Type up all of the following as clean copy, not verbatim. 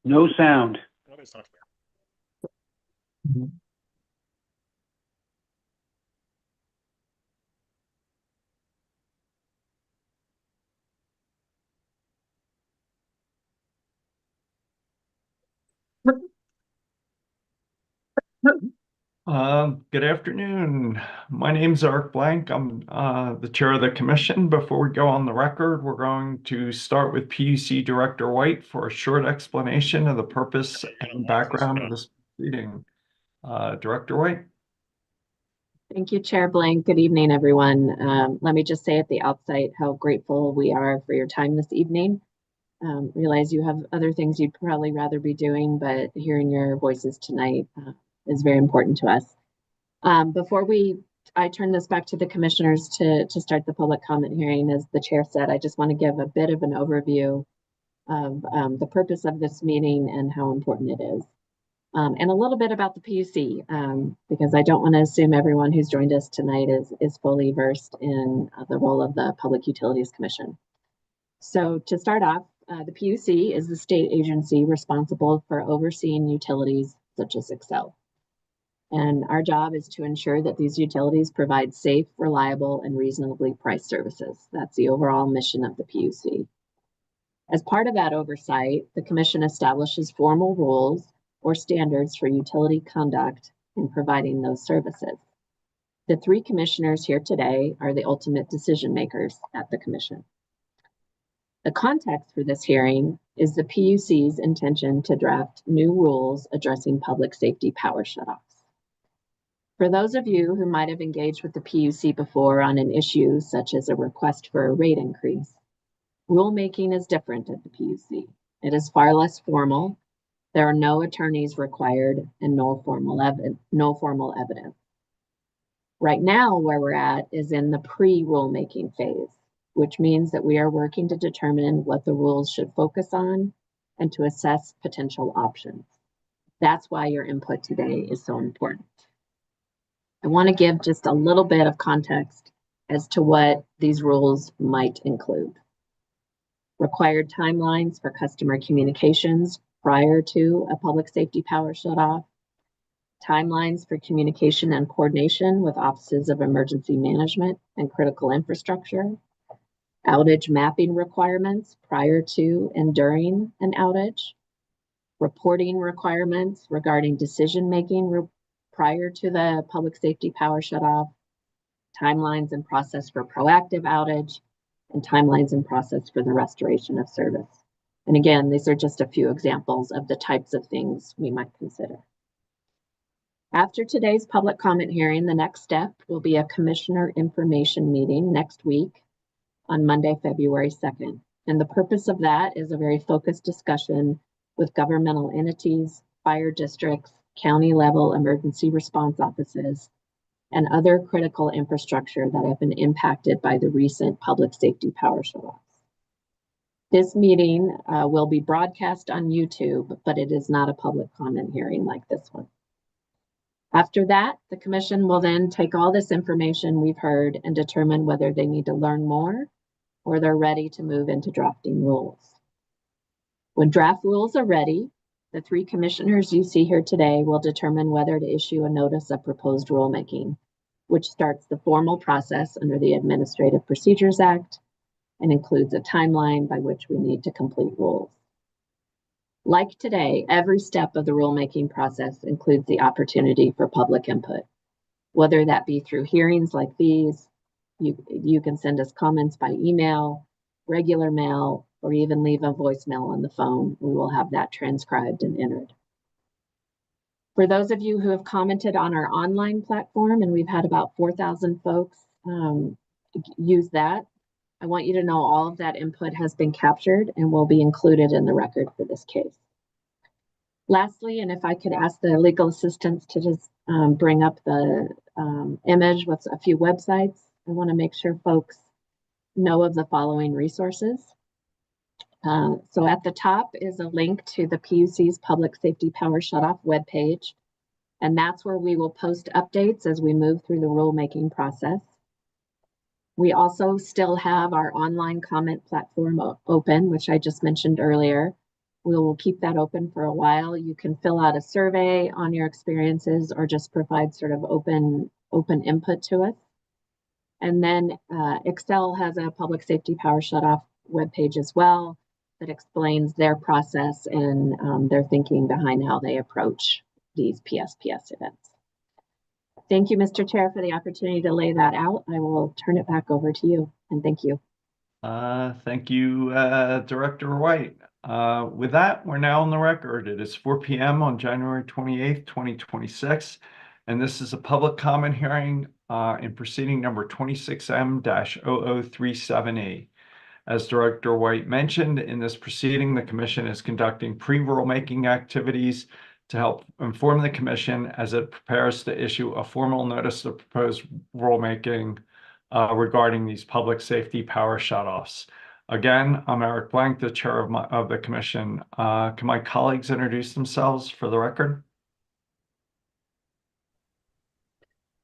No sound. Good afternoon. My name's Eric Blank. I'm the chair of the commission. Before we go on the record, we're going to start with PUC Director White for a short explanation of the purpose and background of this meeting. Director White. Thank you, Chair Blank. Good evening, everyone. Let me just say at the outset how grateful we are for your time this evening. Realize you have other things you'd probably rather be doing, but hearing your voices tonight is very important to us. Before I turn this back to the commissioners to start the public comment hearing, as the chair said, I just want to give a bit of an overview of the purpose of this meeting and how important it is. And a little bit about the PUC, because I don't want to assume everyone who's joined us tonight is fully versed in the role of the Public Utilities Commission. So to start off, the PUC is the state agency responsible for overseeing utilities such as Xcel. And our job is to ensure that these utilities provide safe, reliable, and reasonably priced services. That's the overall mission of the PUC. As part of that oversight, the Commission establishes formal rules or standards for utility conduct in providing those services. The three commissioners here today are the ultimate decision makers at the Commission. The context for this hearing is the PUC's intention to draft new rules addressing public safety power shutoffs. For those of you who might have engaged with the PUC before on an issue such as a request for a rate increase, rulemaking is different at the PUC. It is far less formal. There are no attorneys required and no formal evidence. Right now, where we're at is in the pre-rulemaking phase, which means that we are working to determine what the rules should focus on and to assess potential options. That's why your input today is so important. I want to give just a little bit of context as to what these rules might include. Required timelines for customer communications prior to a public safety power shutoff, timelines for communication and coordination with offices of emergency management and critical infrastructure, outage mapping requirements prior to and during an outage, reporting requirements regarding decision-making prior to the public safety power shutoff, timelines and process for proactive outage, and timelines and process for the restoration of service. And again, these are just a few examples of the types of things we might consider. After today's public comment hearing, the next step will be a commissioner information meeting next week on Monday, February 2nd. And the purpose of that is a very focused discussion with governmental entities, fire districts, county level emergency response offices, and other critical infrastructure that have been impacted by the recent public safety power shutoffs. This meeting will be broadcast on YouTube, but it is not a public comment hearing like this one. After that, the Commission will then take all this information we've heard and determine whether they need to learn more or they're ready to move into drafting rules. When draft rules are ready, the three commissioners you see here today will determine whether to issue a notice of proposed rulemaking, which starts the formal process under the Administrative Procedures Act and includes a timeline by which we need to complete rules. Like today, every step of the rulemaking process includes the opportunity for public input, whether that be through hearings like these. You can send us comments by email, regular mail, or even leave a voicemail on the phone. We will have that transcribed and entered. For those of you who have commented on our online platform, and we've had about 4,000 folks use that, I want you to know all of that input has been captured and will be included in the record for this case. Lastly, and if I could ask the legal assistants to just bring up the image with a few websites, I want to make sure folks know of the following resources. So at the top is a link to the PUC's Public Safety Power Shutoff webpage, and that's where we will post updates as we move through the rulemaking process. We also still have our online comment platform open, which I just mentioned earlier. We will keep that open for a while. You can fill out a survey on your experiences or just provide sort of open input to us. And then Xcel has a public safety power shutoff webpage as well that explains their process and their thinking behind how they approach these PSPS events. Thank you, Mr. Chair, for the opportunity to lay that out. I will turn it back over to you, and thank you. Thank you, Director White. With that, we're now on the record. It is 4 p.m. on January 28th, 2026, and this is a public comment hearing in proceeding number 26M-0037E. As Director White mentioned, in this proceeding, the Commission is conducting pre-rulemaking activities to help inform the Commission as it prepares to issue a formal notice of proposed rulemaking regarding these public safety power shutoffs. Again, I'm Eric Blank, the chair of the Commission. Can my colleagues introduce themselves for the record?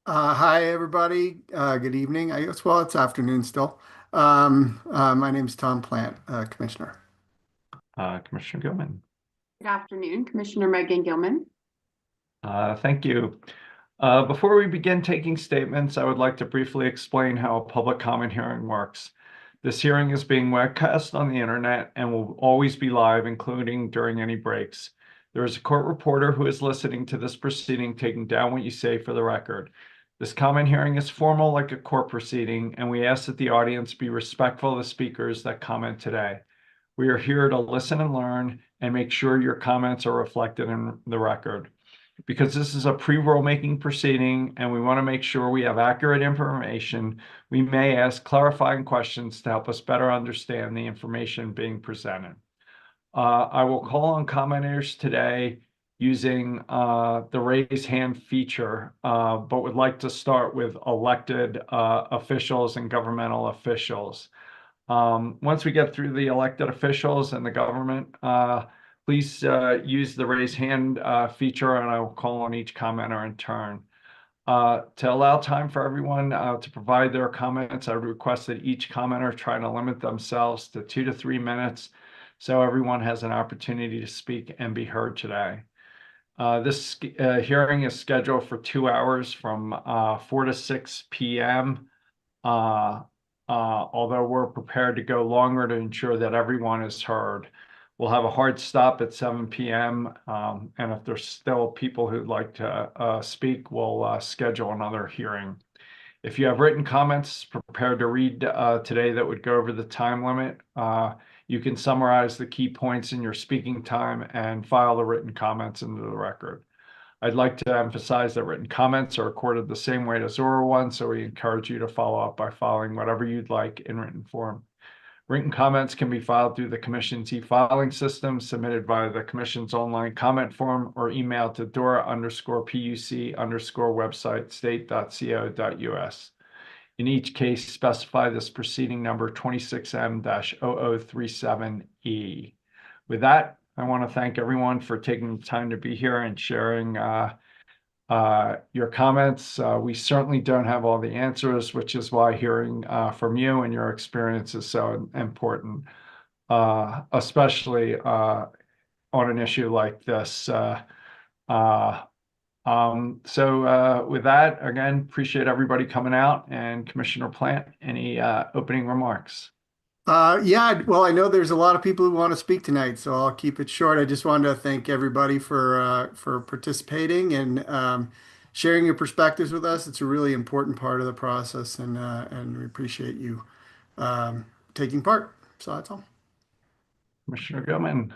Hi, everybody. Good evening. I guess, well, it's afternoon still. My name is Tom Plant, Commissioner. Commissioner Gilman. Good afternoon, Commissioner Megan Gilman. Thank you. Before we begin taking statements, I would like to briefly explain how a public comment hearing works. This hearing is being webcast on the internet and will always be live, including during any breaks. There is a court reporter who is listening to this proceeding, taking down what you say for the record. This comment hearing is formal like a court proceeding, and we ask that the audience be respectful of the speakers that comment today. We are here to listen and learn and make sure your comments are reflected in the record. Because this is a pre-rulemaking proceeding and we want to make sure we have accurate information, we may ask clarifying questions to help us better understand the information being presented. I will call on commenters today using the raise hand feature, but would like to start with elected officials and governmental officials. Once we get through the elected officials and the government, please use the raise hand feature, and I will call on each commenter in turn. To allow time for everyone to provide their comments, I would request that each commenter try to limit themselves to 2 to 3 minutes so everyone has an opportunity to speak and be heard today. This hearing is scheduled for 2 hours from 4 to 6 p.m. Although we're prepared to go longer to ensure that everyone is heard. We'll have a hard stop at 7 p.m. And if there's still people who'd like to speak, we'll schedule another hearing. If you have written comments prepared to read today that would go over the time limit, you can summarize the key points in your speaking time and file the written comments into the record. I'd like to emphasize that written comments are recorded the same way as oral ones, so we encourage you to follow up by filing whatever you'd like in written form. Written comments can be filed through the Commission's e-filing system, submitted via the Commission's online comment form, or emailed to dora_puc_website state.co.us. In each case, specify this proceeding number 26M-0037E. With that, I want to thank everyone for taking the time to be here and sharing your comments. We certainly don't have all the answers, which is why hearing from you and your experience is so important, especially on an issue like this. So with that, again, appreciate everybody coming out. And Commissioner Plant, any opening remarks? Yeah, well, I know there's a lot of people who want to speak tonight, so I'll keep it short. I just wanted to thank everybody for participating and sharing your perspectives with us. It's a really important part of the process, and we appreciate you taking part. So that's all. Commissioner Gilman.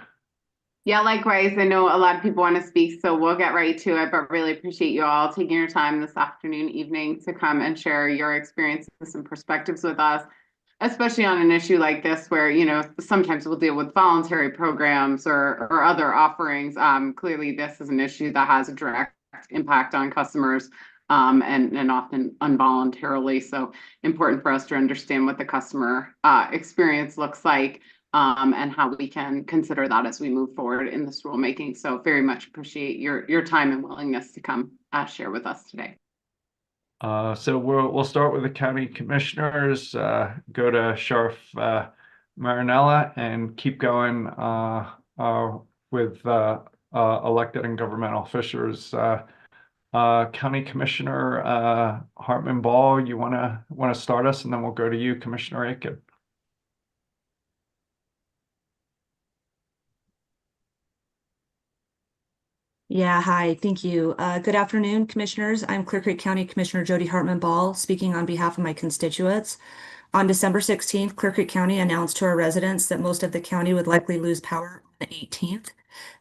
Yeah, likewise. I know a lot of people want to speak, so we'll get right to it, but really appreciate you all taking your time this afternoon, evening to come and share your experiences and perspectives with us, especially on an issue like this where, you know, sometimes we'll deal with voluntary programs or other offerings. Clearly, this is an issue that has a direct impact on customers and often involuntarily. So important for us to understand what the customer experience looks like. and how we can consider that as we move forward in this rulemaking. So very much appreciate your time and willingness to come share with us today. So we'll start with the county commissioners, go to Sheriff Marinella, and keep going with elected and governmental officials. County Commissioner Hartman Ball, you want to start us, and then we'll go to you, Commissioner Aiken. Yeah, hi, thank you. Good afternoon, commissioners. I'm Clear Creek County Commissioner Jody Hartman Ball, speaking on behalf of my constituents. On December 16th, Clear Creek County announced to our residents that most of the county would likely lose power on the 18th.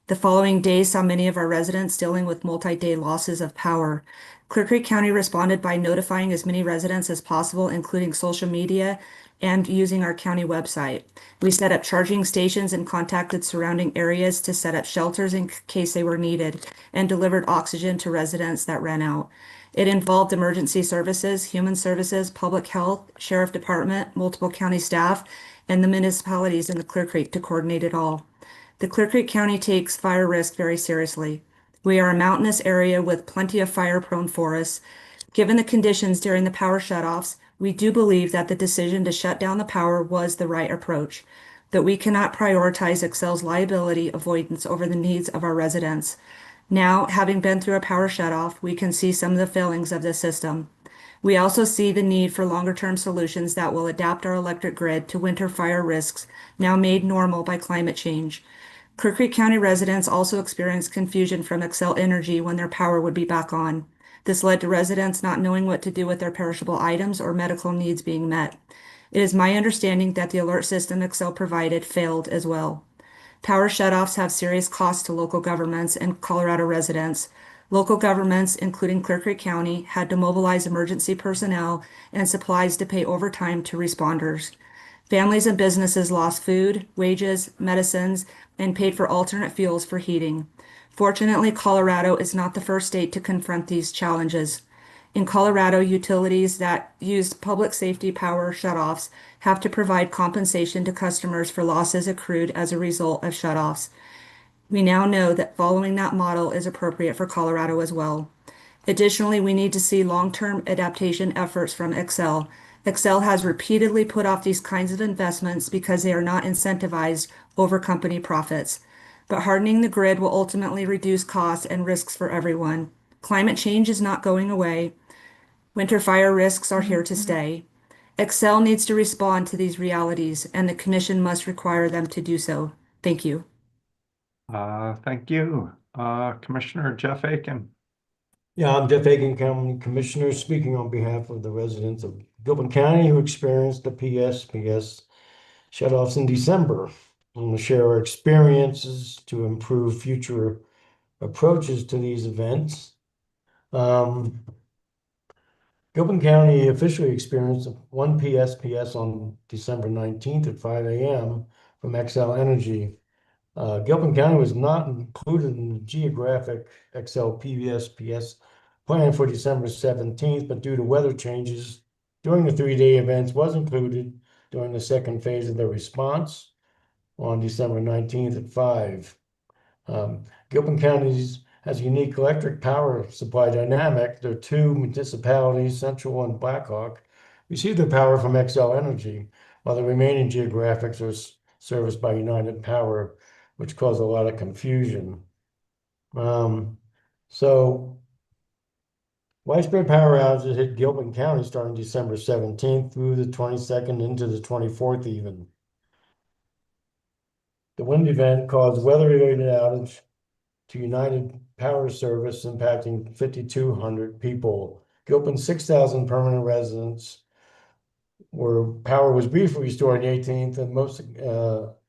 The following days saw many of our residents dealing with multi-day losses of power. Clear Creek County responded by notifying as many residents as possible, including social media and using our county website. We set up charging stations and contacted surrounding areas to set up shelters in case they were needed, and delivered oxygen to residents that ran out. It involved emergency services, human services, public health, sheriff department, multiple county staff, and the municipalities in the Clear Creek to coordinate it all. The Clear Creek County takes fire risk very seriously. We are a mountainous area with plenty of fire-prone forests. Given the conditions during the power shutoffs, we do believe that the decision to shut down the power was the right approach, that we cannot prioritize Xcel's liability avoidance over the needs of our residents. Now, having been through a power shutoff, we can see some of the failings of the system. We also see the need for longer-term solutions that will adapt our electric grid to winter fire risks now made normal by climate change. Clear Creek County residents also experienced confusion from Xcel Energy when their power would be back on. This led to residents not knowing what to do with their perishable items or medical needs being met. It is my understanding that the alert system Xcel provided failed as well. Power shutoffs have serious costs to local governments and Colorado residents. Local governments, including Clear Creek County, had to mobilize emergency personnel and supplies to pay overtime to responders. Families and businesses lost food, wages, medicines, and paid for alternate fuels for heating. Fortunately, Colorado is not the first state to confront these challenges. In Colorado, utilities that used public safety power shutoffs have to provide compensation to customers for losses accrued as a result of shutoffs. We now know that following that model is appropriate for Colorado as well. Additionally, we need to see long-term adaptation efforts from Xcel. Xcel has repeatedly put off these kinds of investments because they are not incentivized over company profits. But hardening the grid will ultimately reduce costs and risks for everyone. Climate change is not going away. Winter fire risks are here to stay. Xcel needs to respond to these realities, and the commission must require them to do so. Thank you. Thank you. Commissioner Jeff Aiken. Yeah, I'm Jeff Aiken, County Commissioner, speaking on behalf of the residents of Gilpin County who experienced the PSPS shutoffs in December. I'm going to share our experiences to improve future approaches to these events. Gilpin County officially experienced one PSPS on December 19th at 5 a.m. from Xcel Energy. Gilpin County was not included in the geographic Xcel PSPS plan for December 17th, but due to weather changes during the 3-day events was included during the second phase of the response on December 19th at 5. Gilpin County has a unique electric power supply dynamic. There are two municipalities, Central and Blackhawk, receive their power from Xcel Energy, while the remaining geographics are serviced by United Power, which caused a lot of confusion. So widespread power outages hit Gilpin County starting December 17th through the 22nd into the 24th even. The wind event caused weather-related outage to United Power Service, impacting 5,200 people. Gilpin's 6,000 permanent residents where power was briefly restored on the 18th, and most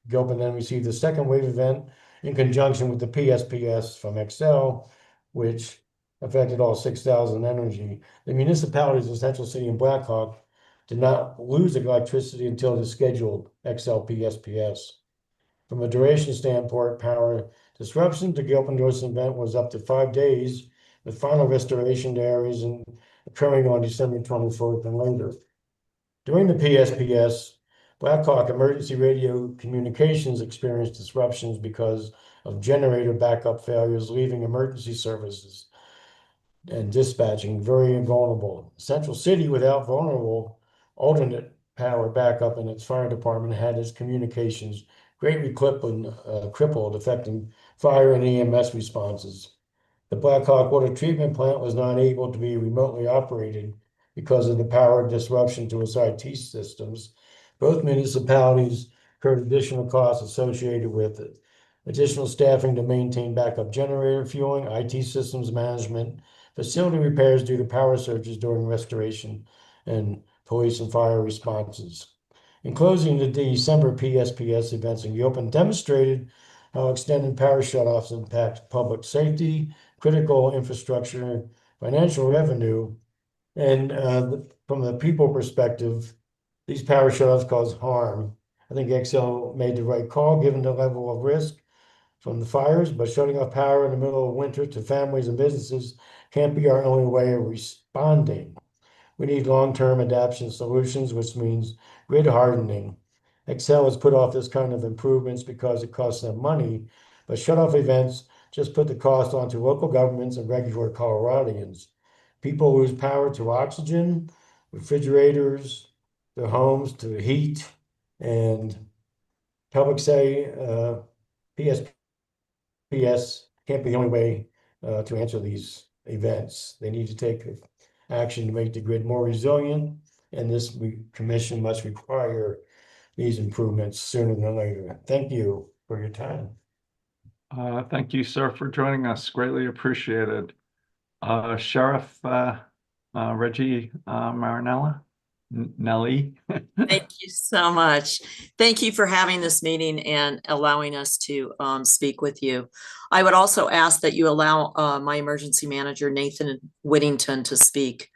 Gilpin then received the second wave event in conjunction with the PSPS from Xcel, which affected all 6,000 energy. The municipalities of Central City and Blackhawk did not lose electricity until the scheduled Xcel PSPS. From a duration standpoint, power disruption to Gilpin during this event was up to 5 days, with final restoration to areas occurring on December 24th and later. During the PSPS, Blackhawk Emergency Radio Communications experienced disruptions because of generator backup failures, leaving emergency services and dispatching very vulnerable. Central City, without vulnerable alternate power backup in its fire department, had its communications greatly crippled, affecting fire and EMS responses. The Blackhawk Water Treatment Plant was not able to be remotely operated because of the power disruption to its IT systems. Both municipalities incurred additional costs associated with it. Additional staffing to maintain backup generator fueling, IT systems management, facility repairs due to power surges during restoration, and police and fire responses. In closing, the December PSPS events in Gilpin demonstrated how extended power shutoffs impact public safety, critical infrastructure, financial revenue, and from the people perspective, these power shutoffs cause harm. I think Xcel made the right call given the level of risk from the fires, but shutting off power in the middle of winter to families and businesses can't be our only way of responding. We need long-term adaptation solutions, which means grid hardening. Xcel has put off this kind of improvements because it costs them money, but shut-off events just put the cost onto local governments and regular Coloradians. People lose power to oxygen, refrigerators, their homes to heat, and public say PSPS can't be the only way to answer these events. They need to take action to make the grid more resilient, and this commission must require these improvements sooner than later. Thank you for your time. Thank you, sir, for joining us. Greatly appreciated. Sheriff Reggie Marinella? Nellie? Thank you so much. Thank you for having this meeting and allowing us to speak with you. I would also ask that you allow my emergency manager, Nathan Whittington, to speak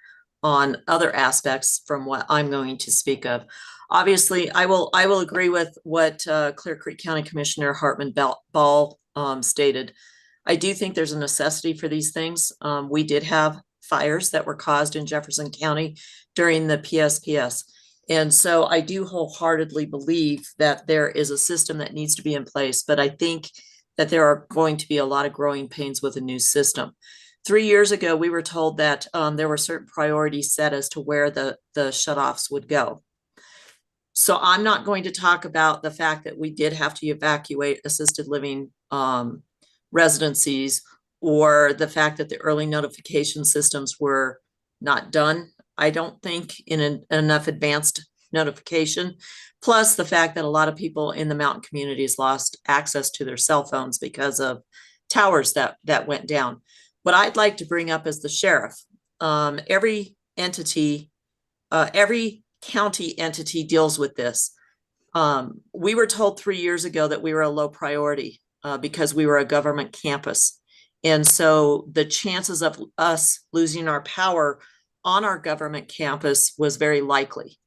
on other aspects from what I'm going to speak of. Obviously, I will agree with what Clear Creek County Commissioner Hartman Ball stated. I do think there's a necessity for these things. We did have fires that were caused in Jefferson County during the PSPS. And so I do wholeheartedly believe that there is a system that needs to be in place, but I think that there are going to be a lot of growing pains with a new system. 3 years ago, we were told that there were certain priorities set as to where the shutoffs would go. So I'm not going to talk about the fact that we did have to evacuate assisted living residencies, or the fact that the early notification systems were not done, I don't think, in enough advanced notification. Plus the fact that a lot of people in the mountain communities lost access to their cell phones because of towers that went down. What I'd like to bring up is the sheriff. Every entity, every county entity deals with this. We were told 3 years ago that we were a low priority because we were a government campus. And so the chances of us losing our power on our government campus was very likely.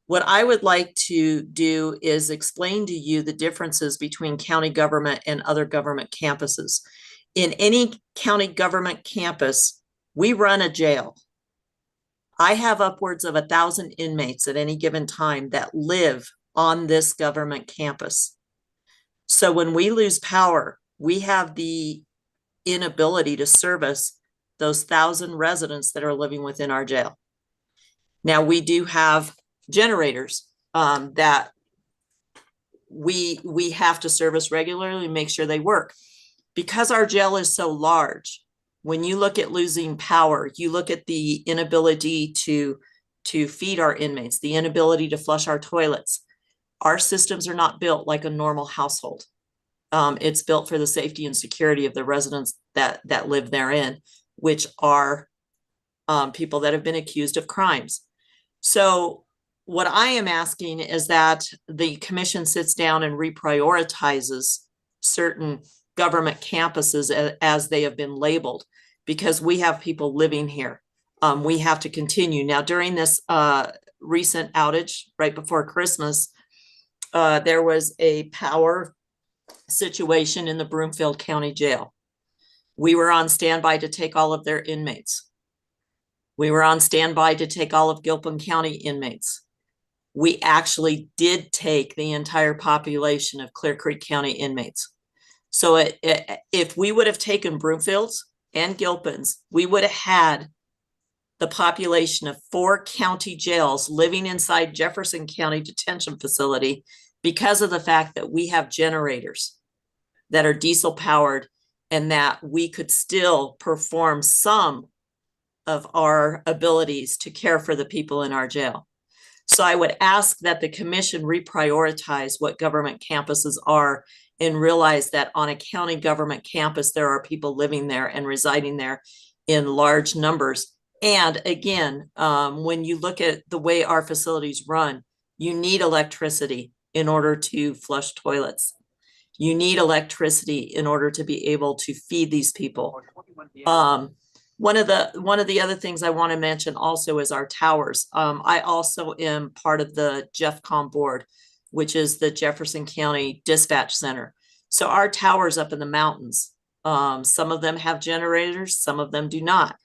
What I would like to do is explain to you the differences between county government and other government campuses. In any county government campus, we run a jail. I have upwards of 1,000 inmates at any given time that live on this government campus. So when we lose power, we have the inability to service those 1,000 residents that are living within our jail. Now, we do have generators that we have to service regularly and make sure they work. Because our jail is so large, when you look at losing power, you look at the inability to feed our inmates, the inability to flush our toilets. Our systems are not built like a normal household. It's built for the safety and security of the residents that live therein, which are people that have been accused of crimes. So what I am asking is that the commission sits down and reprioritizes certain government campuses as they have been labeled, because we have people living here. We have to continue. Now, during this recent outage right before Christmas, there was a power situation in the Broomfield County Jail. We were on standby to take all of their inmates. We were on standby to take all of Gilpin County inmates. we actually did take the entire population of Clear Creek County inmates. So if we would have taken Broomfields and Gilpin's, we would have had the population of 4 county jails living inside Jefferson County Detention Facility because of the fact that we have generators that are diesel powered and that we could still perform some of our abilities to care for the people in our jail. So I would ask that the commission reprioritize what government campuses are and realize that on a county government campus, there are people living there and residing there in large numbers. And again, when you look at the way our facilities run, you need electricity in order to flush toilets. You need electricity in order to be able to feed these people. One of the other things I want to mention also is our towers. I also am part of the JEFCOM board, which is the Jefferson County Dispatch Center. So our towers up in the mountains, some of them have generators, some of them do not.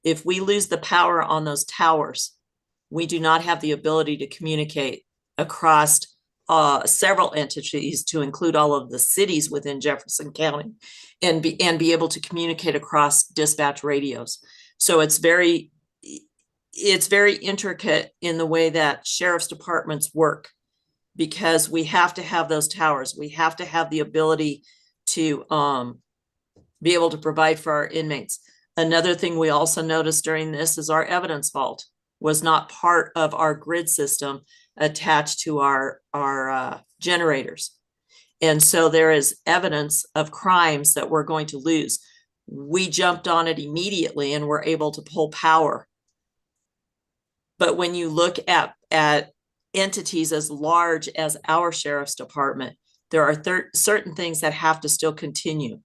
If we lose the power on those towers, we do not have the ability to communicate across several entities, to include all of the cities within Jefferson County, and be able to communicate across dispatch radios. So it's very intricate in the way that sheriff's departments work, because we have to have those towers. We have to have the ability to be able to provide for our inmates. Another thing we also noticed during this is our evidence vault was not part of our grid system attached to our generators. And so there is evidence of crimes that we're going to lose. We jumped on it immediately and were able to pull power. But when you look at entities as large as our sheriff's department, there are certain things that have to still continue.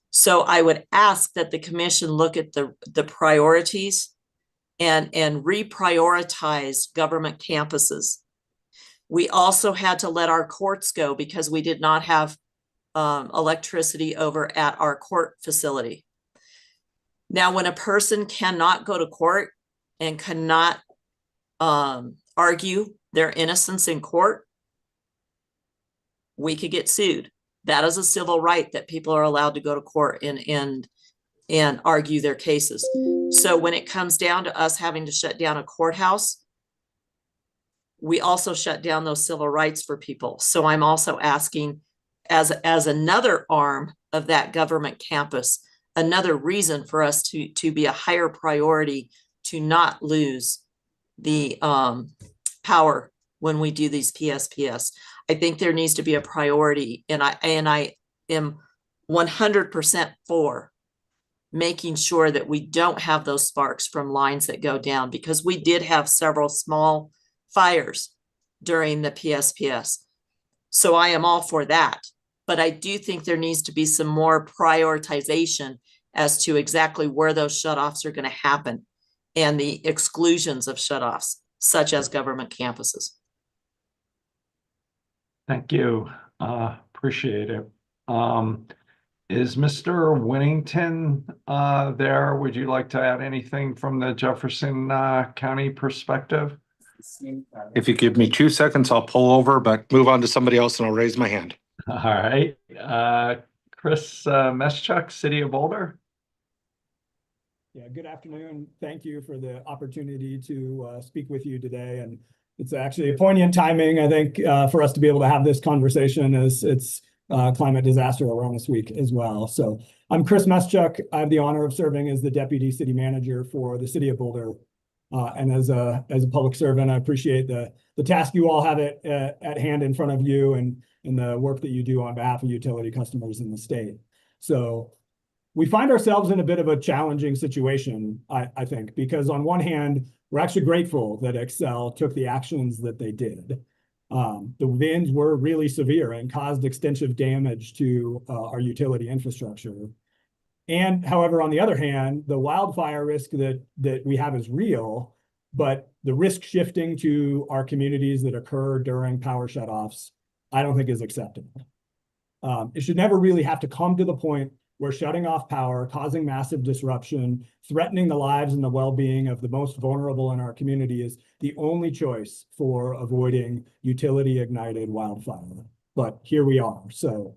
So I would ask that the commission look at the priorities and reprioritize government campuses. We also had to let our courts go because we did not have electricity over at our court facility. Now, when a person cannot go to court and cannot argue their innocence in court, we could get sued. That is a civil right that people are allowed to go to court and argue their cases. So when it comes down to us having to shut down a courthouse, we also shut down those civil rights for people. So I'm also asking, as another arm of that government campus, another reason for us to be a higher priority to not lose the power when we do these PSPS. I think there needs to be a priority, and I am 100% for making sure that we don't have those sparks from lines that go down, because we did have several small fires during the PSPS. So I am all for that. But I do think there needs to be some more prioritization as to exactly where those shutoffs are going to happen and the exclusions of shutoffs, such as government campuses. Thank you. Appreciate it. Is Mr. Winnington there? Would you like to add anything from the Jefferson County perspective? If you give me 2 seconds, I'll pull over, but move on to somebody else and I'll raise my hand. All right. Chris Meschuk, City of Boulder. Yeah, good afternoon. Thank you for the opportunity to speak with you today. And it's actually a poignant timing, I think, for us to be able to have this conversation, as it's Climate Disaster Awareness Week as well. So I'm Chris Meschuk. I have the honor of serving as the Deputy City Manager for the City of Boulder. And as a public servant, I appreciate the task you all have at hand in front of you, and the work that you do on behalf of utility customers in the state. So we find ourselves in a bit of a challenging situation, I think, because on one hand, we're actually grateful that Xcel took the actions that they did. The winds were really severe and caused extensive damage to our utility infrastructure. And however, on the other hand, the wildfire risk that we have is real, but the risk shifting to our communities that occur during power shutoffs, I don't think is acceptable. It should never really have to come to the point where shutting off power, causing massive disruption, threatening the lives and the well-being of the most vulnerable in our community is the only choice for avoiding utility-ignited wildfire. But here we are. So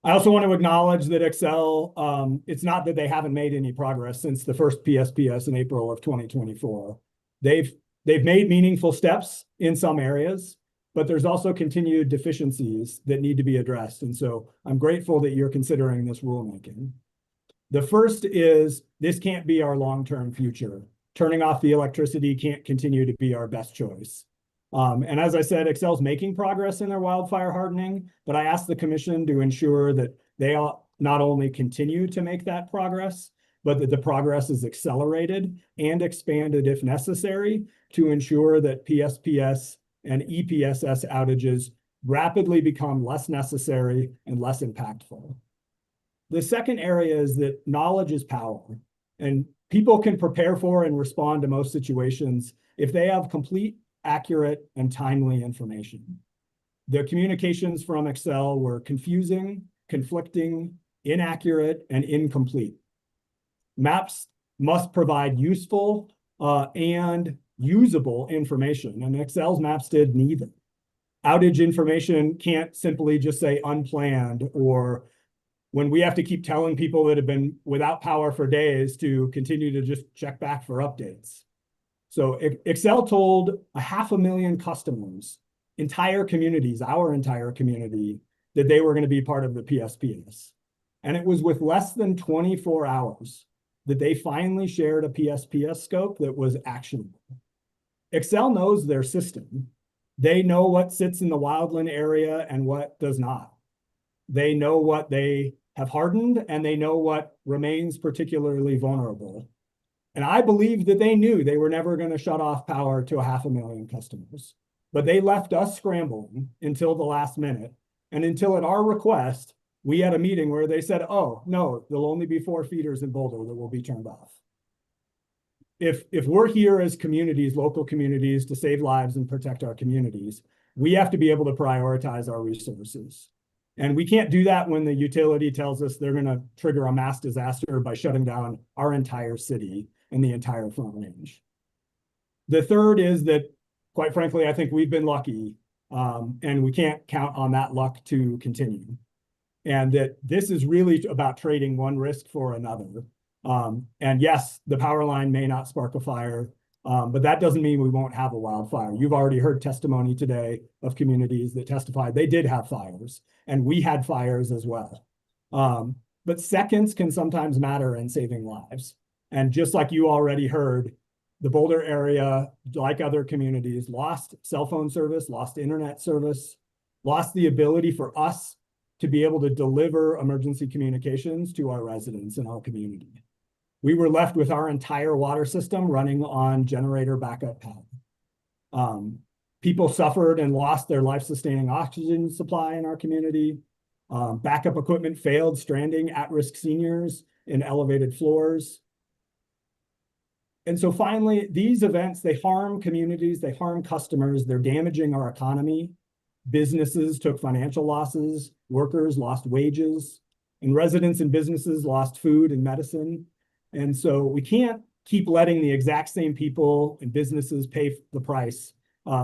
I also want to acknowledge that Xcel, it's not that they haven't made any progress since the first PSPS in April of 2024. They've made meaningful steps in some areas, but there's also continued deficiencies that need to be addressed. And so I'm grateful that you're considering this rulemaking. The first is this can't be our long-term future. Turning off the electricity can't continue to be our best choice. And as I said, Xcel's making progress in their wildfire hardening, but I asked the commission to ensure that they not only continue to make that progress, but that the progress is accelerated and expanded if necessary to ensure that PSPS and EPSS outages rapidly become less necessary and less impactful. The second area is that knowledge is power, and people can prepare for and respond to most situations if they have complete, accurate, and timely information. The communications from Xcel were confusing, conflicting, inaccurate, and incomplete. Maps must provide useful and usable information, and Xcel's maps did neither. Outage information can't simply just say unplanned, or when we have to keep telling people that have been without power for days to continue to just check back for updates. So Xcel told 500,000 customers, entire communities, our entire community, that they were going to be part of the PSPS. And it was with less than 24 hours that they finally shared a PSPS scope that was actionable. Xcel knows their system. They know what sits in the wildland area and what does not. They know what they have hardened, and they know what remains particularly vulnerable. And I believe that they knew they were never going to shut off power to 500,000 customers. But they left us scrambling until the last minute. And until at our request, we had a meeting where they said, oh, no, there'll only be 4 feeders in Boulder that will be turned off. If we're here as communities, local communities, to save lives and protect our communities, we have to be able to prioritize our resources. And we can't do that when the utility tells us they're going to trigger a mass disaster by shutting down our entire city and the entire Front Range. The third is that, quite frankly, I think we've been lucky, and we can't count on that luck to continue. And that this is really about trading one risk for another. And yes, the power line may not spark a fire, but that doesn't mean we won't have a wildfire. You've already heard testimony today of communities that testified they did have fires, and we had fires as well. But seconds can sometimes matter in saving lives. And just like you already heard, the Boulder area, like other communities, lost cell phone service, lost internet service, lost the ability for us to be able to deliver emergency communications to our residents in our community. We were left with our entire water system running on generator backup power. People suffered and lost their life-sustaining oxygen supply in our community. Backup equipment failed, stranding at-risk seniors in elevated floors. And so finally, these events, they harm communities, they harm customers, they're damaging our economy. Businesses took financial losses, workers lost wages, and residents and businesses lost food and medicine. And so we can't keep letting the exact same people and businesses pay the price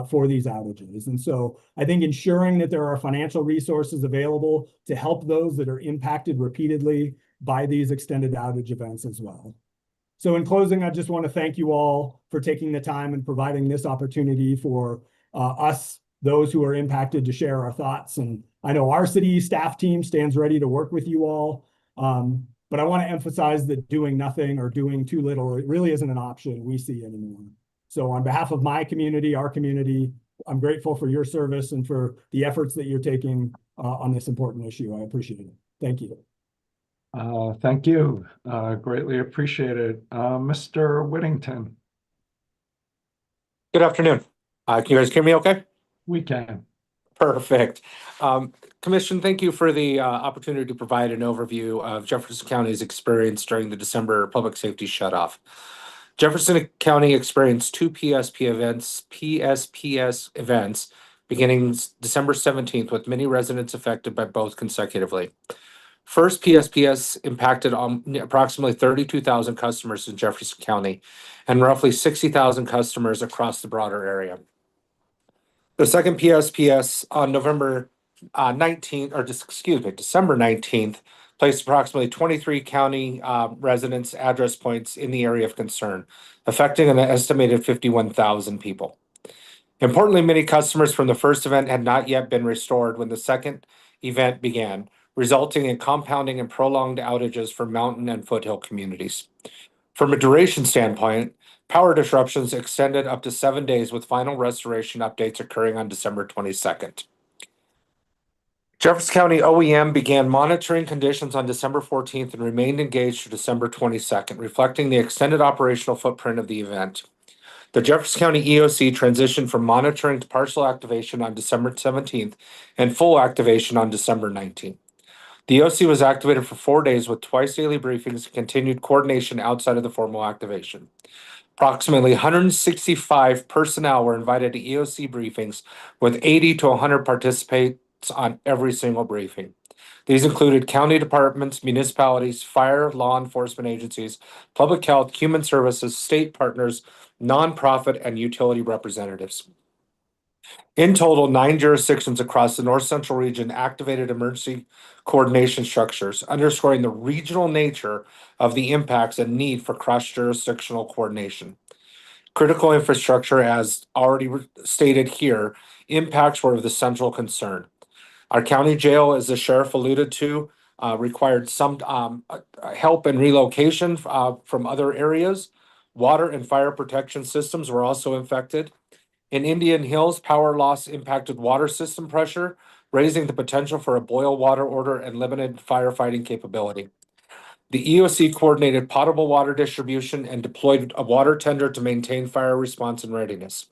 for these outages. And so I think ensuring that there are financial resources available to help those that are impacted repeatedly by these extended outage events as well. So in closing, I just want to thank you all for taking the time and providing this opportunity for us, those who are impacted, to share our thoughts. And I know our city staff team stands ready to work with you all. But I want to emphasize that doing nothing or doing too little, it really isn't an option we see anymore. So on behalf of my community, our community, I'm grateful for your service and for the efforts that you're taking on this important issue. I appreciate it. Thank you. Thank you. Greatly appreciated. Mr. Whittington. Good afternoon. Can you guys hear me okay? We can. Perfect. Commission, thank you for the opportunity to provide an overview of Jefferson County's experience during the December public safety shutoff. Jefferson County experienced 2 PSPS events beginning December 17th, with many residents affected by both consecutively. First, PSPS impacted approximately 32,000 customers in Jefferson County and roughly 60,000 customers across the broader area. The second PSPS on December 19th, placed approximately 23 county residents' address points in the area of concern, affecting an estimated 51,000 people. Importantly, many customers from the first event had not yet been restored when the second event began, resulting in compounding and prolonged outages for mountain and foothill communities. From a duration standpoint, power disruptions extended up to 7 days, with final restoration updates occurring on December 22nd. Jefferson County OEM began monitoring conditions on December 14th and remained engaged through December 22nd, reflecting the extended operational footprint of the event. The Jefferson County EOC transitioned from monitoring to partial activation on December 17th and full activation on December 19th. The EOC was activated for 4 days with twice daily briefings and continued coordination outside of the formal activation. Approximately 165 personnel were invited to EOC briefings, with 80 to 100 participants on every single briefing. These included county departments, municipalities, fire, law enforcement agencies, public health, human services, state partners, nonprofit, and utility representatives. In total, 9 jurisdictions across the North Central region activated emergency coordination structures, underscoring the regional nature of the impacts and need for cross-jurisdictional coordination. Critical infrastructure, as already stated here, impacts were of the central concern. Our county jail, as the sheriff alluded to, required some help and relocation from other areas. Water and fire protection systems were also affected. In Indian Hills, power loss impacted water system pressure, raising the potential for a boil water order and limited firefighting capability. The EOC coordinated potable water distribution and deployed a water tender to maintain fire response and readiness.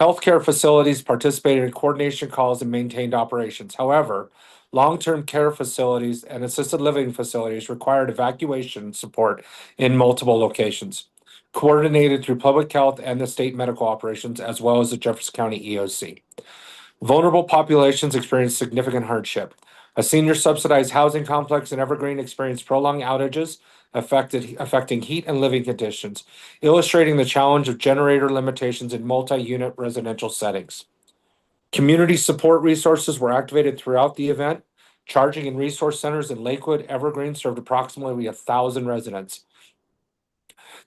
Healthcare facilities participated in coordination calls and maintained operations. However, long-term care facilities and assisted living facilities required evacuation support in multiple locations, coordinated through public health and the state medical operations, as well as the Jefferson County EOC. Vulnerable populations experienced significant hardship. A senior subsidized housing complex in Evergreen experienced prolonged outages affecting heat and living conditions, illustrating the challenge of generator limitations in multi-unit residential settings. Community support resources were activated throughout the event. Charging and resource centers in Lakewood, Evergreen served approximately 1,000 residents.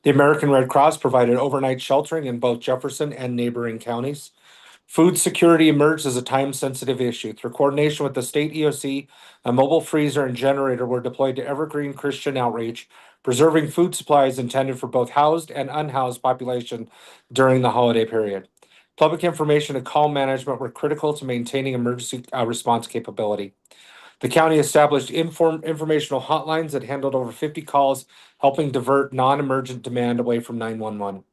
The American Red Cross provided overnight sheltering in both Jefferson and neighboring counties. Food security emerged as a time-sensitive issue. Through coordination with the state EOC, a mobile freezer and generator were deployed to Evergreen Christian Outreach, preserving food supplies intended for both housed and unhoused population during the holiday period. Public information and call management were critical to maintaining emergency response capability. The county established informational hotlines that handled over 50 calls, helping divert non-emergent demand away from 911.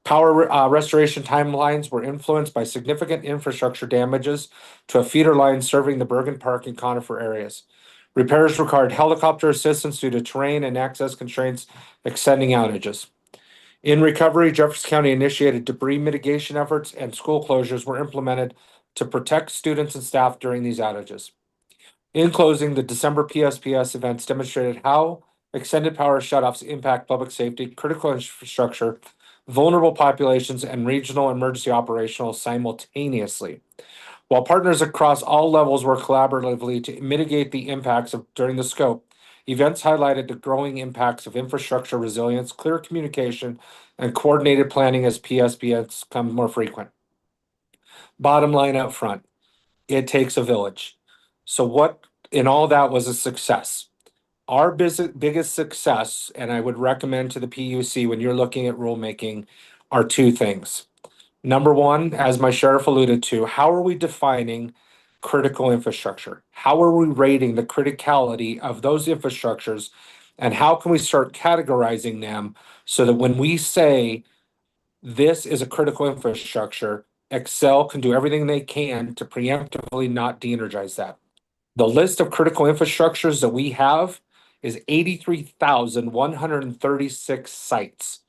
Power restoration timelines were influenced by significant infrastructure damages to a feeder line serving the Bergen Park and Conifer areas. Repairs required helicopter assistance due to terrain and access constraints extending outages. In recovery, Jefferson County initiated debris mitigation efforts, and school closures were implemented to protect students and staff during these outages. In closing, the December PSPS events demonstrated how extended power shutoffs impact public safety, critical infrastructure, vulnerable populations, and regional emergency operations simultaneously. While partners across all levels work collaboratively to mitigate the impacts during the scope, events highlighted the growing impacts of infrastructure resilience, clear communication, and coordinated planning as PSPS become more frequent. Bottom line up front, it takes a village. So what in all that was a success? Our biggest success, and I would recommend to the PUC when you're looking at rulemaking, are two things. Number one, as my sheriff alluded to, how are we defining critical infrastructure? How are we rating the criticality of those infrastructures? And how can we start categorizing them so that when we say this is a critical infrastructure, Xcel can do everything they can to preemptively not de-energize that. The list of critical infrastructures that we have is 83,136 sites.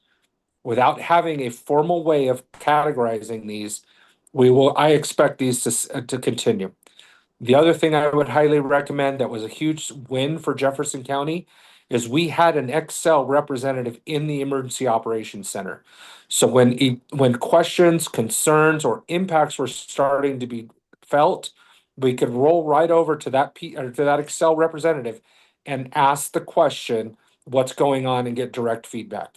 Without having a formal way of categorizing these, I expect these to continue. The other thing I would highly recommend that was a huge win for Jefferson County is we had an Xcel representative in the Emergency Operations Center. So when questions, concerns, or impacts were starting to be felt, we could roll right over to that Xcel representative and ask the question, what's going on, and get direct feedback.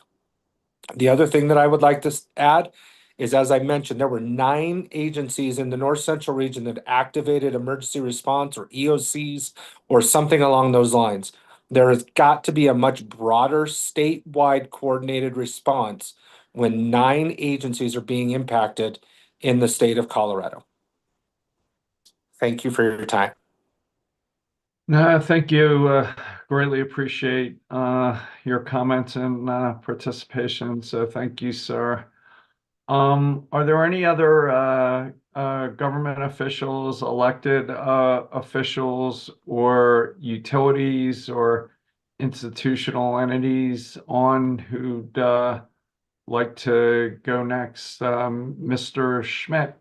The other thing that I would like to add is, as I mentioned, there were 9 agencies in the North Central region that activated emergency response or EOCs or something along those lines. There has got to be a much broader statewide coordinated response when 9 agencies are being impacted in the state of Colorado. Thank you for your time. No, thank you. Greatly appreciate your comments and participation. So thank you, sir. Are there any other government officials, elected officials, or utilities or institutional entities on who'd like to go next? Mr. Schmidt.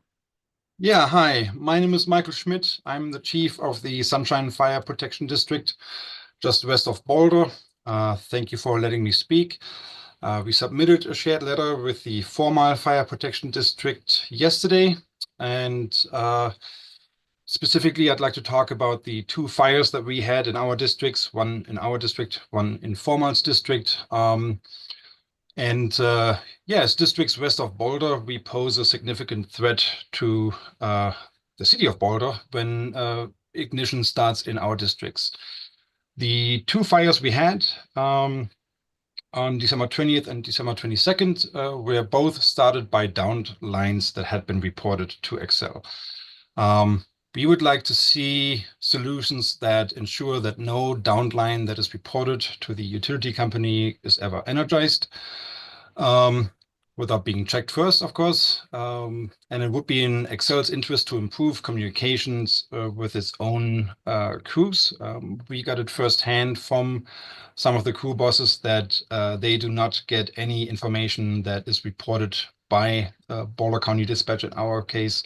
Yeah, hi. My name is Michael Schmidt. I'm the chief of the Sunshine Fire Protection District, just west of Boulder. Thank you for letting me speak. We submitted a shared letter with the 4-Mile Fire Protection District yesterday, and specifically, I'd like to talk about the 2 fires that we had in our districts, one in our district, one in 4-Mile's district. Yes, districts west of Boulder, we pose a significant threat to the city of Boulder when ignition starts in our districts. The 2 fires we had on December 20th and December 22nd were both started by downed lines that had been reported to Xcel. We would like to see solutions that ensure that no downed line that is reported to the utility company is ever energized without being checked first, of course. And it would be in Xcel's interest to improve communications with its own crews. We got it firsthand from some of the crew bosses that they do not get any information that is reported by Boulder County Dispatch in our case.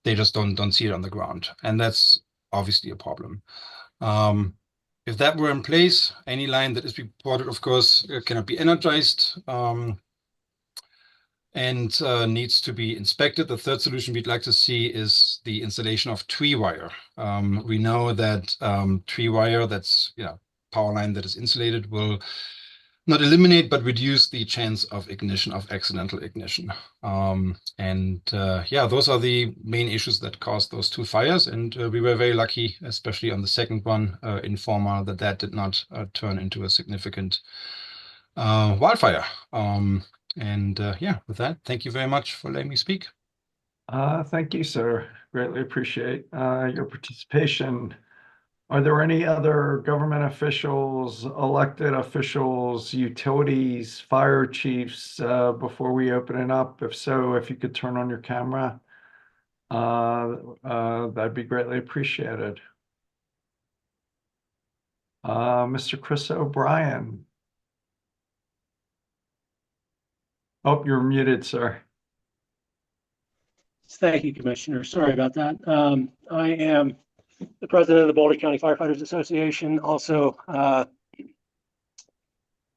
They just don't see it on the ground, and that's obviously a problem. If that were in place, any line that is reported, of course, cannot be energized and needs to be inspected. The third solution we'd like to see is the installation of tree wire. We know that tree wire, that's power line that is insulated, will not eliminate, but reduce the chance of ignition, of accidental ignition. Those are the main issues that caused those 2 fires. And we were very lucky, especially on the second one in 4-Mile, that did not turn into a significant wildfire. With that, thank you very much for letting me speak. Thank you, sir. Greatly appreciate your participation. Are there any other government officials, elected officials, utilities, fire chiefs before we open it up? If so, if you could turn on your camera, that'd be greatly appreciated. Mr. Chris O'Brien. Oh, you're muted, sir. Thank you, Commissioner. Sorry about that. I am the president of the Boulder County Firefighters Association. Also,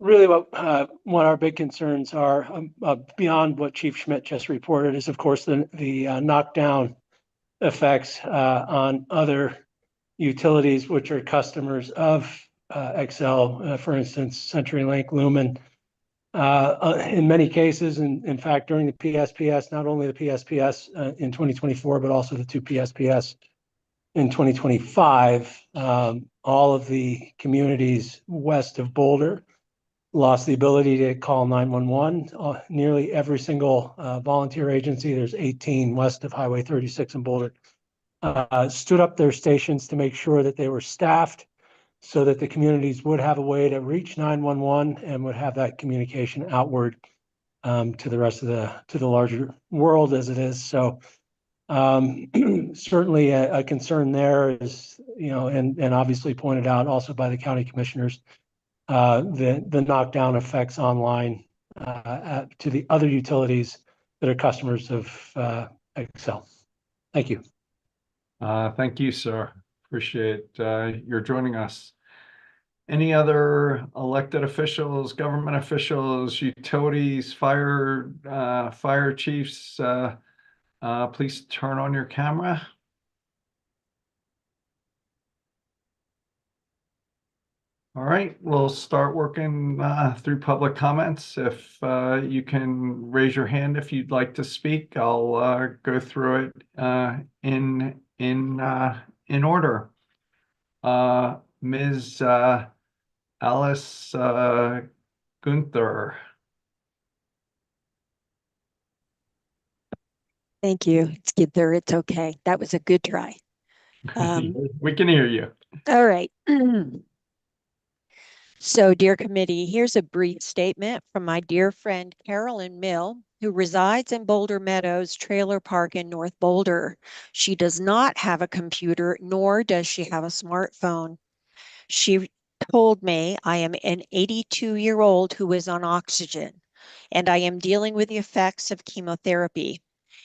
really what our big concerns are beyond what Chief Schmidt just reported is, of course, the knockdown effects on other utilities, which are customers of Xcel, for instance, CenturyLink, Lumen. In many cases, and in fact, during the PSPS, not only the PSPS in 2024, but also the 2 PSPS in 2025, all of the communities west of Boulder lost the ability to call 911. Nearly every single volunteer agency, there's 18 west of Highway 36 in Boulder, stood up their stations to make sure that they were staffed so that the communities would have a way to reach 911 and would have that communication outward to the rest of the larger world as it is. So certainly a concern there is, and obviously pointed out also by the county commissioners, the knockdown effects online to the other utilities that are customers of Xcel. Thank you. Thank you, sir. Appreciate your joining us. Any other elected officials, government officials, utilities, fire chiefs? Please turn on your camera. All right, we'll start working through public comments. If you can raise your hand if you'd like to speak, I'll go through it in order. Ms. Alice Gunther. Thank you. It's Gither. It's okay. That was a good try. We can hear you. All right. So, dear committee, here's a brief statement from my dear friend Carolyn Mill, who resides in Boulder Meadows Trailer Park in North Boulder. She does not have a computer, nor does she have a smartphone. She told me I am an 82-year-old who is on oxygen, and I am dealing with the effects of chemotherapy.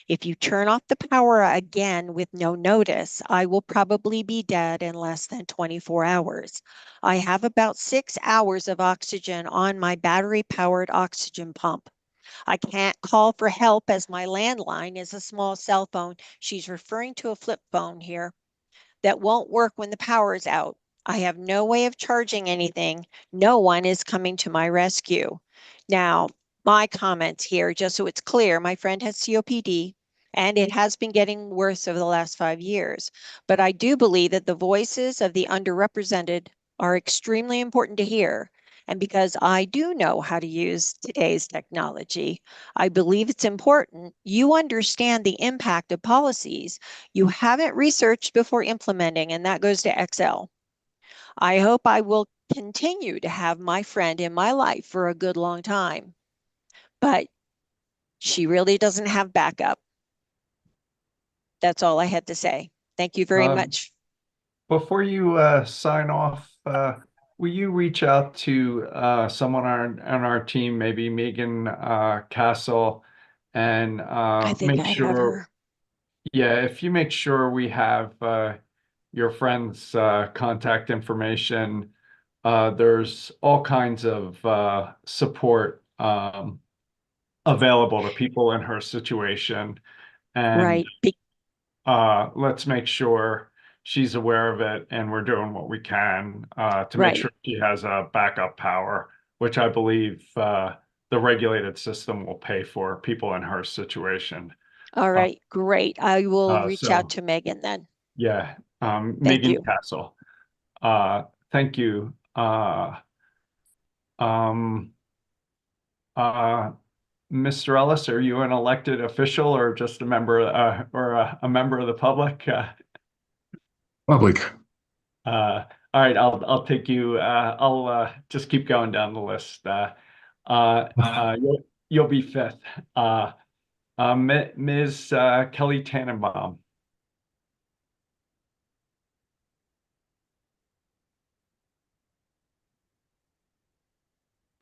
If you turn off the power again with no notice, I will probably be dead in less than 24 hours. I have about 6 hours of oxygen on my battery-powered oxygen pump. I can't call for help as my landline is a small cell phone. She's referring to a flip phone here that won't work when the power is out. I have no way of charging anything. No one is coming to my rescue. Now, my comments here, just so it's clear, my friend has COPD, and it has been getting worse over the last 5 years. But I do believe that the voices of the underrepresented are extremely important to hear. And because I do know how to use today's technology, I believe it's important you understand the impact of policies you haven't researched before implementing, and that goes to Xcel. I hope I will continue to have my friend in my life for a good long time, but she really doesn't have backup. That's all I had to say. Thank you very much. Before you sign off, will you reach out to someone on our team, maybe Megan Castle, and I think make I have sure, her. yeah, if you make sure we have your friend's contact information, there's all kinds of support available to people in her situation. And Right. let's make sure she's aware of it and we're doing what we can to make Right. sure she has a backup power, which I believe the regulated system will pay for people in her situation. All right. Great. I will reach out So to Megan then. yeah, Thank Megan you. Castle. Thank you. Um, Mr. Ellis, are you an elected official or just a member or a member of the public? Public. All right, I'll take you. I'll just keep going down the list. You'll be fifth. Ms. Kelly Tannenbaum.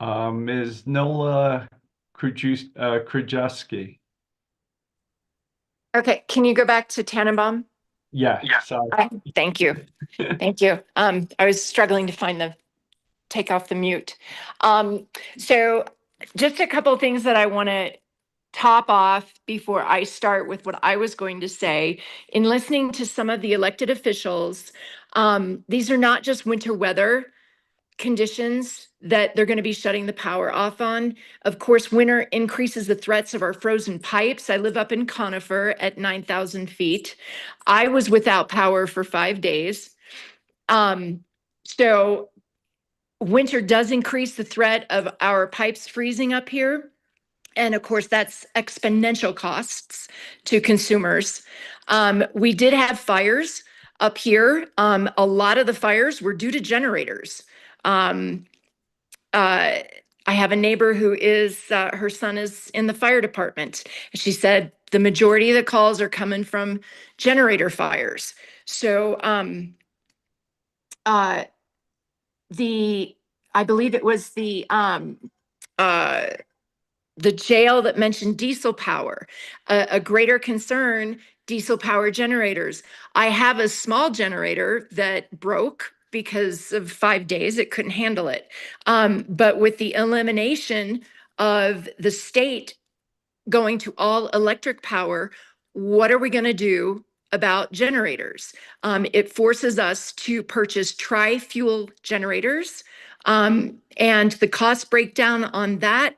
Ms. Nola Krajewski. Okay, can you go back to Tannenbaum? Yeah. Sorry. Thank you. Thank you. I was struggling to find take off the mute. So just a couple of things that I want to top off before I start with what I was going to say. In listening to some of the elected officials, these are not just winter weather conditions that they're going to be shutting the power off on. Of course, winter increases the threats of our frozen pipes. I live up in Conifer at 9,000 feet. I was without power for 5 days. So winter does increase the threat of our pipes freezing up here. And of course, that's exponential costs to consumers. We did have fires up here. A lot of the fires were due to generators. I have a neighbor who is, her son is in the fire department. She said the majority of the calls are coming from generator fires. So I believe it was the jail that mentioned diesel power. A greater concern diesel power generators. I have a small generator that broke because of 5 days. It couldn't handle it. But with the elimination of the state going to all electric power, what are we going to do about generators? It forces us to purchase tri-fuel generators. And the cost breakdown on that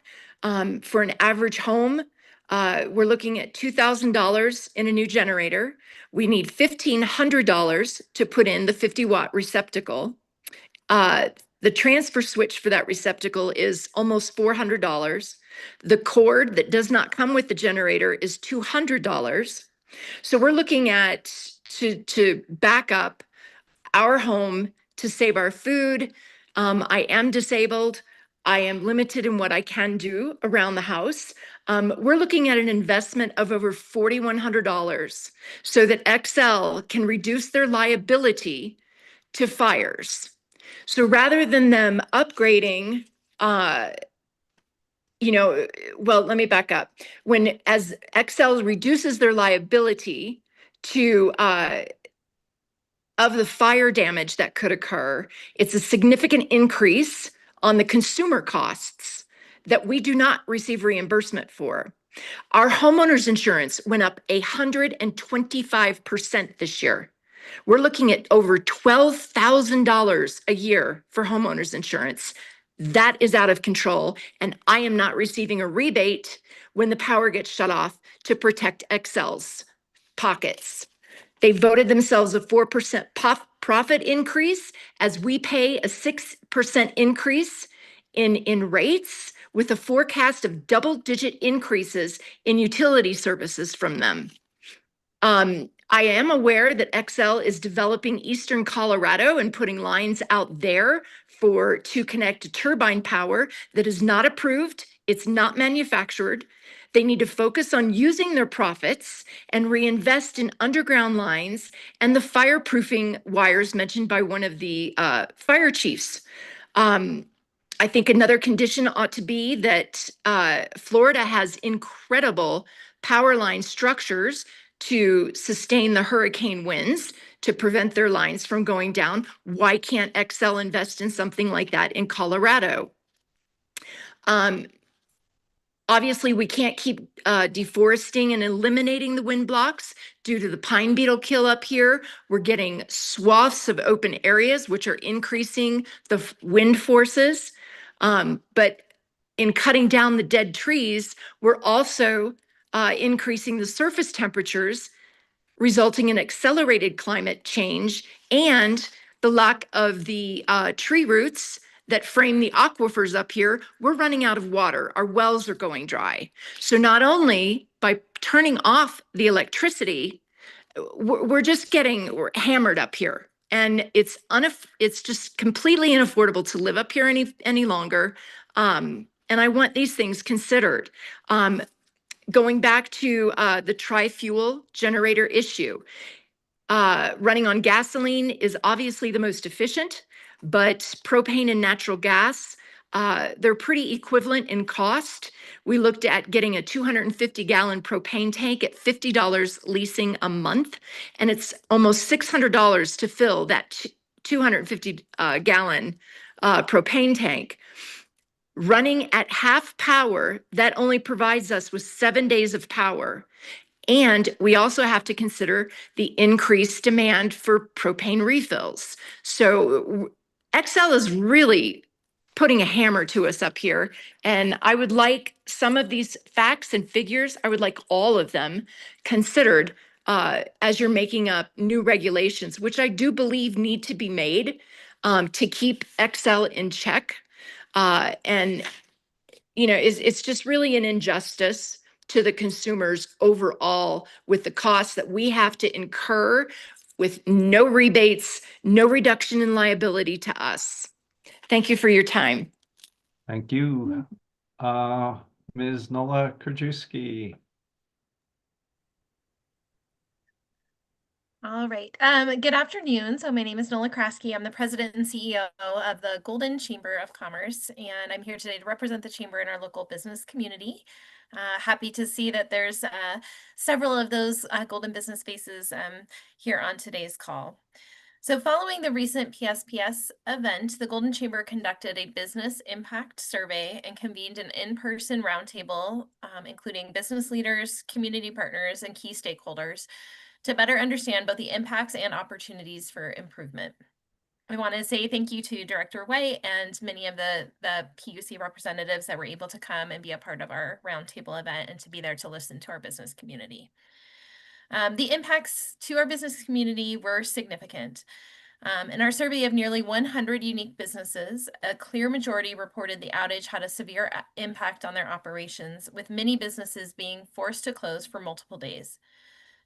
for an average home, we're looking at $2,000 in a new generator. We need $1,500 to put in the 50-watt receptacle. The transfer switch for that receptacle is almost $400. The cord that does not come with the generator is $200. So we're looking at to back up our home to save our food. I am disabled. I am limited in what I can do around the house. We're looking at an investment of over $4,100 so that Xcel can reduce their liability to fires. So rather than them upgrading, well, let me back up. As Xcel reduces their liability to of the fire damage that could occur, it's a significant increase on the consumer costs that we do not receive reimbursement for. Our homeowners insurance went up 125% this year. We're looking at over $12,000 a year for homeowners insurance. That is out of control, and I am not receiving a rebate when the power gets shut off to protect Xcel's pockets. They voted themselves a 4% profit increase as we pay a 6% increase in rates with a forecast of double-digit increases in utility services from them. I am aware that Xcel is developing Eastern Colorado and putting lines out there to connect to turbine power that is not approved. It's not manufactured. They need to focus on using their profits and reinvest in underground lines and the fireproofing wires mentioned by one of the fire chiefs. I think another condition ought to be that Florida has incredible power line structures to sustain the hurricane winds to prevent their lines from going down. Why can't Xcel invest in something like that in Colorado? Obviously, we can't keep deforesting and eliminating the wind blocks due to the pine beetle kill up here. We're getting swaths of open areas, which are increasing the wind forces. But in cutting down the dead trees, we're also increasing the surface temperatures, resulting in accelerated climate change and the lack of the tree roots that frame the aquifers up here. We're running out of water. Our wells are going dry. So not only by turning off the electricity, we're hammered up here. And it's just completely unaffordable to live up here any longer. And I want these things considered. Going back to the tri-fuel generator issue, running on gasoline is obviously the most efficient, but propane and natural gas, they're pretty equivalent in cost. We looked at getting a 250-gallon propane tank at $50 leasing a month, and it's almost $600 to fill that 250-gallon propane tank. Running at half power, that only provides us with 7 days of power. And we also have to consider the increased demand for propane refills. So Xcel is really putting a hammer to us up here. And I would like some of these facts and figures, I would like all of them considered as you're making up new regulations, which I do believe need to be made to keep Xcel in check. And, it's just really an injustice to the consumers overall with the costs that we have to incur with no rebates, no reduction in liability to us. Thank you for your time. Thank you. Ms. Nola Krajewski. All right. Good afternoon. So my name is Nola Kraske. I'm the president and CEO of the Golden Chamber of Commerce, and I'm here today to represent the chamber in our local business community. Happy to see that there's several of those Golden business spaces here on today's call. So following the recent PSPS event, the Golden Chamber conducted a business impact survey and convened an in-person roundtable, including business leaders, community partners, and key stakeholders to better understand both the impacts and opportunities for improvement. I want to say thank you to Director White and many of the PUC representatives that were able to come and be a part of our roundtable event and to be there to listen to our business community. The impacts to our business community were significant. In our survey of nearly 100 unique businesses, a clear majority reported the outage had a severe impact on their operations, with many businesses being forced to close for multiple days.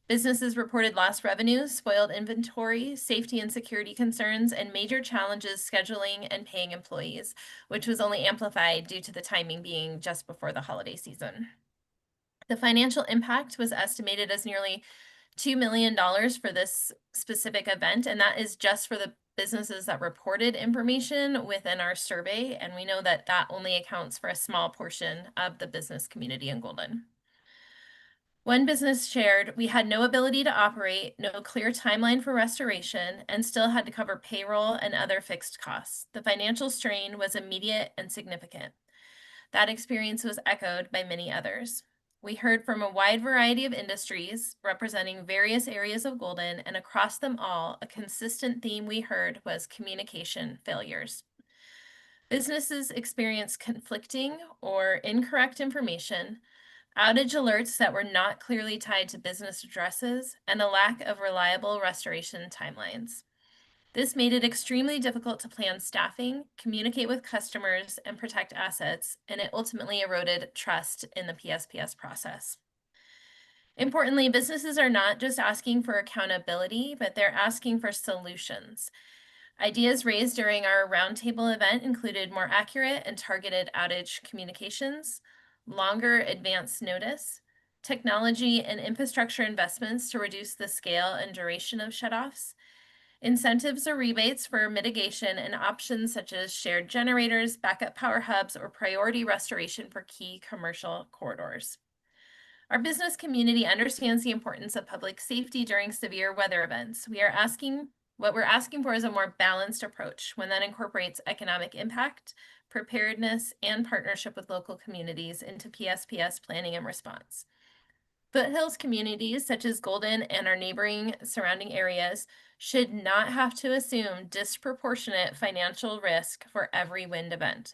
Businesses reported lost revenue, spoiled inventory, safety and security concerns, and major challenges scheduling and paying employees, which was only amplified due to the timing being just before the holiday season. The financial impact was estimated as nearly $2 million for this specific event, and that is just for the businesses that reported information within our survey, and we know that that only accounts for a small portion of the business community in Golden. One business shared, we had no ability to operate, no clear timeline for restoration, and still had to cover payroll and other fixed costs. The financial strain was immediate and significant. That experience was echoed by many others. We heard from a wide variety of industries representing various areas of Golden, and across them all, a consistent theme we heard was communication failures. Businesses experienced conflicting or incorrect information, outage alerts that were not clearly tied to business addresses, and a lack of reliable restoration timelines. This made it extremely difficult to plan staffing, communicate with customers, and protect assets, and it ultimately eroded trust in the PSPS process. Importantly, businesses are not just asking for accountability, but they're asking for solutions. Ideas raised during our roundtable event included more accurate and targeted outage communications, longer advance notice, technology and infrastructure investments to reduce the scale and duration of shutoffs, incentives or rebates for mitigation, and options such as shared generators, backup power hubs, or priority restoration for key commercial corridors. Our business community understands the importance of public safety during severe weather events. What we're asking for is a more balanced approach, one that incorporates economic impact, preparedness, and partnership with local communities into PSPS planning and response. Foothills communities such as Golden and our neighboring surrounding areas should not have to assume disproportionate financial risk for every wind event.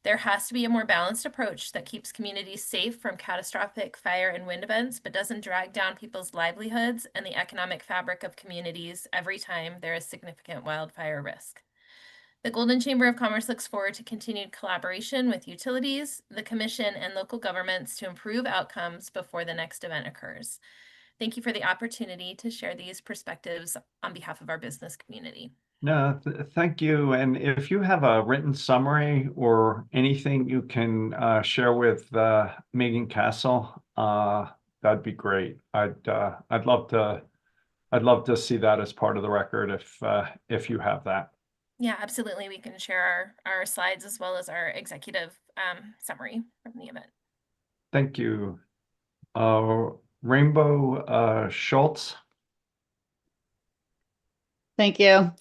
There has to be a more balanced approach that keeps communities safe from catastrophic fire and wind events, but doesn't drag down people's livelihoods and the economic fabric of communities every time there is significant wildfire risk. The Golden Chamber of Commerce looks forward to continued collaboration with utilities, the commission, and local governments to improve outcomes before the next event occurs. Thank you for the opportunity to share these perspectives on behalf of our business community. No, thank you. And if you have a written summary or anything you can share with Megan Castle, that'd be great. I'd love to see that as part of the record if you have that. Yeah, absolutely. We can share our slides as well as our executive summary from the event. Thank you. Rainbow Schultz. Thank you.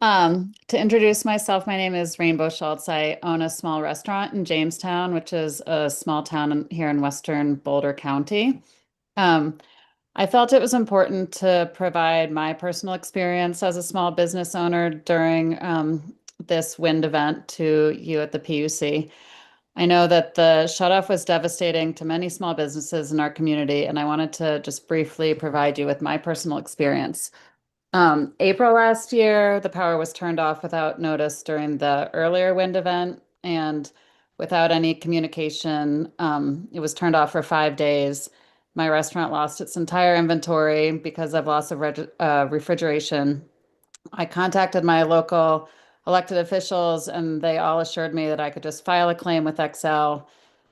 To introduce myself, my name is Rainbow Schultz. I own a small restaurant in Jamestown, which is a small town here in western Boulder County. I felt it was important to provide my personal experience as a small business owner during this wind event to you at the PUC. I know that the shutoff was devastating to many small businesses in our community, and I wanted to just briefly provide you with my personal experience. April last year, the power was turned off without notice during the earlier wind event, and without any communication, it was turned off for 5 days. My restaurant lost its entire inventory because of loss of refrigeration. I contacted my local elected officials, and they all assured me that I could just file a claim with Xcel.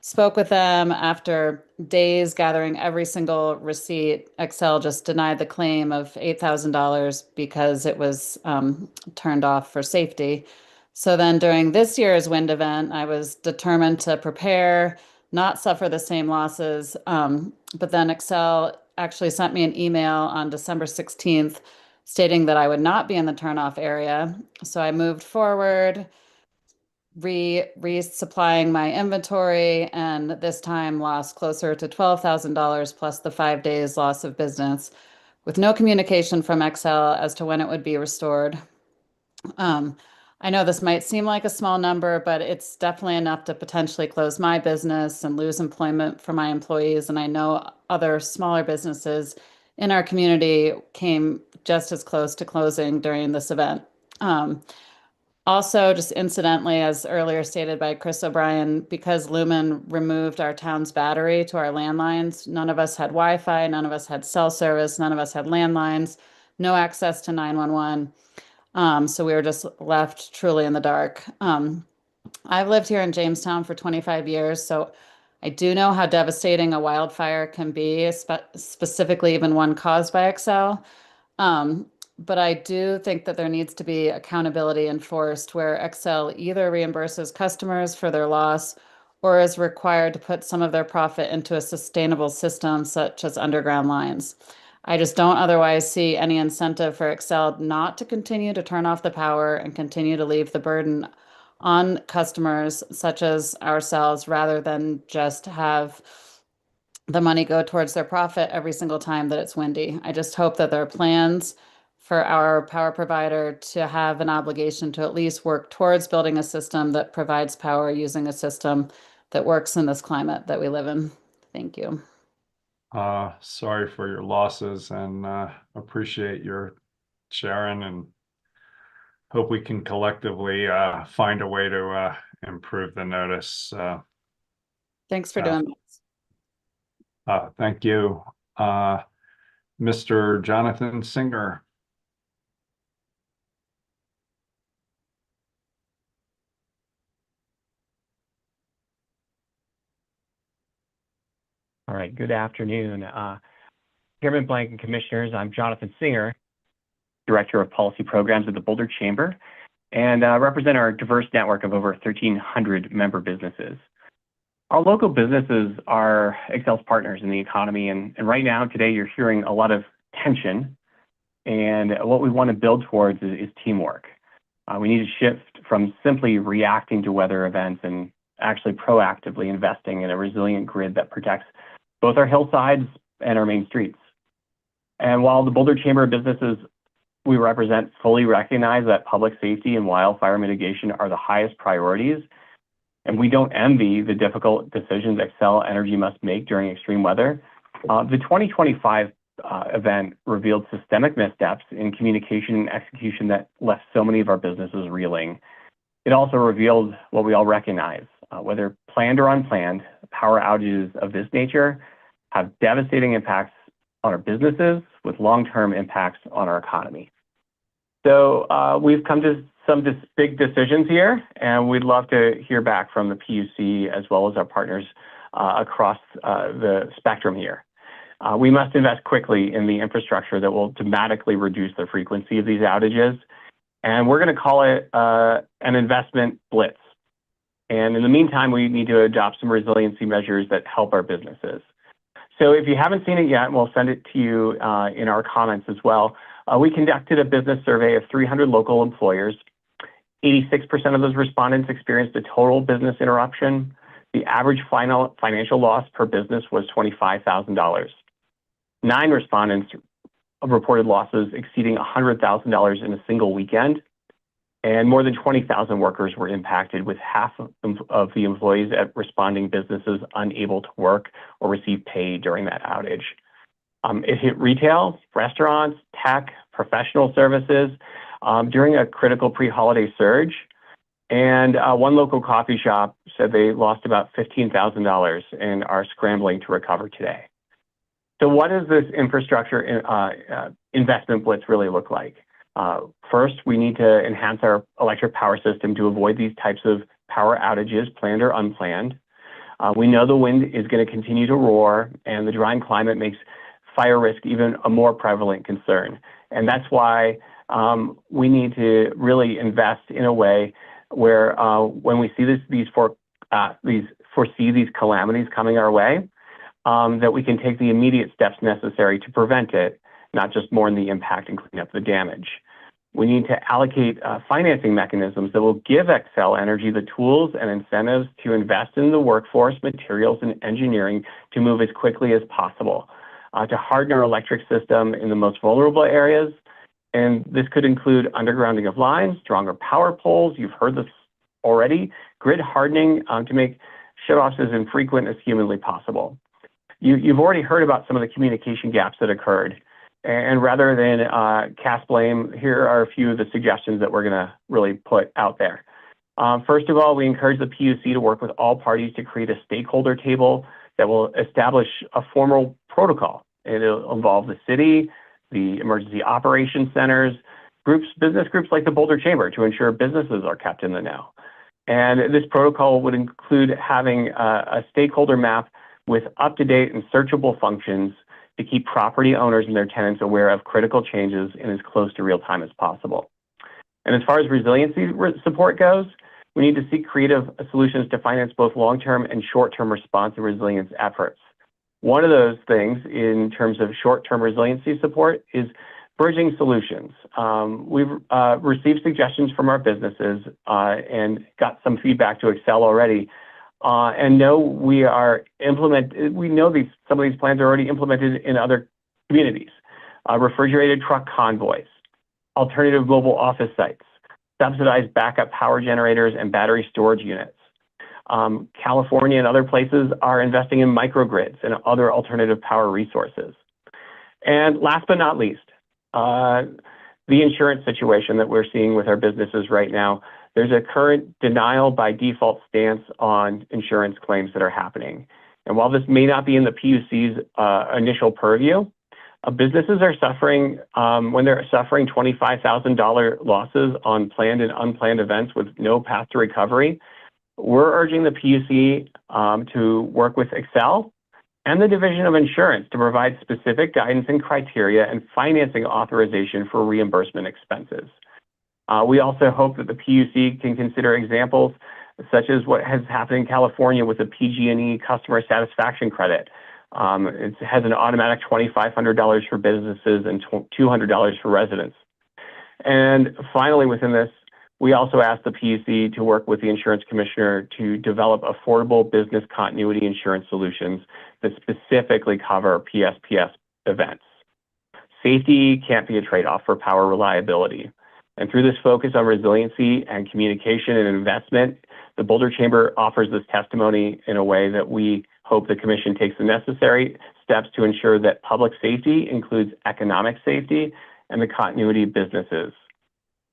Spoke with them after days gathering every single receipt. Xcel just denied the claim of $8,000 because it was turned off for safety. So then during this year's wind event, I was determined to prepare, not suffer the same losses. But then Xcel actually sent me an email on December 16th stating that I would not be in the turnoff area. So I moved forward, resupplying my inventory, and this time lost closer to $12,000 plus the 5 days loss of business with no communication from Xcel as to when it would be restored. I know this might seem like a small number, but it's definitely enough to potentially close my business and lose employment for my employees. And I know other smaller businesses in our community came just as close to closing during this event. Also, just incidentally, as earlier stated by Chris O'Brien, because Lumen removed our town's battery to our landlines, none of us had Wi-Fi, none of us had cell service, none of us had landlines, no access to 911. So we were just left truly in the dark. I've lived here in Jamestown for 25 years, so I do know how devastating a wildfire can be, specifically even one caused by Xcel. But I do think that there needs to be accountability enforced where Xcel either reimburses customers for their loss or is required to put some of their profit into a sustainable system such as underground lines. I just don't otherwise see any incentive for Xcel not to continue to turn off the power and continue to leave the burden on customers such as ourselves rather than just have the money go towards their profit every single time that it's windy. I just hope that there are plans for our power provider to have an obligation to at least work towards building a system that provides power using a system that works in this climate that we live in. Thank you. Sorry for your losses and appreciate your sharing and hope we can collectively find a way to improve the notice. Thanks for doing this. Thank you. Mr. Jonathan Singer. All right, good afternoon. Chairman Blank and Commissioners, I'm Jonathan Singer, Director of Policy Programs at the Boulder Chamber, and represent our diverse network of over 1,300 member businesses. Our local businesses are Xcel's partners in the economy, and right now, today, you're hearing a lot of tension, and what we want to build towards is teamwork. We need to shift from simply reacting to weather events and actually proactively investing in a resilient grid that protects both our hillsides and our main streets. And while the Boulder Chamber of Businesses we represent fully recognize that public safety and wildfire mitigation are the highest priorities, and we don't envy the difficult decisions Xcel Energy must make during extreme weather, the 2025 event revealed systemic missteps in communication and execution that left so many of our businesses reeling. It also revealed what we all recognize, whether planned or unplanned, power outages of this nature have devastating impacts on our businesses with long-term impacts on our economy. So we've come to some big decisions here, and we'd love to hear back from the PUC as well as our partners across the spectrum here. We must invest quickly in the infrastructure that will dramatically reduce the frequency of these outages, and we're going to call it an investment blitz. And in the meantime, we need to adopt some resiliency measures that help our businesses. So if you haven't seen it yet, we'll send it to you in our comments as well. We conducted a business survey of 300 local employers. 86% of those respondents experienced a total business interruption. The average final financial loss per business was $25,000. 9 respondents reported losses exceeding $100,000 in a single weekend. And more than 20,000 workers were impacted, with half of the employees at responding businesses unable to work or receive pay during that outage. It hit retail, restaurants, tech, professional services during a critical pre-holiday surge. And one local coffee shop said they lost about $15,000 and are scrambling to recover today. So what does this infrastructure investment blitz really look like? First, we need to enhance our electric power system to avoid these types of power outages, planned or unplanned. We know the wind is going to continue to roar, and the drying climate makes fire risk even a more prevalent concern. And that's why we need to really invest in a way where when we see foresee these calamities coming our way, that we can take the immediate steps necessary to prevent it, not just mourn the impact and clean up the damage. We need to allocate financing mechanisms that will give Xcel Energy the tools and incentives to invest in the workforce, materials, and engineering to move as quickly as possible, to harden our electric system in the most vulnerable areas. And this could include undergrounding of lines, stronger power poles, you've heard this already, grid hardening to make shutoffs as infrequent as humanly possible. You've already heard about some of the communication gaps that occurred. And rather than cast blame, here are a few of the suggestions that we're going to really put out there. First of all, we encourage the PUC to work with all parties to create a stakeholder table that will establish a formal protocol. It'll involve the city, the emergency operations centers, business groups like the Boulder Chamber to ensure businesses are kept in the know. And this protocol would include having a stakeholder map with up-to-date and searchable functions to keep property owners and their tenants aware of critical changes in as close to real time as possible. And as far as resiliency support goes, we need to seek creative solutions to finance both long-term and short-term response and resilience efforts. One of those things in terms of short-term resiliency support is bridging solutions. We've received suggestions from our businesses and got some feedback to Xcel already. And know we know some of these plans are already implemented in other communities. Refrigerated truck convoys, alternative mobile office sites, subsidized backup power generators and battery storage units. California and other places are investing in microgrids and other alternative power resources. And last but not least, the insurance situation that we're seeing with our businesses right now. There's a current denial by default stance on insurance claims that are happening. And while this may not be in the PUC's initial purview, businesses are suffering, when they're suffering $25,000 losses on planned and unplanned events with no path to recovery, we're urging the PUC to work with Xcel and the Division of Insurance to provide specific guidance and criteria and financing authorization for reimbursement expenses. We also hope that the PUC can consider examples such as what has happened in California with the PG&E customer satisfaction credit. It has an automatic $2,500 for businesses and $200 for residents. And finally, within this, we also asked the PUC to work with the insurance commissioner to develop affordable business continuity insurance solutions that specifically cover PSPS events. Safety can't be a trade-off for power reliability. And through this focus on resiliency and communication and investment, the Boulder Chamber offers this testimony in a way that we hope the Commission takes the necessary steps to ensure that public safety includes economic safety and the continuity of businesses.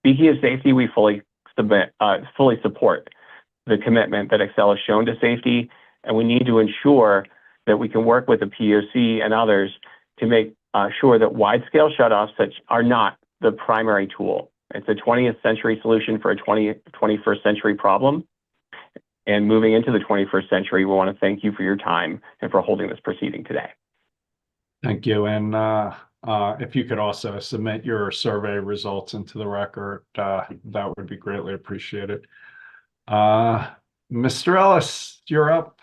Speaking of safety, we fully support the commitment that Xcel has shown to safety, and we need to ensure that we can work with the PUC and others to make sure that wide-scale shutoffs are not the primary tool. It's a 20th century solution for a 21st century problem. And moving into the 21st century, we want to thank you for your time and for holding this proceeding today. Thank you. And if you could also submit your survey results into the record, that would be greatly appreciated. Mr. Ellis, you're up.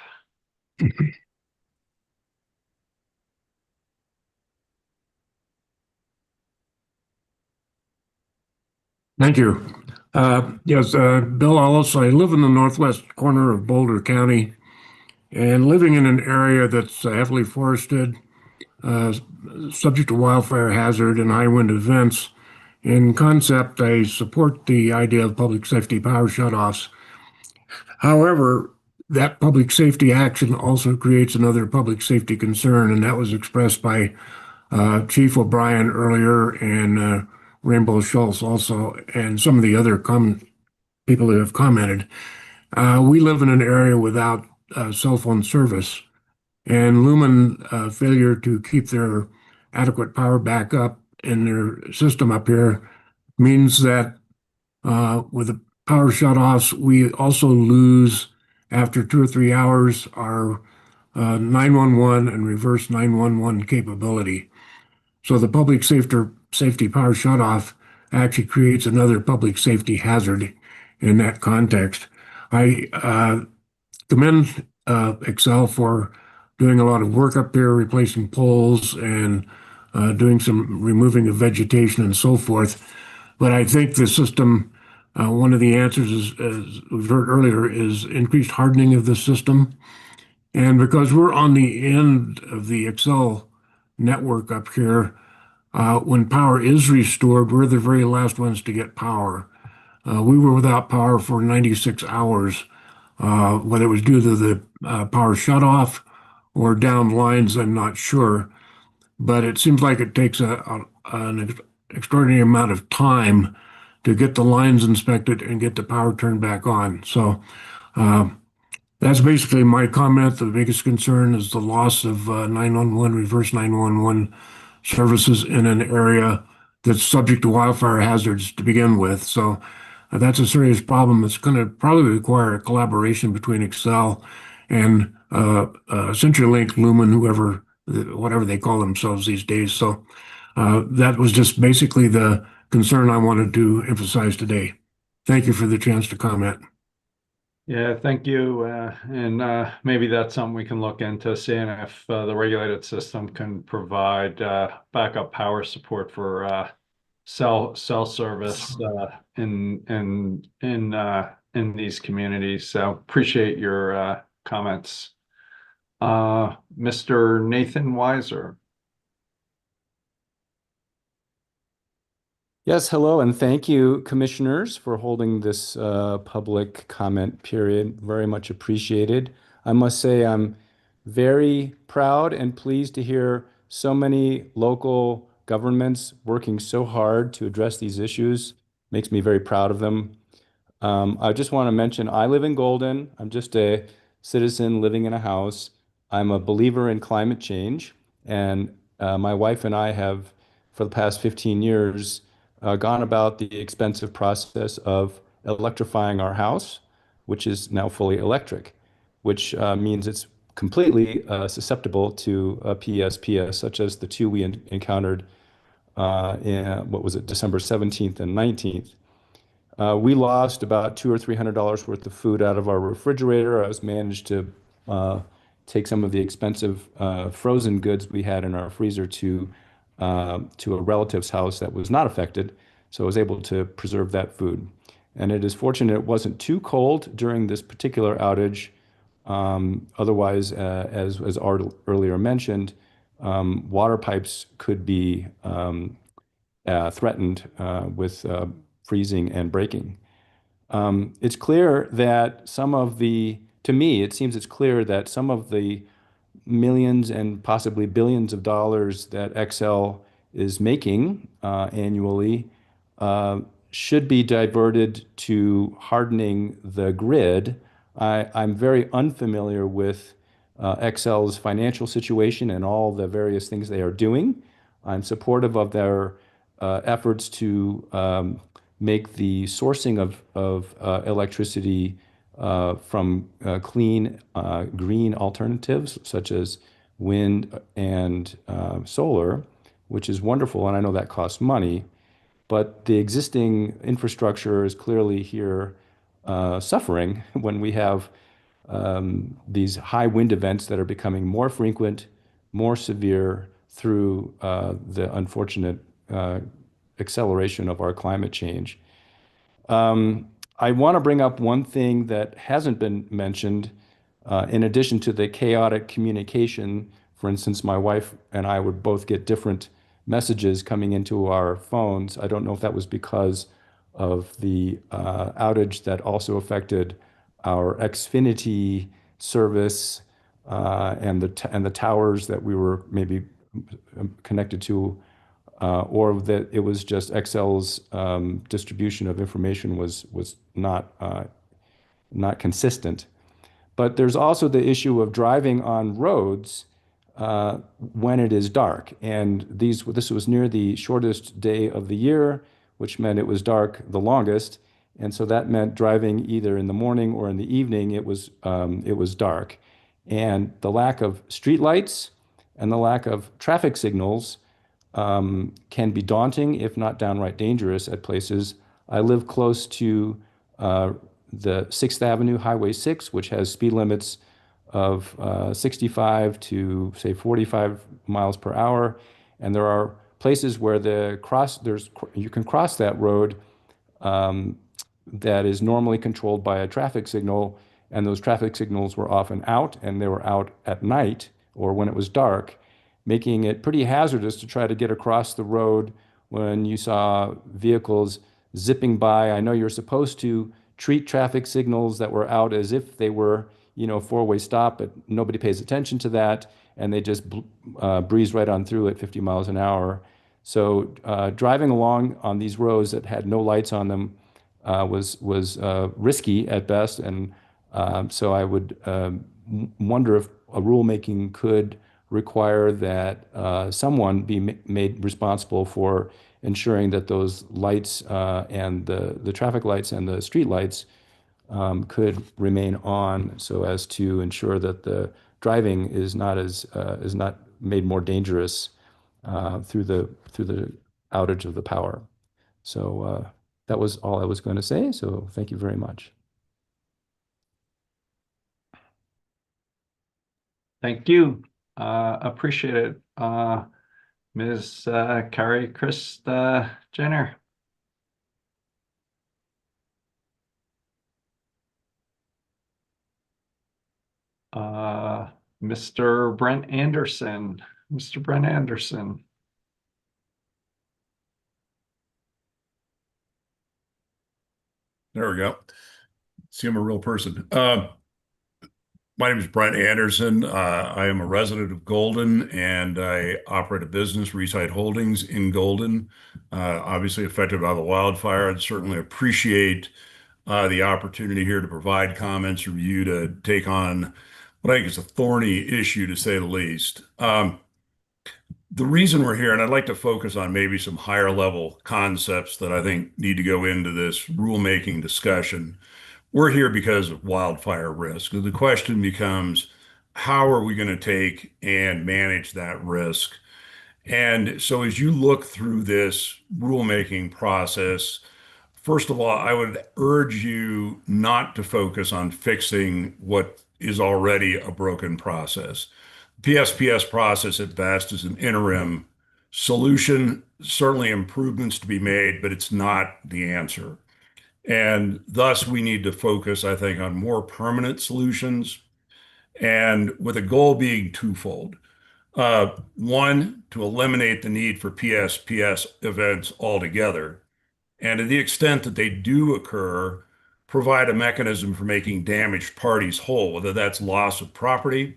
Thank you. Yes, Bill Ellis. I live in the northwest corner of Boulder County and living in an area that's heavily forested, subject to wildfire hazard and high wind events. In concept, I support the idea of public safety power shutoffs. However, that public safety action also creates another public safety concern, and that was expressed by Chief O'Brien earlier and Rainbow Schultz also, and some of the other people that have commented. We live in an area without cell phone service, and Lumen failure to keep their adequate power back up in their system up here means that with the power shutoffs, we also lose after 2 or 3 hours our 911 and reverse 911 capability. So the public safety power shutoff actually creates another public safety hazard in that context. I commend Xcel for doing a lot of work up there, replacing poles and doing some removing of vegetation and so forth. But I think the system, one of the answers is, as we've heard earlier, is increased hardening of the system. And because we're on the end of the Xcel network up here, when power is restored, we're the very last ones to get power. We were without power for 96 hours, whether it was due to the power shutoff or down lines, I'm not sure. But it seems like it takes an extraordinary amount of time to get the lines inspected and get the power turned back on. So that's basically my comment. The biggest concern is the loss of 911, reverse 911 services in an area that's subject to wildfire hazards to begin with. So that's a serious problem. It's going to probably require a collaboration between Xcel and CenturyLink, Lumen, whatever they call themselves these days. So that was just basically the concern I wanted to emphasize today. Thank you for the chance to comment. Yeah, thank you. And maybe that's something we can look into, seeing if the regulated system can provide backup power support for cell service in these communities. So appreciate your comments. Mr. Nathan Weiser. Yes, hello, and thank you, commissioners, for holding this public comment period. Very much appreciated. I must say I'm very proud and pleased to hear so many local governments working so hard to address these issues. Makes me very proud of them. I just want to mention I live in Golden. I'm just a citizen living in a house. I'm a believer in climate change, and my wife and I have, for the past 15 years, gone about the expensive process of electrifying our house, which is now fully electric, which means it's completely susceptible to PSPS, such as the two we encountered what was it, December 17th and 19th. We lost about $200 or $300 worth of food out of our refrigerator. I was managed to take some of the expensive frozen goods we had in our freezer to a relative's house that was not affected, so I was able to preserve that food. And it is fortunate it wasn't too cold during this particular outage. Otherwise, as earlier mentioned, water pipes could be threatened with freezing and breaking. It's clear that to me, it seems it's clear that some of the millions and possibly billions of dollars that Xcel is making annually should be diverted to hardening the grid. I'm very unfamiliar with Xcel's financial situation and all the various things they are doing. I'm supportive of their efforts to make the sourcing of electricity from clean, green alternatives such as wind and solar, which is wonderful, and I know that costs money, but the existing infrastructure is clearly here suffering when we have these high wind events that are becoming more frequent, more severe through the unfortunate acceleration of our climate change. I want to bring up one thing that hasn't been mentioned. In addition to the chaotic communication, for instance, my wife and I would both get different messages coming into our phones. I don't know if that was because of the outage that also affected our Xfinity service and the towers that we were maybe connected to, or that it was just Xcel's distribution of information was not consistent. But there's also the issue of driving on roads when it is dark. And this was near the shortest day of the year, which meant it was dark the longest. And so that meant driving either in the morning or in the evening, it was dark. And the lack of street lights and the lack of traffic signals can be daunting, if not downright dangerous at places. I live close to the 6th Avenue Highway 6, which has speed limits of 65 to say 45 miles per hour. And there are places where you can cross that road that is normally controlled by a traffic signal, and those traffic signals were often out, and they were out at night or when it was dark, making it pretty hazardous to try to get across the road when you saw vehicles zipping by. I know you're supposed to treat traffic signals that were out as if they were, four-way stop, but nobody pays attention to that, and they just breeze right on through at 50 miles an hour. So driving along on these roads that had no lights on them was risky at best, and so I would wonder if a rulemaking could require that someone be made responsible for ensuring that those lights and the traffic lights and the street lights could remain on, so as to ensure that the driving is not made more dangerous through the outage of the power. So that was all I was going to say. So thank you very much. Thank you. Appreciate it. Ms. Carrie Chris Jenner. Mr. Brent Anderson. Mr. Brent Anderson. There we go. See, I'm a real person. My name is Brent Anderson. I am a resident of Golden, and I operate a business, Reside Holdings, in Golden. Obviously affected by the wildfire. I'd certainly appreciate the opportunity here to provide comments for you to take on what I think is a thorny issue, to say the least. The reason we're here, and I'd like to focus on maybe some higher level concepts that I think need to go into this rulemaking discussion. We're here because of wildfire risk. The question becomes, how are we going to take and manage that risk? And so as you look through this rulemaking process, first of all, I would urge you not to focus on fixing what is already a broken process. PSPS process at best is an interim solution, certainly improvements to be made, but it's not the answer. And thus, we need to focus, I think, on more permanent solutions, and with a goal being twofold. One, to eliminate the need for PSPS events altogether. And to the extent that they do occur, provide a mechanism for making damaged parties whole, whether that's loss of property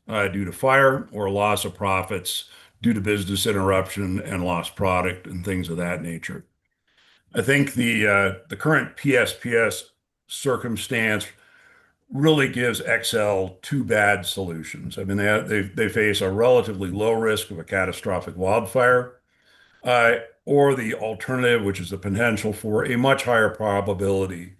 due to fire or loss of profits due to business interruption and lost product and things of that nature. I think the current PSPS circumstance really gives Xcel two bad solutions. I mean, they face a relatively low risk of a catastrophic wildfire, or the alternative, which is the potential for a much higher probability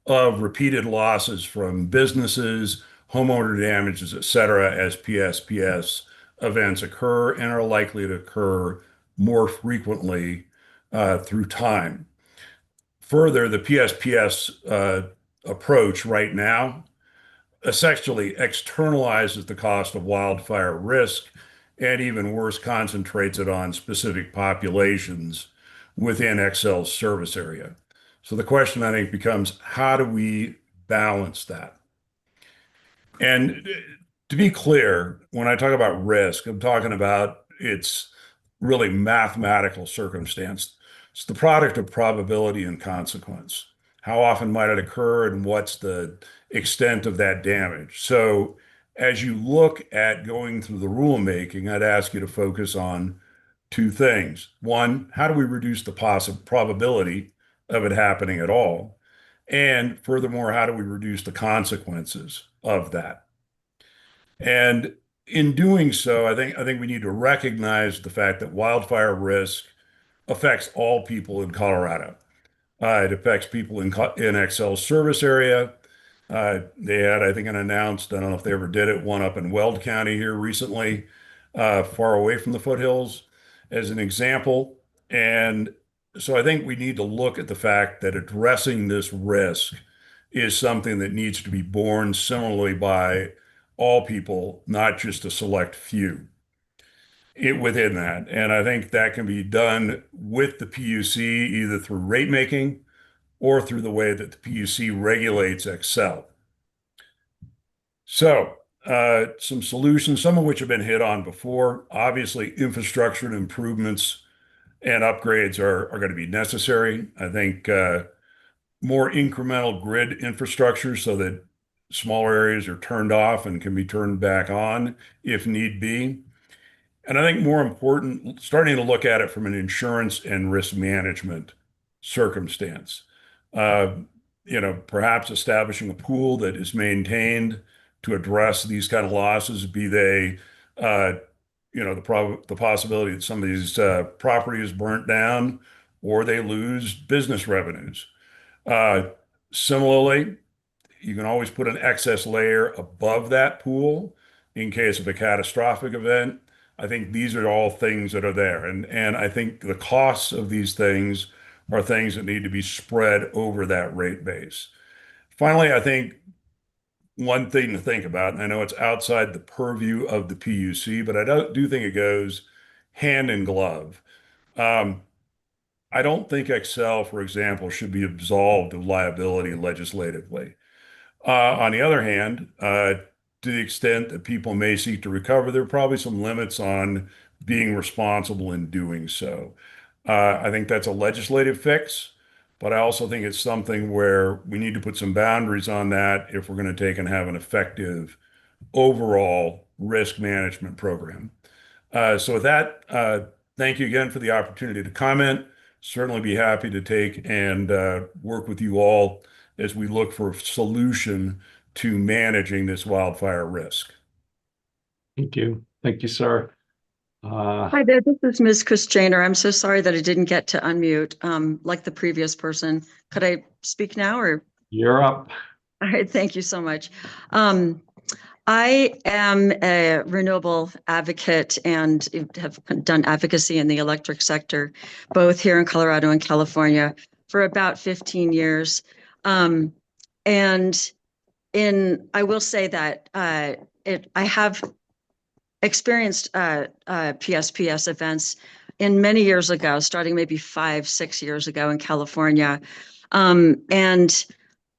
of repeated losses from businesses, homeowner damages, et cetera, as PSPS events occur and are likely to occur more frequently through time. Further, the PSPS approach right now essentially externalizes the cost of wildfire risk, and even worse, concentrates it on specific populations within Xcel's service area. So the question, I think, becomes, how do we balance that? And to be clear, when I talk about risk, I'm talking about its really mathematical circumstance. It's the product of probability and consequence. How often might it occur, and what's the extent of that damage? So as you look at going through the rulemaking, I'd ask you to focus on two things. One, how do we reduce the possible probability of it happening at all? And furthermore, how do we reduce the consequences of that? And in doing so, I think we need to recognize the fact that wildfire risk affects all people in Colorado. It affects people in Xcel's service area. They had, I think, announced, I don't know if they ever did it, one up in Weld County here recently, far away from the foothills, as an example. And so I think we need to look at the fact that addressing this risk is something that needs to be borne similarly by all people, not just a select few within that. And I think that can be done with the PUC either through rate making or through the way that the PUC regulates Xcel. So, some solutions, some of which have been hit on before. Obviously, infrastructure improvements and upgrades are going to be necessary. I think more incremental grid infrastructure so that smaller areas are turned off and can be turned back on if need be. And I think more important, starting to look at it from an insurance and risk management circumstance. Uh, Perhaps establishing a pool that is maintained to address these kind of losses, be they, the possibility that some of these property is burnt down or they lose business revenues. Uh, Similarly, you can always put an excess layer above that pool in case of a catastrophic event. I think these are all things that are there. And I think the costs of these things are things that need to be spread over that rate base. Finally, I think one thing to think about, and I know it's outside the purview of the PUC, but I do think it goes hand in glove. Um, I don't think Xcel, for example, should be absolved of liability legislatively. On the other hand, to the extent that people may seek to recover, there are probably some limits on being responsible in doing so. I think that's a legislative fix, but I also think it's something where we need to put some boundaries on that if we're going to take and have an effective overall risk management program. So with that, thank you again for the opportunity to comment. Certainly be happy to take and work with you all as we look for a solution to managing this wildfire risk. Thank you. Thank you, sir. Hi there, this is Ms. Chris Janer. I'm so sorry that I didn't get to unmute like the previous person. Could I speak now or? You're up. All right, thank you so much. I am a renewable advocate and have done advocacy in the electric sector, both here in Colorado and California for about 15 years. And I will say that I have experienced PSPS events in many years ago, starting maybe 5-6 years ago in California.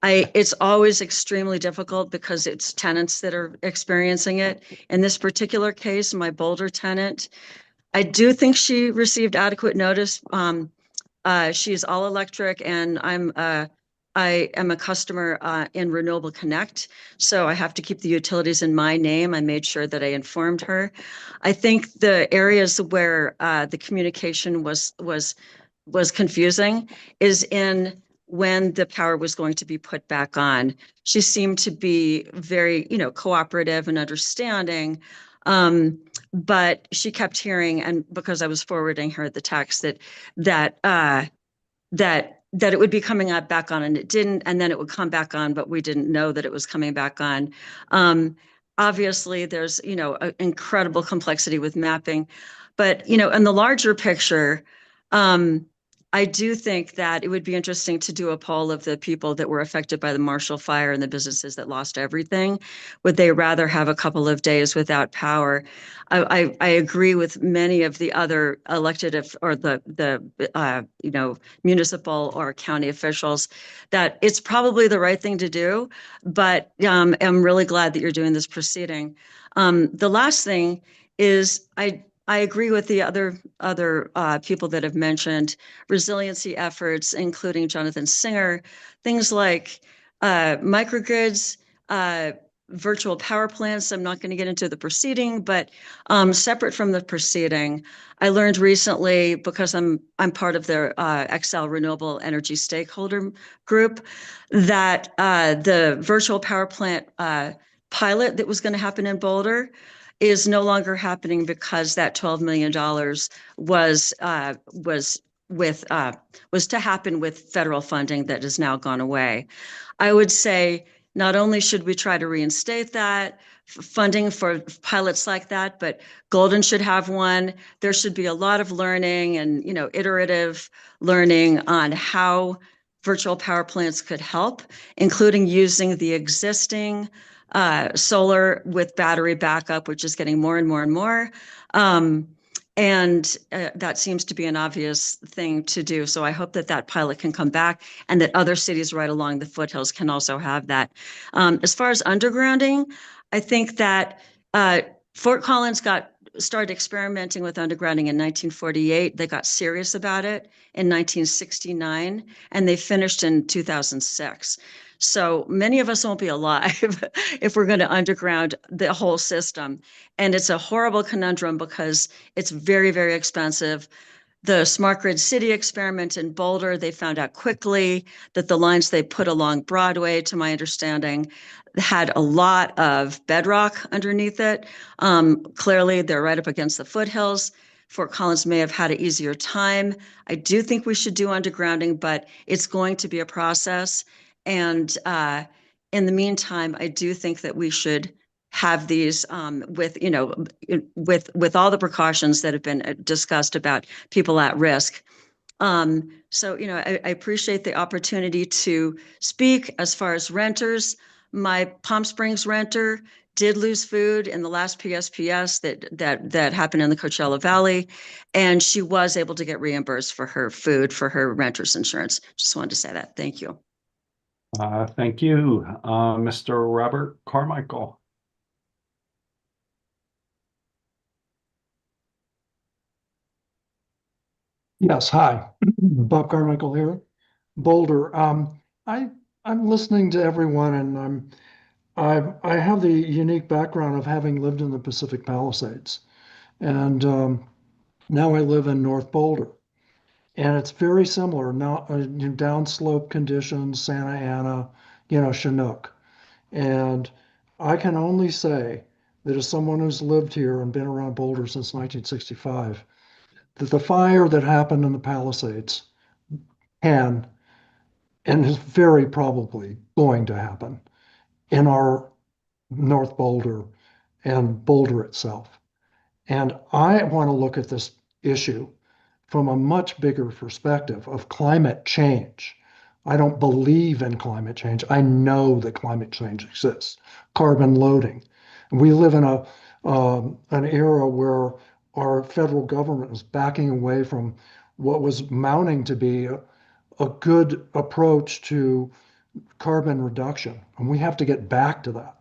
It's always extremely difficult because it's tenants that are experiencing it. In this particular case, my Boulder tenant, I do think she received adequate notice. She's all electric and I am a customer in Renewable Connect, so I have to keep the utilities in my name. I made sure that I informed her. I think the areas where the communication was confusing is in when the power was going to be put back on. She seemed to be very, cooperative and understanding. But she kept hearing, and because I was forwarding her the text that it would be coming back on, and it didn't, and then it would come back on, but we didn't know that it was coming back on. Obviously, there's an incredible complexity with mapping, but in the larger picture, I do think that it would be interesting to do a poll of the people that were affected by the Marshall Fire and the businesses that lost everything. Would they rather have a couple of days without power? I agree with many of the other elected or the municipal or county officials that it's probably the right thing to do, but I'm really glad that you're doing this proceeding. The last thing is I agree with the other people that have mentioned resiliency efforts, including Jonathan Singer, things like microgrids, virtual power plants. I'm not going to get into the proceeding, but separate from the proceeding, I learned recently, because I'm part of the Xcel Renewable Energy Stakeholder Group, that the virtual power plant pilot that was going to happen in Boulder is no longer happening because that $12 million was was to happen with federal funding that has now gone away. I would say not only should we try to reinstate that funding for pilots like that, but Golden should have one. There should be a lot of learning and, iterative learning on how virtual power plants could help, including using the existing solar with battery backup, which is getting more and more and more. That seems to be an obvious thing to do. So I hope that that pilot can come back and that other cities right along the foothills can also have that. As far as undergrounding, I think that Fort Collins started experimenting with undergrounding in 1948. They got serious about it in 1969, and they finished in 2006. So many of us won't be alive if we're going to underground the whole system. And it's a horrible conundrum because it's very, very expensive. The Smart Grid City experiment in Boulder, they found out quickly that the lines they put along Broadway, to my understanding, had a lot of bedrock underneath it. Clearly, they're right up against the foothills. Fort Collins may have had an easier time. I do think we should do undergrounding, but it's going to be a process. And in the meantime, I do think that we should have these with all the precautions that have been discussed about people at risk. So, I appreciate the opportunity to speak. As far as renters, my Palm Springs renter did lose food in the last PSPS that happened in the Coachella Valley, and she was able to get reimbursed for her food for her renter's insurance. Just wanted to say that. Thank you. Thank you, Mr. Robert Carmichael. Yes, hi, Bob Carmichael here, Boulder. I'm listening to everyone, and I have the unique background of having lived in the Pacific Palisades, and now I live in North Boulder, and it's very similar. Now, downslope conditions, Santa Ana, Chinook, and I can only say that as someone who's lived here and been around Boulder since 1965. That the fire that happened in the Palisades can and is very probably going to happen in our North Boulder and Boulder itself. And I want to look at this issue from a much bigger perspective of climate change. I don't believe in climate change. I know that climate change exists. Carbon loading. We live in an era where our federal government is backing away from what was mounting to be a good approach to carbon reduction. And we have to get back to that.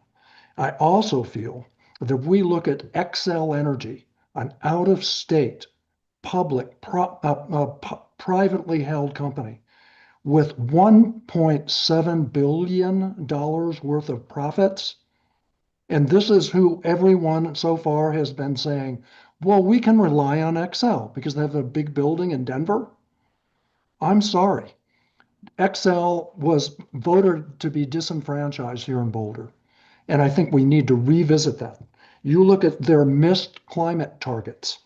I also feel that if we look at Xcel Energy, an out-of-state, public, privately held company with $1.7 billion worth of profits, and this is who everyone so far has been saying, well, we can rely on Xcel because they have a big building in Denver. I'm sorry. Xcel was voted to be disenfranchised here in Boulder. And I think we need to revisit that. You look at their missed climate targets,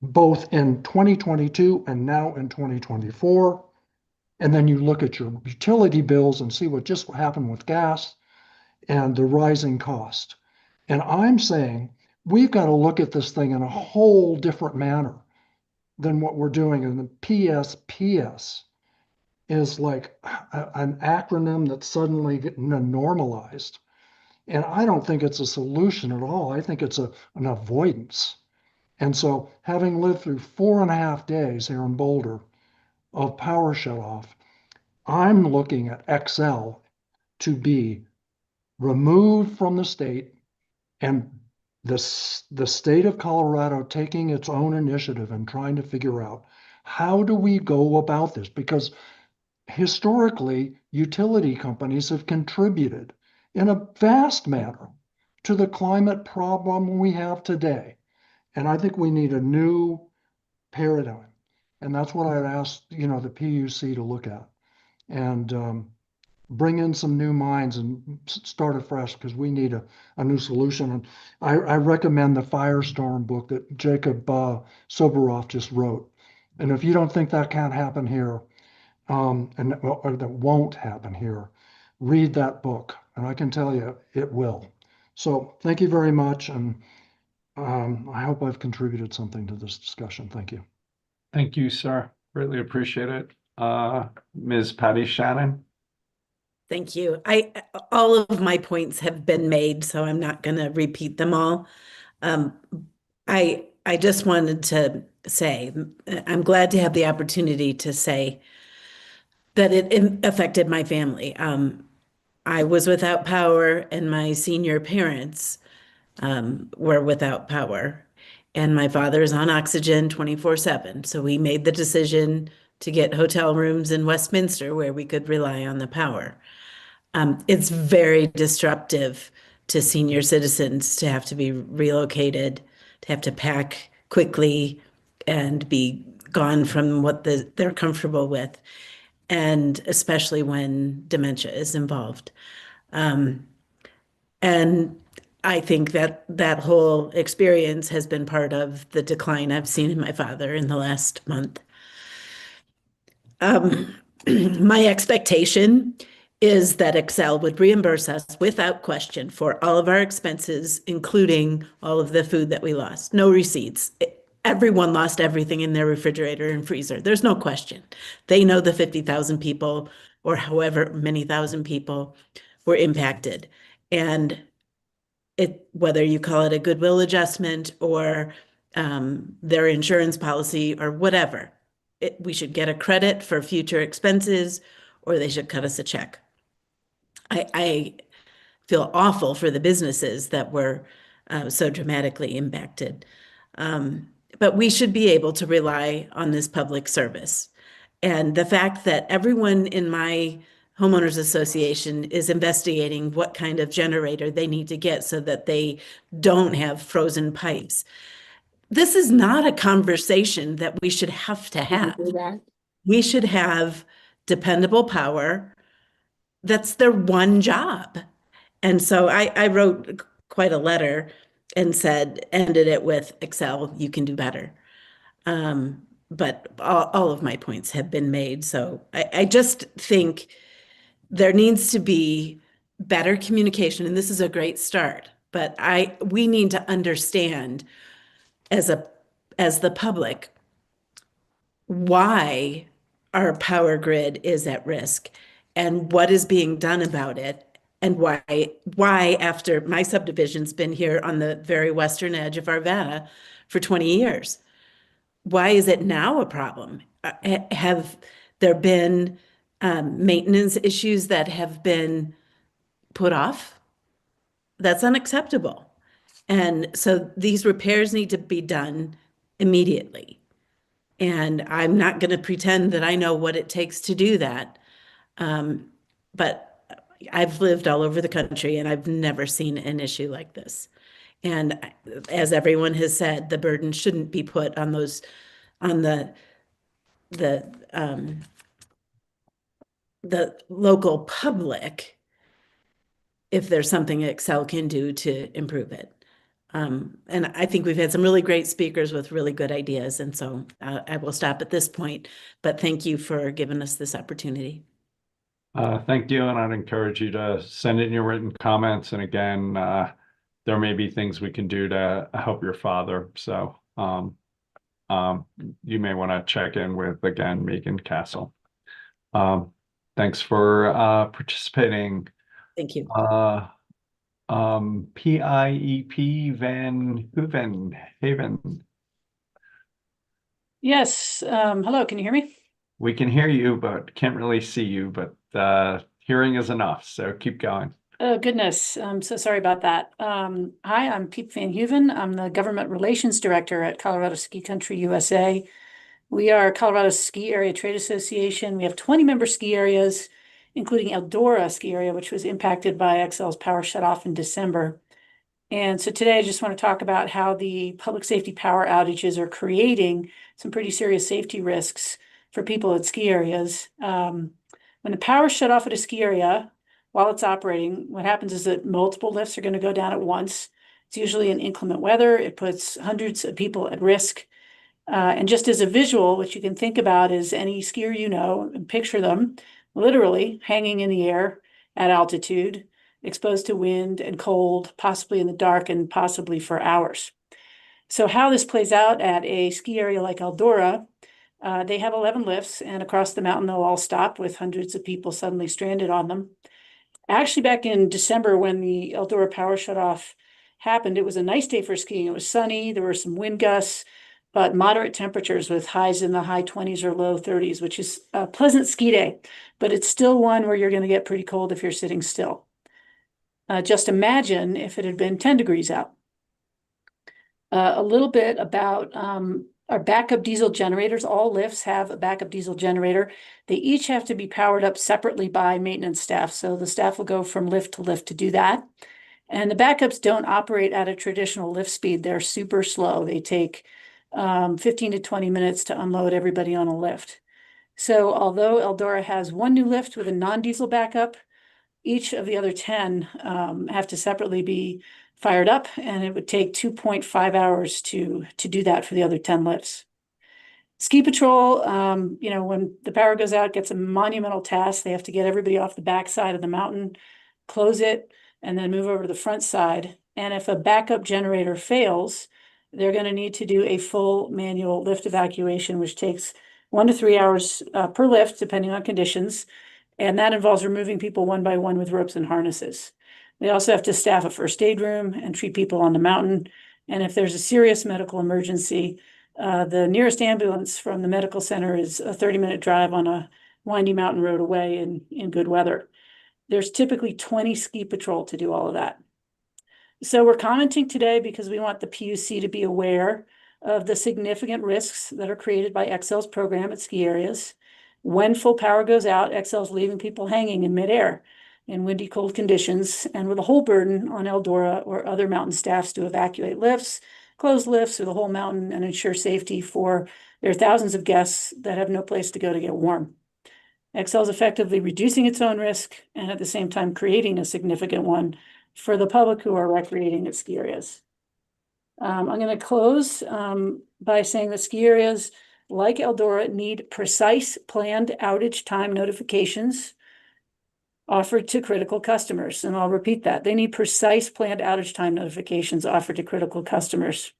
both in 2022 and now in 2024. And then you look at your utility bills and see what just happened with gas and the rising cost. And I'm saying we've got to look at this thing in a whole different manner than what we're doing. And the PSPS is like an acronym that's suddenly getting normalized. And I don't think it's a solution at all. I think it's an avoidance. And so having lived through 4.5 days here in Boulder of power shut off, I'm looking at Xcel to be removed from the state and the state of Colorado taking its own initiative and trying to figure out how do we go about this? Because historically, utility companies have contributed in a vast manner to the climate problem we have today. And I think we need a new paradigm. And that's what I'd ask, the PUC to look at and bring in some new minds and start afresh because we need a new solution. And I recommend the Firestorm book that Jacob Soboroff just wrote. And if you don't think that can't happen here, or that won't happen here, read that book, and I can tell you it will. So thank you very much, and I hope I've contributed something to this discussion. Thank you. Thank you, sir. Really appreciate it. Ms. Patty Shannon. Thank you. All of my points have been made, so I'm not going to repeat them all. I just wanted to say, I'm glad to have the opportunity to say that it affected my family. I was without power, and my senior parents were without power. And my father is on oxygen 24/7. So we made the decision to get hotel rooms in Westminster where we could rely on the power. It's very disruptive to senior citizens to have to be relocated, to have to pack quickly and be gone from what they're comfortable with, and especially when dementia is involved. And I think that that whole experience has been part of the decline I've seen in my father in the last month. My expectation is that Xcel would reimburse us without question for all of our expenses, including all of the food that we lost. No receipts. Everyone lost everything in their refrigerator and freezer. There's no question. They know the 50,000 people or however many thousand people were impacted. And whether you call it a goodwill adjustment or their insurance policy or whatever, we should get a credit for future expenses, or they should cut us a check. I feel awful for the businesses that were so dramatically impacted. But we should be able to rely on this public service. And the fact that everyone in my homeowners association is investigating what kind of generator they need to get so that they don't have frozen pipes. This is not a conversation that we should have to have. We should have dependable power. That's their one job. And so I wrote quite a letter and ended it with Xcel, you can do better. But all of my points have been made. So I just think there needs to be better communication, and this is a great start. But we need to understand as the public why our power grid is at risk and what is being done about it, and why after my subdivision's been here on the very western edge of Arvada for 20 years. Why is it now a problem? Have there been maintenance issues that have been put off? That's unacceptable. And so these repairs need to be done immediately. And I'm not going to pretend that I know what it takes to do that. But I've lived all over the country and I've never seen an issue like this. And as everyone has said, the burden shouldn't be put on the local public if there's something Xcel can do to improve it. And I think we've had some really great speakers with really good ideas. And so I will stop at this point, but thank you for giving us this opportunity. Thank you, and I'd encourage you to send in your written comments. And again, there may be things we can do to help your father. So you may want to check in with, again, Megan Castle. Thanks for participating. Thank you. PIEP Van Haven. Yes. Hello, can you hear me? We can hear you, but can't really see you, but hearing is enough. So keep going. Oh, goodness. I'm so sorry about that. Hi, I'm Piep Van Heuven. I'm the Government Relations Director at Colorado Ski Country USA. We are Colorado Ski Area Trade Association. We have 20 member ski areas, including Eldora Ski Area, which was impacted by Xcel's power shutoff in December. And so today I just want to talk about how the public safety power outages are creating some pretty serious safety risks for people at ski areas. When the power is shut off at a ski area while it's operating, what happens is that multiple lifts are going to go down at once. It's usually in inclement weather. It puts hundreds of people at risk. And just as a visual, what you can think about is any skier you know, and picture them literally hanging in the air at altitude, exposed to wind and cold, possibly in the dark and possibly for hours. So how this plays out at a ski area like Eldora, they have 11 lifts, and across the mountain they'll all stop with hundreds of people suddenly stranded on them. Actually, back in December when the Eldora power shutoff happened, it was a nice day for skiing. It was sunny, there were some wind gusts, but moderate temperatures with highs in the high 20s or low 30s, which is a pleasant ski day, but it's still one where you're going to get pretty cold if you're sitting still. Just imagine if it had been 10 degrees out. A little bit about our backup diesel generators. All lifts have a backup diesel generator. They each have to be powered up separately by maintenance staff. So the staff will go from lift to lift to do that. And the backups don't operate at a traditional lift speed. They're super slow. They take 15 to 20 minutes to unload everybody on a lift. So although Eldora has one new lift with a non-diesel backup, each of the other 10 have to separately be fired up, and it would take 2.5 hours to do that for the other 10 lifts. Ski Patrol, when the power goes out, gets a monumental task. They have to get everybody off the back side of the mountain, close it, and then move over to the front side. And if a backup generator fails, they're going to need to do a full manual lift evacuation, which takes 1 to 3 hours per lift, depending on conditions. And that involves removing people one by one with ropes and harnesses. They also have to staff a first aid room and treat people on the mountain. And if there's a serious medical emergency, the nearest ambulance from the medical center is a 30-minute drive on a windy mountain road away in good weather. There's typically 20 ski patrol to do all of that. So we're commenting today because we want the PUC to be aware of the significant risks that are created by Xcel's program at ski areas. When full power goes out, Xcel's leaving people hanging in midair in windy, cold conditions, and with a whole burden on Eldora or other mountain staffs to evacuate lifts, close lifts or the whole mountain, and ensure safety for their thousands of guests that have no place to go to get warm. Xcel's effectively reducing its own risk and at the same time creating a significant one for the public who are recreating at ski areas. I'm going to close by saying that ski areas like Eldora need precise planned outage time notifications offered to critical customers. And I'll repeat that. They need precise planned outage time notifications offered to critical customers.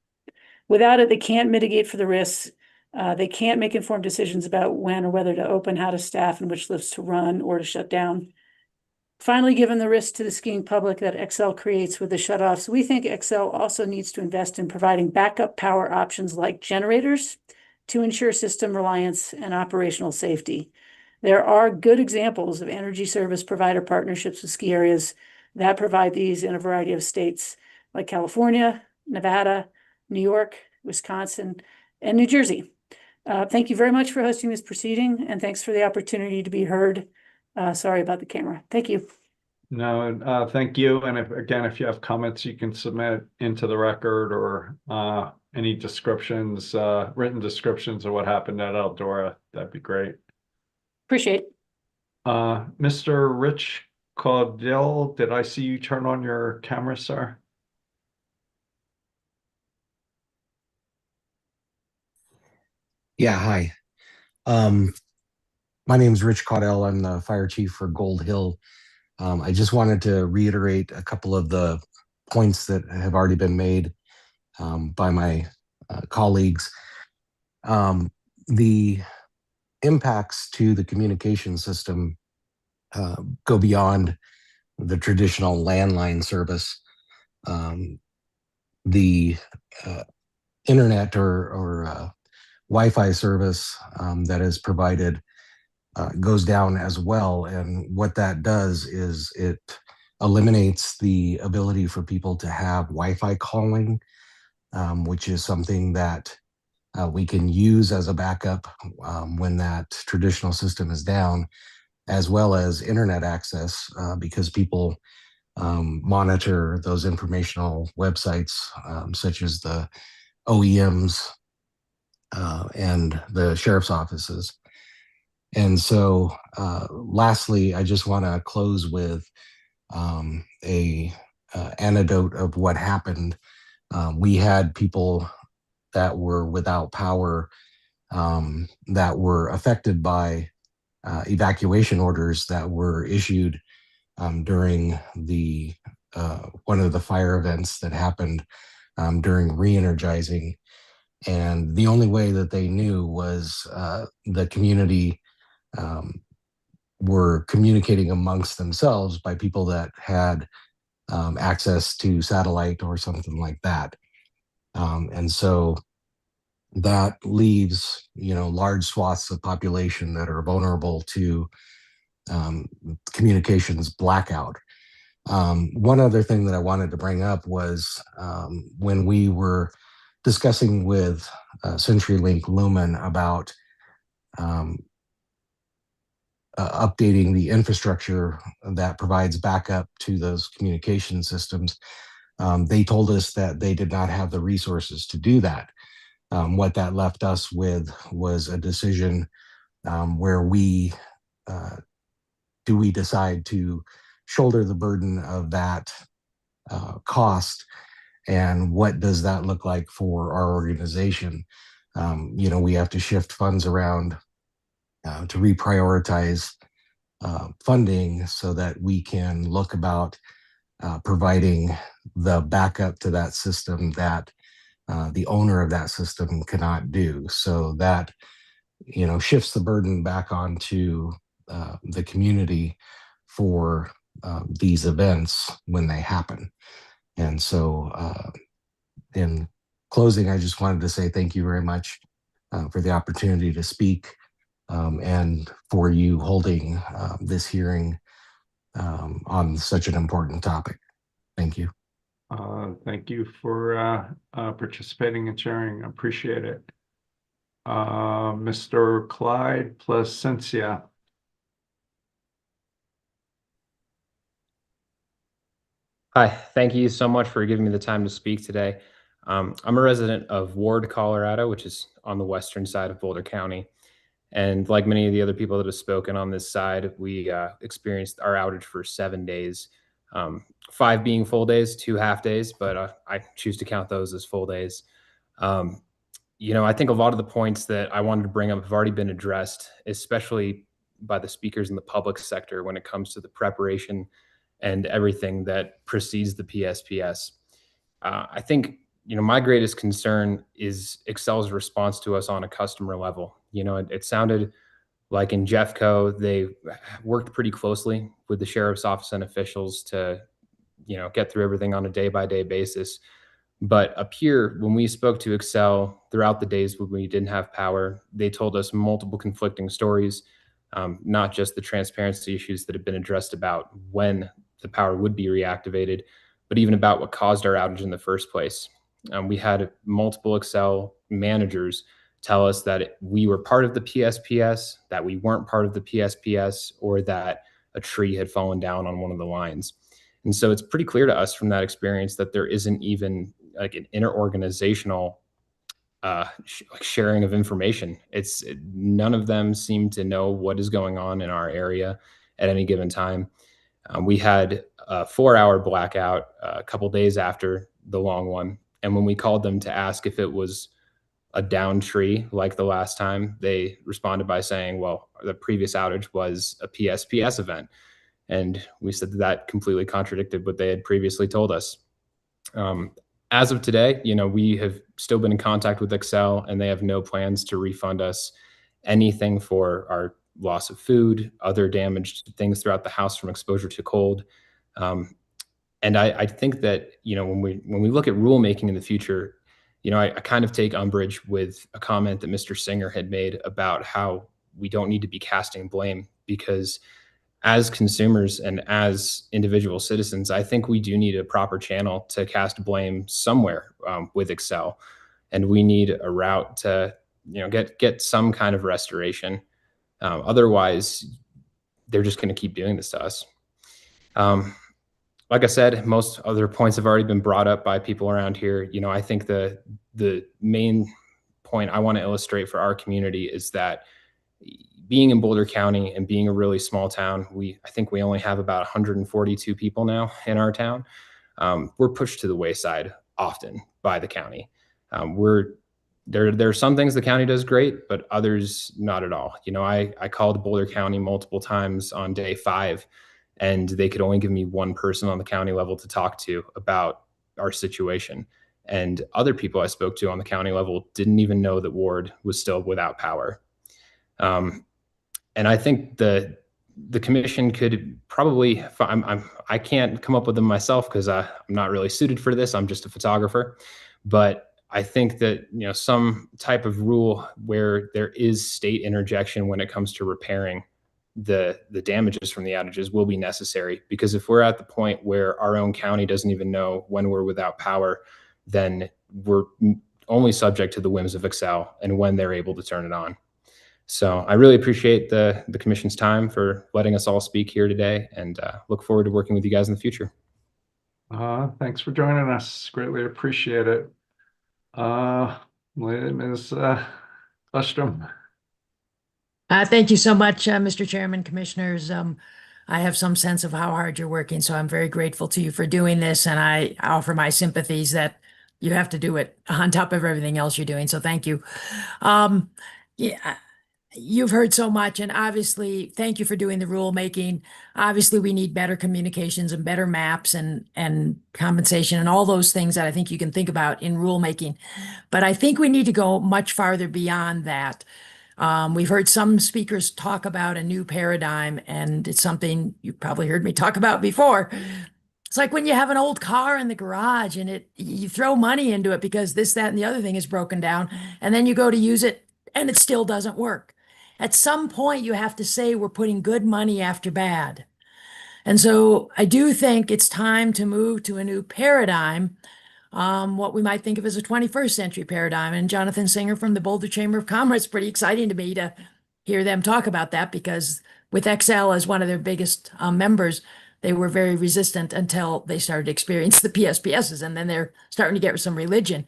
Without it, they can't mitigate for the risks. They can't make informed decisions about when or whether to open, how to staff, and which lifts to run or to shut down. Finally, given the risk to the skiing public that Xcel creates with the shutoffs, we think Xcel also needs to invest in providing backup power options like generators to ensure system reliance and operational safety. There are good examples of energy service provider partnerships with ski areas that provide these in a variety of states like California, Nevada, New York, Wisconsin, and New Jersey. Thank you very much for hosting this proceeding, and thanks for the opportunity to be heard. Sorry about the camera. Thank you. No, thank you. And if you have comments, you can submit into the record or any descriptions, written descriptions of what happened at Eldora. That'd be great. Appreciate it. Mr. Rich Caudill, did I see you turn on your camera, sir? Yeah, hi. My name is Rich Caudill. I'm the fire chief for Gold Hill. I just wanted to reiterate a couple of the points that have already been made by my colleagues. The impacts to the communication system go beyond the traditional landline service. The internet or Wi-Fi service that is provided goes down as well. And what that does is it eliminates the ability for people to have Wi-Fi calling, which is something that we can use as a backup when that traditional system is down, as well as internet access because people monitor those informational websites such as the OEMs and the sheriff's offices. And so lastly, I just want to close with a anecdote of what happened. We had people that were without power, that were affected by evacuation orders that were issued during the one of the fire events that happened during re-energizing. And the only way that they knew was the community were communicating amongst themselves by people that had access to satellite or something like that. And so that leaves, large swaths of population that are vulnerable to communications blackout. One other thing that I wanted to bring up was when we were discussing with CenturyLink Lumen about updating the infrastructure that provides backup to those communication systems, they told us that they did not have the resources to do that. What that left us with was a decision where do we decide to shoulder the burden of that cost, and what does that look like for our organization? We have to shift funds around to reprioritize funding so that we can look about providing the backup to that system that the owner of that system cannot do. So that, shifts the burden back onto the community for these events when they happen. And so in closing, I just wanted to say thank you very much for the opportunity to speak and for you holding this hearing on such an important topic. Thank you. Thank you for participating and sharing. I appreciate it. Mr. Clyde Placencia. Hi, thank you so much for giving me the time to speak today. I'm a resident of Ward, Colorado, which is on the western side of Boulder County. And like many of the other people that have spoken on this side, we experienced our outage for 7 days, 5 being full days, 2 half days, but I choose to count those as full days. I think a lot of the points that I wanted to bring up have already been addressed, especially by the speakers in the public sector when it comes to the preparation and everything that precedes the PSPS. I think, my greatest concern is Xcel's response to us on a customer level. It sounded like in Jeffco, they worked pretty closely with the sheriff's office and officials to, get through everything on a day-by-day basis. But up here, when we spoke to Xcel throughout the days when we didn't have power, they told us multiple conflicting stories, not just the transparency issues that have been addressed about when the power would be reactivated, but even about what caused our outage in the first place. We had multiple Xcel managers tell us that we were part of the PSPS, that we weren't part of the PSPS, or that a tree had fallen down on one of the lines. And so it's pretty clear to us from that experience that there isn't even like an interorganizational sharing of information. None of them seem to know what is going on in our area at any given time. We had a 4-hour blackout a couple days after the long one. And when we called them to ask if it was a down tree like the last time, they responded by saying, well, the previous outage was a PSPS event. And we said that completely contradicted what they had previously told us. As of today, we have still been in contact with Xcel, and they have no plans to refund us anything for our loss of food, other damaged things throughout the house from exposure to cold. And I think that, when we look at rulemaking in the future, I kind of take umbrage with a comment that Mr. Singer had made about how we don't need to be casting blame, because as consumers and as individual citizens, I think we do need a proper channel to cast blame somewhere with Xcel, and we need a route to get some kind of restoration. Otherwise, they're just going to keep doing this to us. Like I said, most other points have already been brought up by people around here. I think the main point I want to illustrate for our community is that being in Boulder County and being a really small town, I think we only have about 142 people now in our town. We're pushed to the wayside often by the county. We're there are some things the county does great, but others not at all. I called Boulder County multiple times on day 5, and they could only give me one person on the county level to talk to about our situation. And other people I spoke to on the county level didn't even know that Ward was still without power. And I think the commission could probably, I can't come up with them myself because I'm not really suited for this. I'm just a photographer. But I think that some type of rule where there is state interjection when it comes to repairing the damages from the outages will be necessary, because if we're at the point where our own county doesn't even know when we're without power, then we're only subject to the whims of Xcel and when they're able to turn it on. So I really appreciate the commission's time for letting us all speak here today, and look forward to working with you guys in the future. Thanks for joining us. Greatly appreciate it. Ms. Lustrom. Thank you so much, Mr. Chairman, Commissioners. I have some sense of how hard you're working, so I'm very grateful to you for doing this, and I offer my sympathies that you have to do it on top of everything else you're doing, so thank you. Yeah, you've heard so much, and obviously, thank you for doing the rulemaking. Obviously, we need better communications and better maps and compensation and all those things that I think you can think about in rulemaking. But I think we need to go much farther beyond that. We've heard some speakers talk about a new paradigm, and it's something you probably heard me talk about before. It's like when you have an old car in the garage and you throw money into it because this, that, and the other thing is broken down, and then you go to use it and it still doesn't work. At some point, you have to say we're putting good money after bad. And so I do think it's time to move to a new paradigm, what we might think of as a 21st century paradigm. And Jonathan Singer from the Boulder Chamber of Commerce, pretty exciting to me to hear them talk about that, because with Xcel as one of their biggest members, they were very resistant until they started to experience the PSPSs, and then they're starting to get some religion.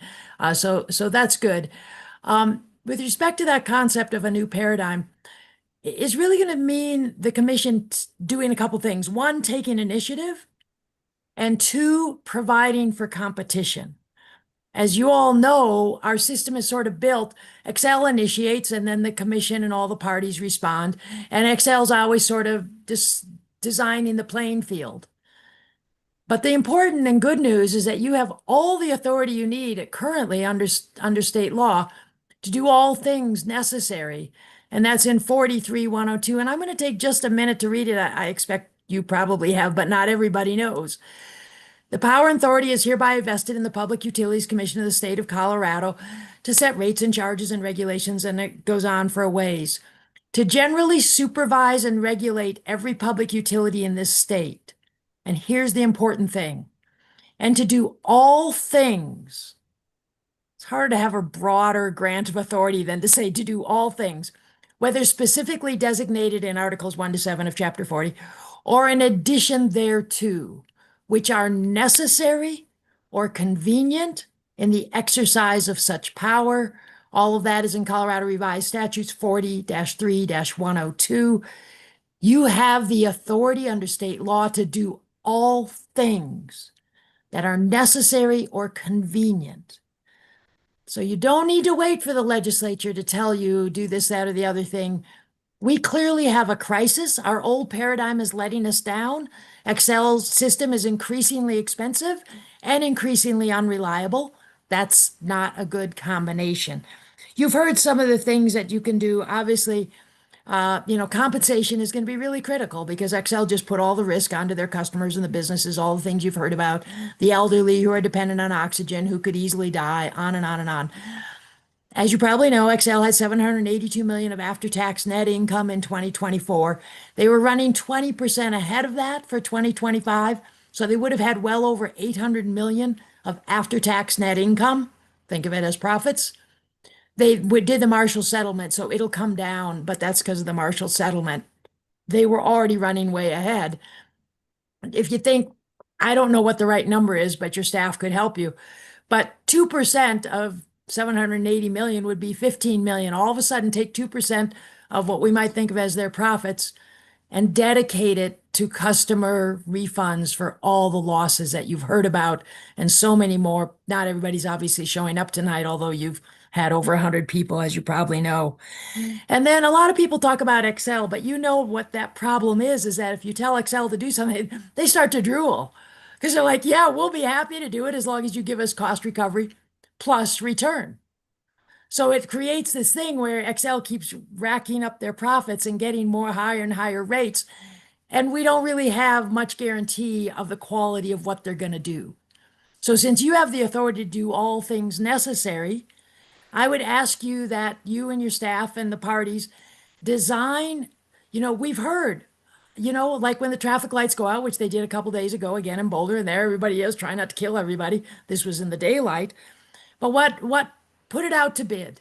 So that's good. With respect to that concept of a new paradigm, it's really going to mean the commission doing a couple things. One, taking initiative, and 2, providing for competition. As you all know, our system is sort of built. Xcel initiates, and then the commission and all the parties respond. And Xcel's always sort of designing the playing field. But the important and good news is that you have all the authority you need currently under state law to do all things necessary. And that's in 43-102. And I'm going to take just a minute to read it. I expect you probably have, but not everybody knows. The power and authority is hereby vested in the Public Utilities Commission of the State of Colorado to set rates and charges and regulations, and it goes on for a ways. To generally supervise and regulate every public utility in this state. And here's the important thing. And to do all things. It's hard to have a broader grant of authority than to say to do all things, whether specifically designated in Articles 1 to 7 of Chapter 40, or in addition thereto, which are necessary or convenient in the exercise of such power. All of that is in Colorado Revised Statutes 40-3-102. You have the authority under state law to do all things that are necessary or convenient. So you don't need to wait for the legislature to tell you do this, that, or the other thing. We clearly have a crisis. Our old paradigm is letting us down. Xcel's system is increasingly expensive and increasingly unreliable. That's not a good combination. You've heard some of the things that you can do. Obviously, compensation is going to be really critical because Xcel just put all the risk onto their customers and the businesses, all the things you've heard about, the elderly who are dependent on oxygen, who could easily die, on and on and on. As you probably know, Xcel had $782 million of after-tax net income in 2024. They were running 20% ahead of that for 2025, so they would have had well over $800 million of after-tax net income. Think of it as profits. They did the Marshall settlement, so it'll come down, but that's because of the Marshall settlement. They were already running way ahead. If you think, I don't know what the right number is, but your staff could help you, but 2% of 780 million would be 15 million. All of a sudden, take 2% of what we might think of as their profits and dedicate it to customer refunds for all the losses that you've heard about and so many more. Not everybody's obviously showing up tonight, although you've had over 100 people, as you probably know. And then a lot of people talk about Xcel, but you know what that problem is that if you tell Xcel to do something, they start to drool. Because they're like, yeah, we'll be happy to do it as long as you give us cost recovery plus return. So it creates this thing where Xcel keeps racking up their profits and getting more higher and higher rates. And we don't really have much guarantee of the quality of what they're going to do. So since you have the authority to do all things necessary, I would ask you that you and your staff and the parties design, we've heard, like when the traffic lights go out, which they did a couple days ago again in Boulder, and there everybody is trying not to kill everybody. This was in the daylight. But put it out to bid.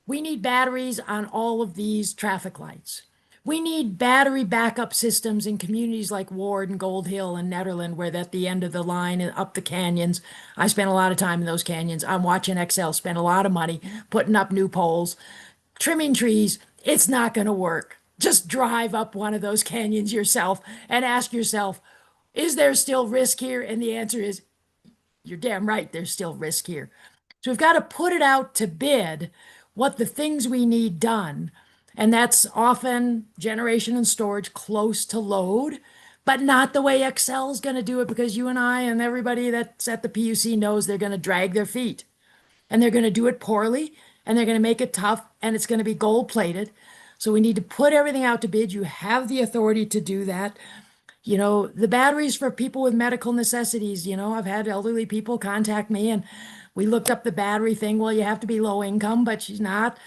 We need batteries on all of these traffic lights. We need battery backup systems in communities like Ward and Gold Hill and Netherland, where at the end of the line and up the canyons. I spent a lot of time in those canyons. I'm watching Xcel spend a lot of money putting up new poles, trimming trees. It's not going to work. Just drive up one of those canyons yourself and ask yourself, is there still risk here? And the answer is, you're damn right, there's still risk here. So we've got to put it out to bid what the things we need done. And that's often generation and storage close to load, but not the way Xcel is going to do it, because you and I and everybody that's at the PUC knows they're going to drag their feet and they're going to do it poorly and they're going to make it tough and it's going to be gold plated. So we need to put everything out to bid. You have the authority to do that. The batteries for people with medical necessities, I've had elderly people contact me and we looked up the battery thing. Well, you have to be low income, but she's not.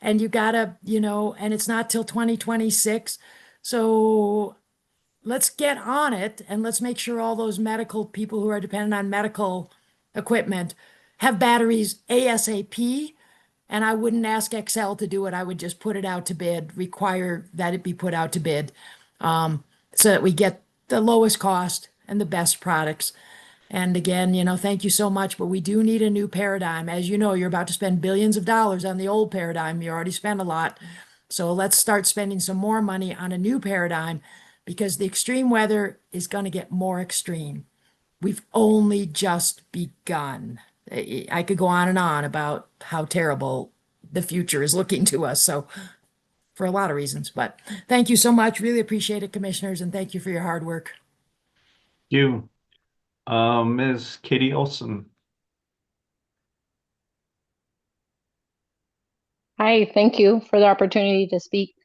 And you gotta, and it's not till 2026. So let's get on it and let's make sure all those medical people who are dependent on medical equipment have batteries ASAP. And I wouldn't ask Xcel to do it. I would just put it out to bid, require that it be put out to bid, so that we get the lowest cost and the best products. And again, thank you so much, but we do need a new paradigm. As you know, you're about to spend billions of dollars on the old paradigm. You already spent a lot. So let's start spending some more money on a new paradigm, because the extreme weather is going to get more extreme. We've only just begun. I could go on and on about how terrible the future is looking to us. So for a lot of reasons, but thank you so much. Really appreciate it, commissioners, and thank you for your hard work. You, Ms. Katie Olson. Hi, thank you for the opportunity to speak.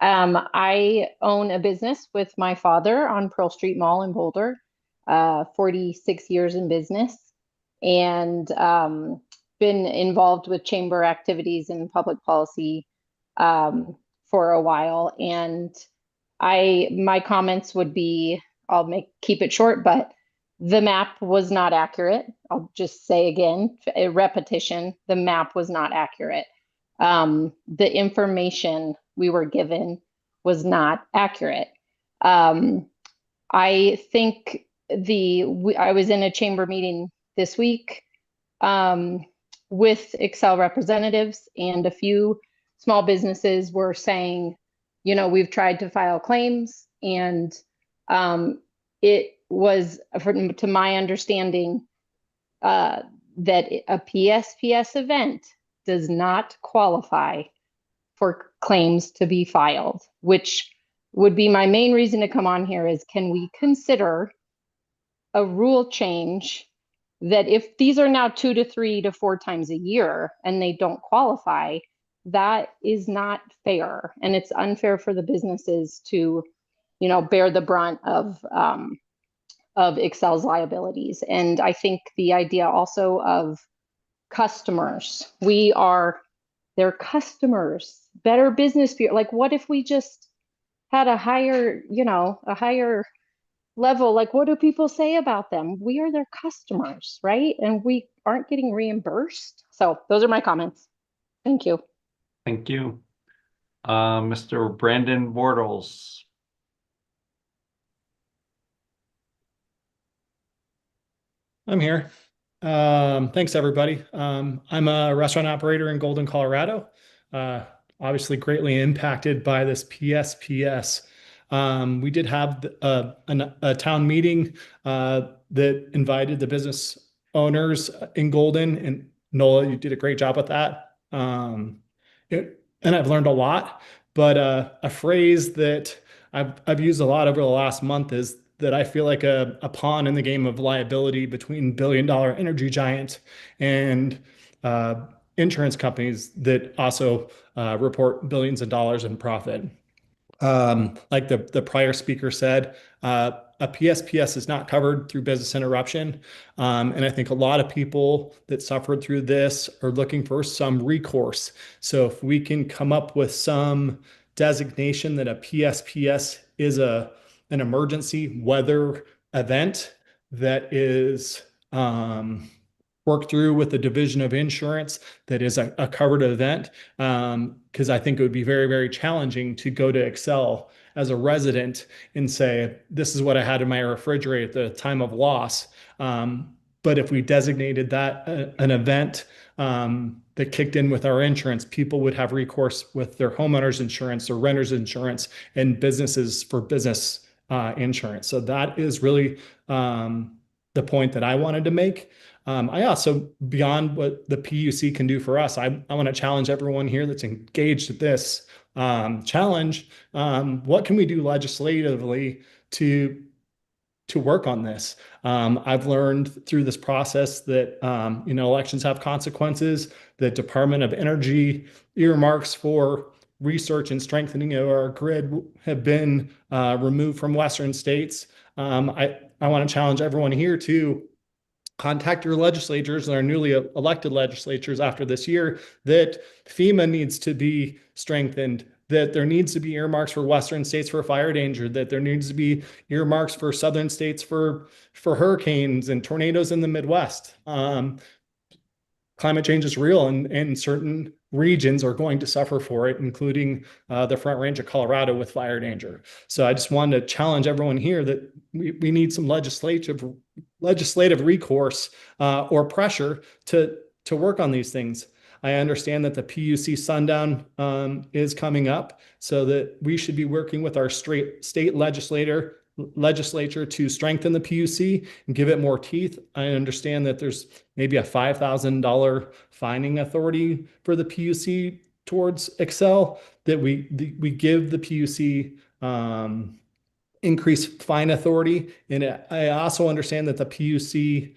I own a business with my father on Pearl Street Mall in Boulder, 46 years in business, and been involved with chamber activities and public policy for a while. And my comments would be, keep it short, but the map was not accurate. I'll just say again, a repetition, the map was not accurate. The information we were given was not accurate. I think I was in a chamber meeting this week with Xcel representatives, and a few small businesses were saying, we've tried to file claims, and it was, to my understanding, that a PSPS event does not qualify for claims to be filed, which would be my main reason to come on here is, can we consider a rule change that if these are now 2 to 3 to 4 times a year and they don't qualify, that is not fair. And it's unfair for the businesses to, bear the brunt of Xcel's liabilities. And I think the idea also of customers, we are their customers, better business. Like, what if we just had a higher level? Like, what do people say about them? We are their customers, right? And we aren't getting reimbursed. So those are my comments. Thank you. Thank you. Mr. Brandon Bortles. I'm here. Thanks, everybody. I'm a restaurant operator in Golden, Colorado. Obviously greatly impacted by this PSPS. We did have a town meeting that invited the business owners in Golden, and Nola, you did a great job with that. And I've learned a lot, but a phrase that I've used a lot over the last month is that I feel like a pawn in the game of liability between billion-dollar energy giants and insurance companies that also report billions of dollars in profit. Like the prior speaker said, a PSPS is not covered through business interruption. And I think a lot of people that suffered through this are looking for some recourse. So if we can come up with some designation that a PSPS is an emergency weather event that is worked through with the division of insurance that is a covered event, because I think it would be very, very challenging to go to Xcel as a resident and say, this is what I had in my refrigerator at the time of loss. But if we designated that an event that kicked in with our insurance, people would have recourse with their homeowners insurance or renters insurance and businesses for business insurance. So that is really the point that I wanted to make. I also, beyond what the PUC can do for us, I want to challenge everyone here that's engaged at this challenge. What can we do legislatively to work on this? I've learned through this process that elections have consequences. The Department of Energy earmarks for research and strengthening of our grid have been removed from Western states. I want to challenge everyone here to contact your legislatures and our newly elected legislatures after this year that FEMA needs to be strengthened, that there needs to be earmarks for Western states for fire danger, that there needs to be earmarks for Southern states for hurricanes and tornadoes in the Midwest. Climate change is real, and certain regions are going to suffer for it, including the Front Range of Colorado with fire danger. So I just wanted to challenge everyone here that we need some legislative recourse or pressure to work on these things. I understand that the PUC sundown is coming up, so that we should be working with our state legislature to strengthen the PUC and give it more teeth. I understand that there's maybe a $5,000 fining authority for the PUC towards Xcel, that we give the PUC increased fine authority. And I also understand that the PUC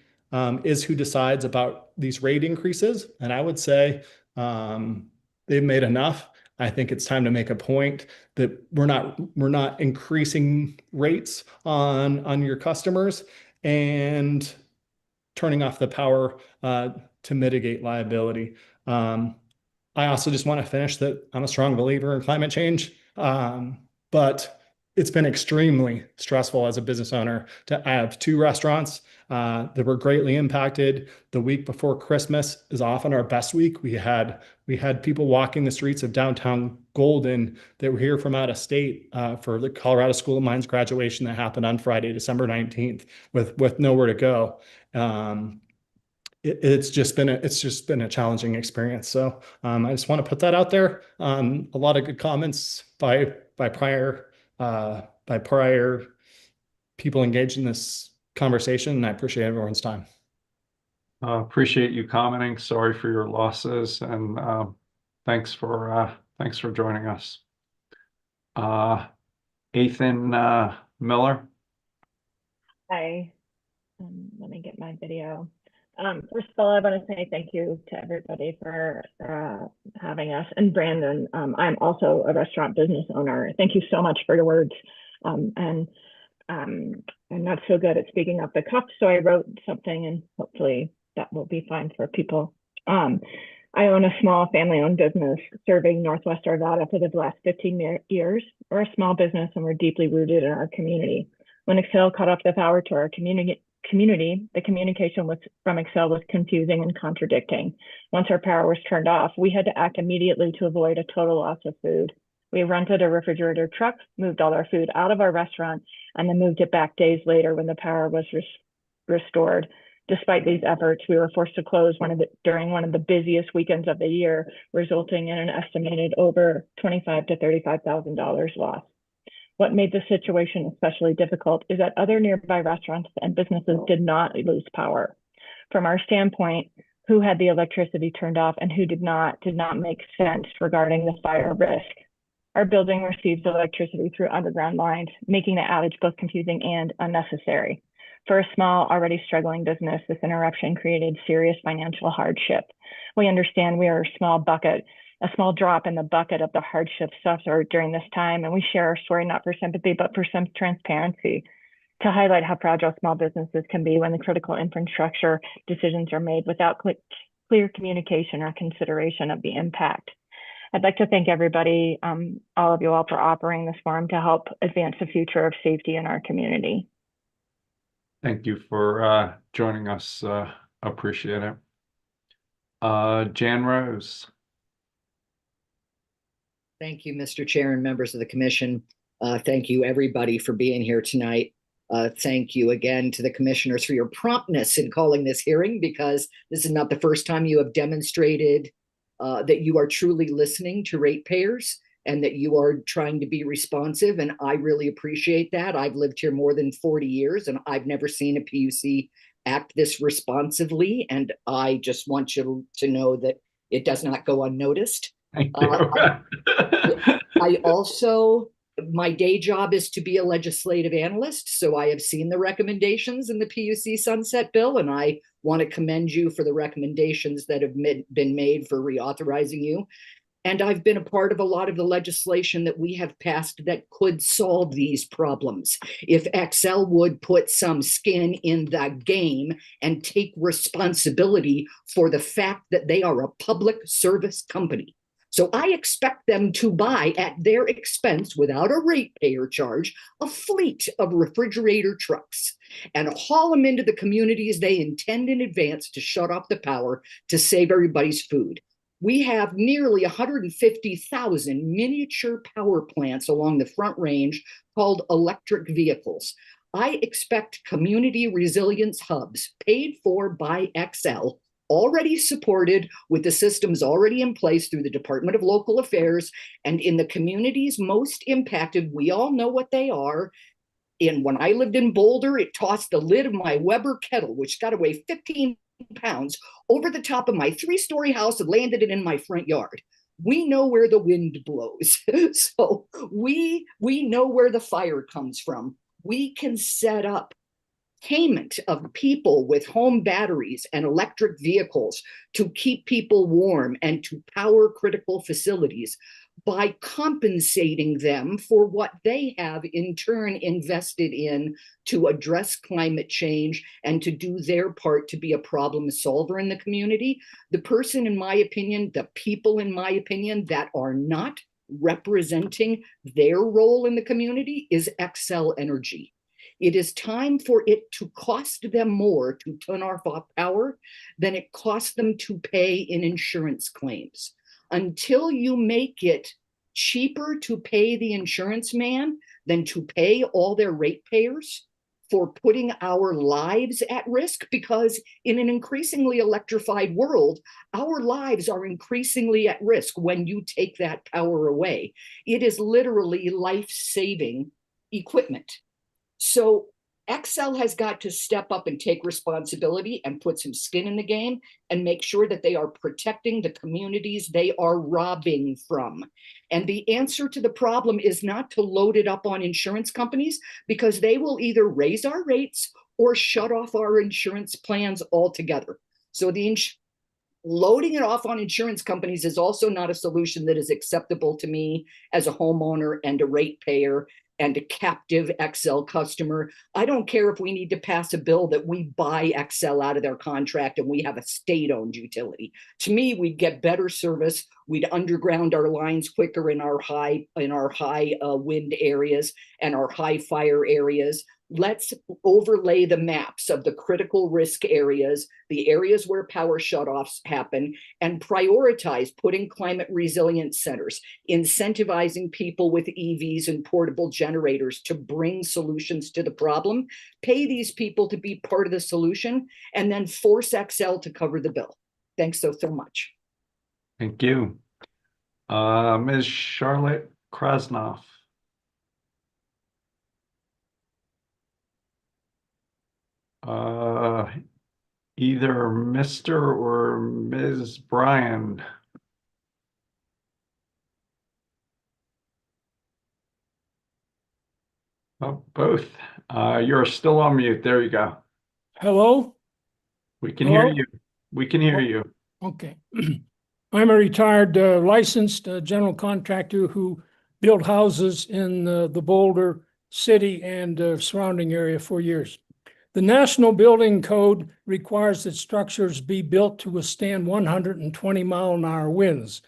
is who decides about these rate increases. And I would say they've made enough. I think it's time to make a point that we're not increasing rates on your customers and turning off the power to mitigate liability. I also just want to finish that I'm a strong believer in climate change, but it's been extremely stressful as a business owner to have two restaurants that were greatly impacted. The week before Christmas is often our best week. We had people walking the streets of downtown Golden that were here from out of state for the Colorado School of Mines graduation that happened on Friday, December 19th, with nowhere to go. It's just been a challenging experience. So I just want to put that out there. A lot of good comments by prior people engaged in this conversation, and I appreciate everyone's time. Appreciate you commenting. Sorry for your losses, and thanks for joining us. Ethan Miller. Hi. Let me get my video. First of all, I want to say thank you to everybody for having us. And Brandon, I'm also a restaurant business owner. Thank you so much for your words. And I'm not so good at speaking off the cuff, so I wrote something, and hopefully that will be fine for people. I own a small family-owned business serving Northwest Arvada for the last 15 years. We're a small business, and we're deeply rooted in our community. When Xcel cut off the power to our community, the communication from Xcel was confusing and contradicting. Once our power was turned off, we had to act immediately to avoid a total loss of food. We rented a refrigerator truck, moved all our food out of our restaurant, and then moved it back days later when the power was restored. Despite these efforts, we were forced to close during one of the busiest weekends of the year, resulting in an estimated over $25,000 to $35,000 loss. What made the situation especially difficult is that other nearby restaurants and businesses did not lose power. From our standpoint, who had the electricity turned off and who did not make sense regarding the fire risk. Our building receives electricity through underground lines, making the outage both confusing and unnecessary. For a small, already struggling business, this interruption created serious financial hardship. We understand we are a small drop in the bucket of the hardship suffered during this time, and we share our story not for sympathy, but for some transparency to highlight how fragile small businesses can be when the critical infrastructure decisions are made without clear communication or consideration of the impact. I'd like to thank everybody, all of you all, for operating this forum to help advance the future of safety in our community. Thank you for joining us. Appreciate it. Jan Rose. Thank you, Mr. Chair and members of the commission. Thank you, everybody, for being here tonight. Thank you again to the commissioners for your promptness in calling this hearing, because this is not the first time you have demonstrated that you are truly listening to ratepayers and that you are trying to be responsive. And I really appreciate that. I've lived here more than 40 years and I've never seen a PUC act this responsively. And I just want you to know that it does not go unnoticed. I also, my day job is to be a legislative analyst. So I have seen the recommendations in the PUC sunset bill, and I want to commend you for the recommendations that have been made for reauthorizing you. And I've been a part of a lot of the legislation that we have passed that could solve these problems. If Xcel would put some skin in the game and take responsibility for the fact that they are a public service company. So I expect them to buy at their expense, without a ratepayer charge, a fleet of refrigerator trucks and haul them into the communities they intend in advance to shut off the power to save everybody's food. We have nearly 150,000 miniature power plants along the Front Range called electric vehicles. I expect community resilience hubs paid for by Xcel, already supported with the systems already in place through the Department of Local Affairs, and in the communities most impacted, we all know what they are. And when I lived in Boulder, it tossed the lid of my Weber kettle, which got to weigh 15 pounds, over the top of my 3-story house and landed it in my front yard. We know where the wind blows. So we know where the fire comes from. We can set up payment of people with home batteries and electric vehicles to keep people warm and to power critical facilities by compensating them for what they have in turn invested in to address climate change and to do their part to be a problem solver in the community. The person, in my opinion, the people, in my opinion, that are not representing their role in the community is Xcel Energy. It is time for it to cost them more to turn off power than it costs them to pay in insurance claims. Until you make it cheaper to pay the insurance man than to pay all their ratepayers for putting our lives at risk, because in an increasingly electrified world, our lives are increasingly at risk when you take that power away. It is literally life-saving equipment. So Xcel has got to step up and take responsibility and put some skin in the game and make sure that they are protecting the communities they are robbing from. And the answer to the problem is not to load it up on insurance companies, because they will either raise our rates or shut off our insurance plans altogether. So loading it off on insurance companies is also not a solution that is acceptable to me as a homeowner and a ratepayer and a captive Xcel customer. I don't care if we need to pass a bill that we buy Xcel out of their contract and we have a state-owned utility. To me, we'd get better service. We'd underground our lines quicker in our high wind areas and our high fire areas. Let's overlay the maps of the critical risk areas, the areas where power shutoffs happen, and prioritize putting climate resilience centers, incentivizing people with EVs and portable generators to bring solutions to the problem, pay these people to be part of the solution, and then force Xcel to cover the bill. Thanks so much. Thank you. Ms. Charlotte Krasnoff. either Mr. or Ms. Bryan. Oh, both. You're still on mute. There you go. Hello? We can hear Hello? you. We can hear you. Okay. I'm a retired licensed general contractor who built houses in the Boulder city and surrounding area for years. The National Building Code requires that structures be built to withstand 120-mile-an-hour winds.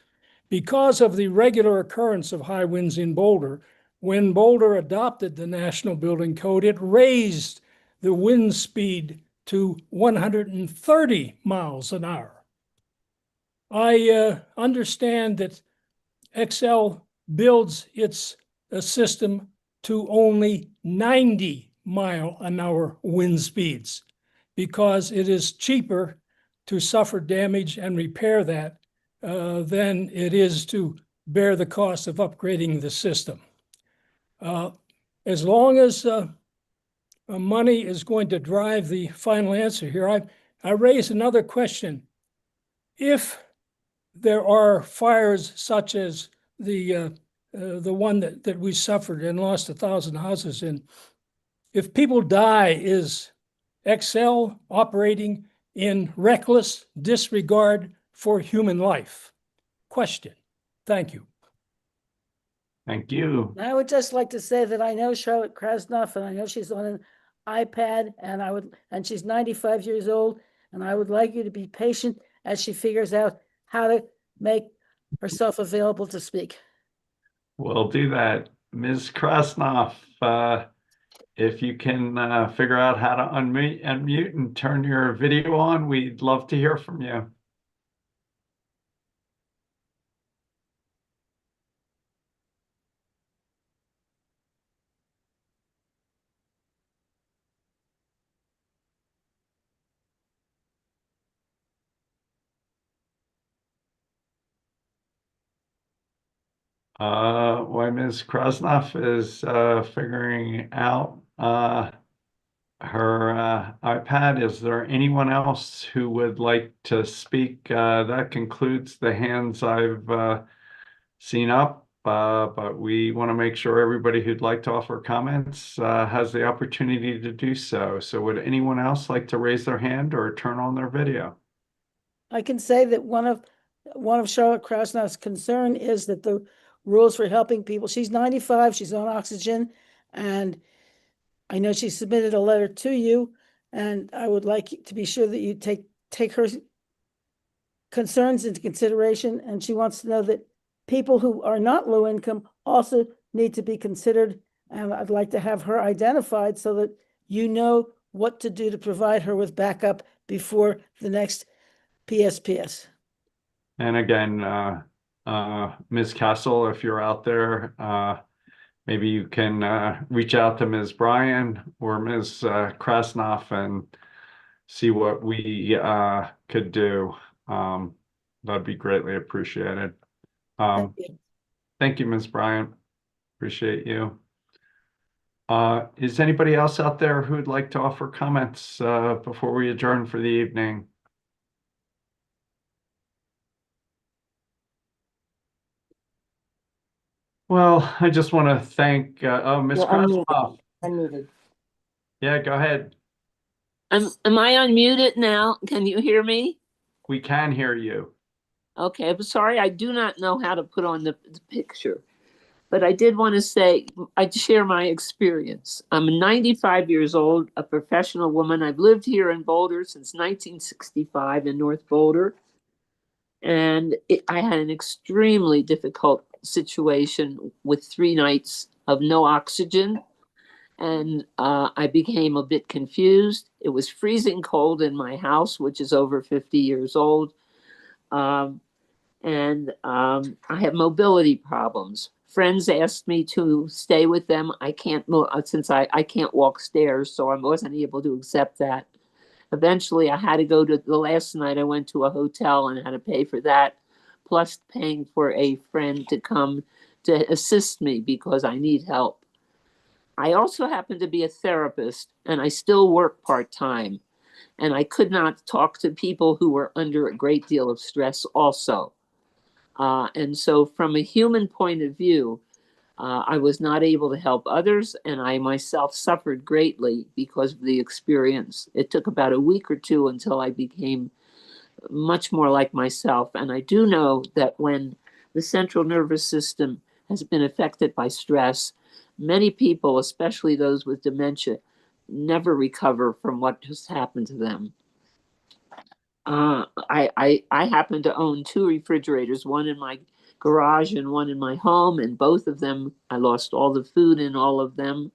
Because of the regular occurrence of high winds in Boulder, when Boulder adopted the National Building Code, it raised the wind speed to 130 miles an hour. I understand that Xcel builds its system to only 90-mile-an-hour wind speeds because it is cheaper to suffer damage and repair that than it is to bear the cost of upgrading the system. As long as money is going to drive the final answer here, I raise another question. If there are fires such as the one that we suffered and lost 1,000 houses in, if people die, is Xcel operating in reckless disregard for human life? Question. Thank you. Thank you. I would just like to say that I know Charlotte Krasnoff, and I know she's on an iPad, and she's 95 years old, and I would like you to be patient as she figures out how to make herself available to speak. We'll do that. Ms. Krasnoff, if you can figure out how to unmute and turn your video on, we'd love to hear from you. While Ms. Krasnoff is figuring out her iPad, is there anyone else who would like to speak? That concludes the hands I've seen up, but we want to make sure everybody who'd like to offer comments has the opportunity to do so. So would anyone else like to raise their hand or turn on their video? I can say that one of Charlotte Krasnoff's concern is that the rules for helping people, she's 95, she's on oxygen, and I know she submitted a letter to you, and I would like to be sure that you take her concerns into consideration, and she wants to know that people who are not low income also need to be considered, and I'd like to have her identified so that you know what to do to provide her with backup before the next PSPS. And again, Ms. Castle, if you're out there, maybe you can reach out to Ms. Bryan or Ms. Krasnoff and see what we could do. That'd be greatly appreciated. Thank you, Ms. Bryan. Appreciate you. Is anybody else out there who'd like to offer comments before we adjourn for the evening? Well, I just want to thank Ms. Krasnoff. Unmuted. Yeah, go ahead. Am I unmuted now? Can you hear me? We can hear you. Okay, I'm sorry, I do not know how to put on the picture, but I did want to say, I'd share my experience. I'm 95 years old, a professional woman. I've lived here in Boulder since 1965 in North Boulder. And I had an extremely difficult situation with 3 nights of no oxygen. And I became a bit confused. It was freezing cold in my house, which is over 50 years old. I have mobility problems. Friends asked me to stay with them. I can't move since I can't walk stairs, so I wasn't able to accept that. Eventually, I had to go to the last night I went to a hotel and had to pay for that, plus paying for a friend to come to assist me because I need help. I also happen to be a therapist and I still work part-time. And I could not talk to people who were under a great deal of stress also. And so from a human point of view, I was not able to help others, and I myself suffered greatly because of the experience. It took about a week or two until I became much more like myself. And I do know that when the central nervous system has been affected by stress, many people, especially those with dementia, never recover from what has happened to them. I happen to own 2 refrigerators, one in my garage and one in my home, and both of them, I lost all the food in all of them.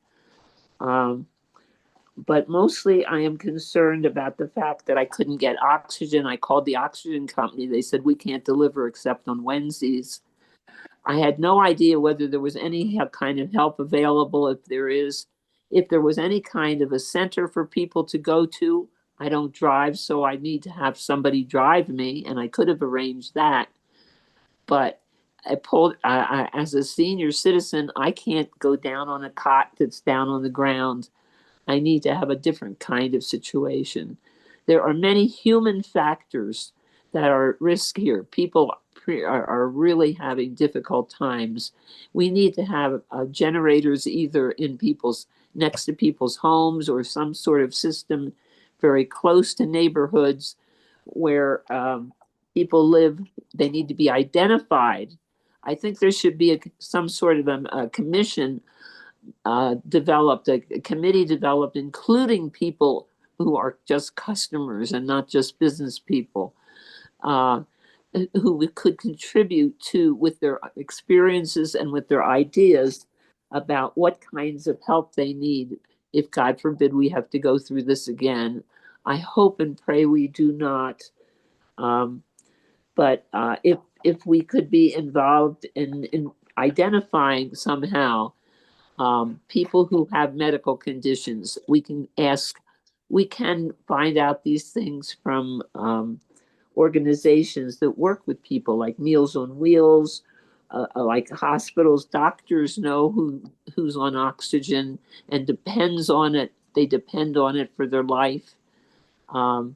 But mostly I am concerned about the fact that I couldn't get oxygen. I called the oxygen company. They said, we can't deliver except on Wednesdays. I had no idea whether there was any kind of help available. If there was any kind of a center for people to go to. I don't drive, so I need to have somebody drive me, and I could have arranged that. But as a senior citizen, I can't go down on a cot that's down on the ground. I need to have a different kind of situation. There are many human factors that are at risk here. People are really having difficult times. We need to have generators either next to people's homes, or some sort of system very close to neighborhoods where people live. They need to be identified. I think there should be some sort of a commission developed, a committee developed, including people who are just customers and not just business people, who could contribute with their experiences and with their ideas about what kinds of help they need if, God forbid, we have to go through this again. I hope and pray we do not. But if we could be involved in identifying somehow people who have medical conditions, we can find out these things from organizations that work with people, like Meals on Wheels, like hospitals. Doctors know who's on oxygen and depends on it. They depend on it for their life. And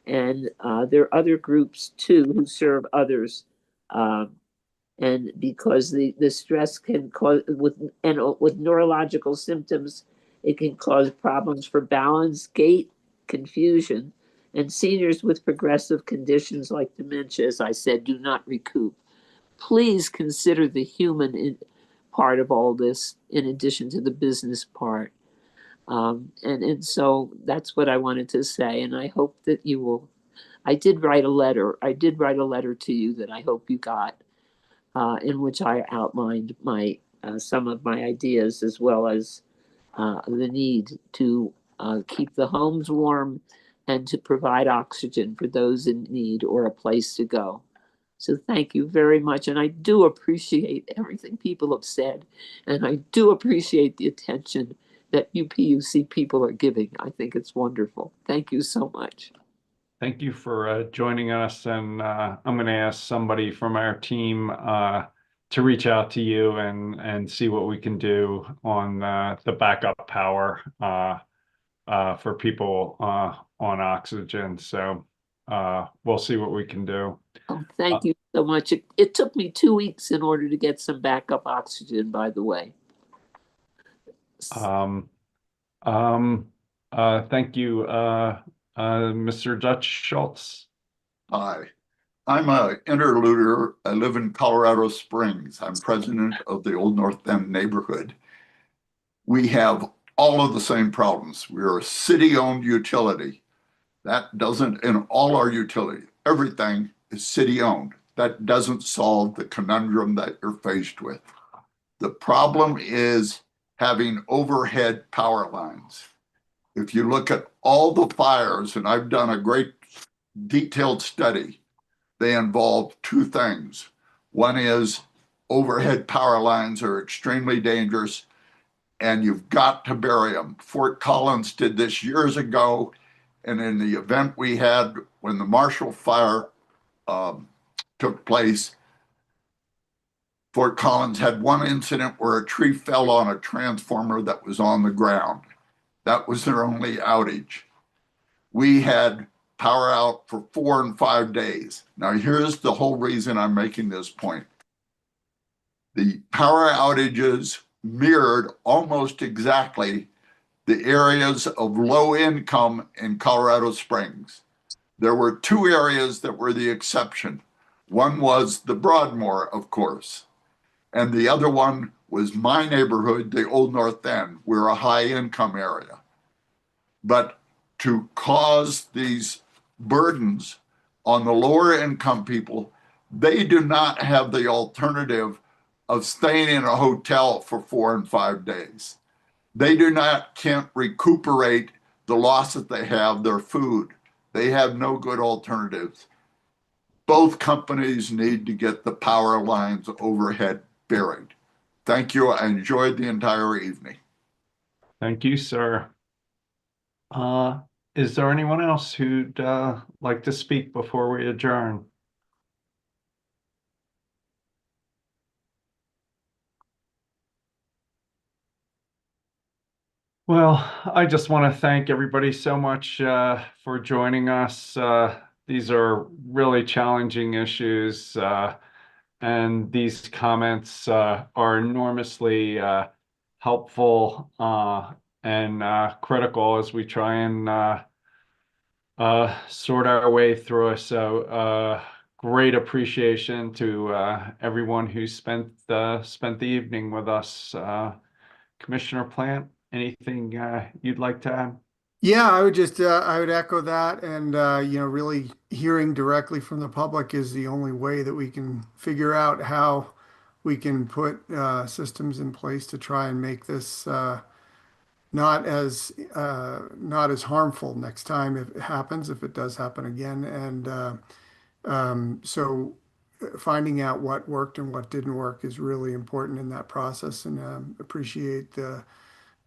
there are other groups too who serve others. And because the stress can cause with neurological symptoms, it can cause problems for balance, gait, confusion, and seniors with progressive conditions like dementia, as I said, do not recoup. Please consider the human part of all this in addition to the business part. And so that's what I wanted to say, and I hope that you will. I did write a letter to you that I hope you got, in which I outlined some of my ideas, as well as the need to keep the homes warm and to provide oxygen for those in need or a place to go. So thank you very much. And I do appreciate everything people have said. And I do appreciate the attention that you PUC people are giving. I think it's wonderful. Thank you so much. Thank you for joining us. And I'm going to ask somebody from our team to reach out to you and see what we can do on the backup power for people on oxygen. So we'll see what we can do. Oh, thank you so much. It took me 2 weeks in order to get some backup oxygen, by the way. Thank you, Mr. Dutch Schultz. Hi, I'm a interluder. I live in Colorado Springs. I'm president of the Old North Bend neighborhood. We have all of the same problems. We're a city-owned utility. That doesn't, in all our utility, everything is city-owned. That doesn't solve the conundrum that you're faced with. The problem is having overhead power lines. If you look at all the fires, and I've done a great detailed study, they involve 2 things. One is overhead power lines are extremely dangerous, and you've got to bury them. Fort Collins did this years ago, and in the event we had when the Marshall Fire took place, Fort Collins had one incident where a tree fell on a transformer that was on the ground. That was their only outage. we had power out for 4 and 5 days. Now, here's the whole reason I'm making this point. The power outages mirrored almost exactly the areas of low income in Colorado Springs. There were 2 areas that were the exception. One was the Broadmoor, of course, and the other one was my neighborhood, the Old North End. We're a high income area. But to cause these burdens on the lower income people, they do not have the alternative of staying in a hotel for 4 and 5 days. They can't recuperate the loss that they have, their food. They have no good alternatives. Both companies need to get the power lines overhead buried. Thank you. I enjoyed the entire evening. Thank you, sir. Is there anyone else who'd like to speak before we adjourn? Well, I just want to thank everybody so much for joining us. These are really challenging issues, and these comments are enormously helpful and critical as we try and sort our way through it. So great appreciation to everyone who spent the evening with us. Commissioner Plant, anything you'd like to add? Yeah, I would echo that. And, really hearing directly from the public is the only way that we can figure out how we can put systems in place to try and make this not as harmful next time if it happens, if it does happen again. And so finding out what worked and what didn't work is really important in that process. And appreciate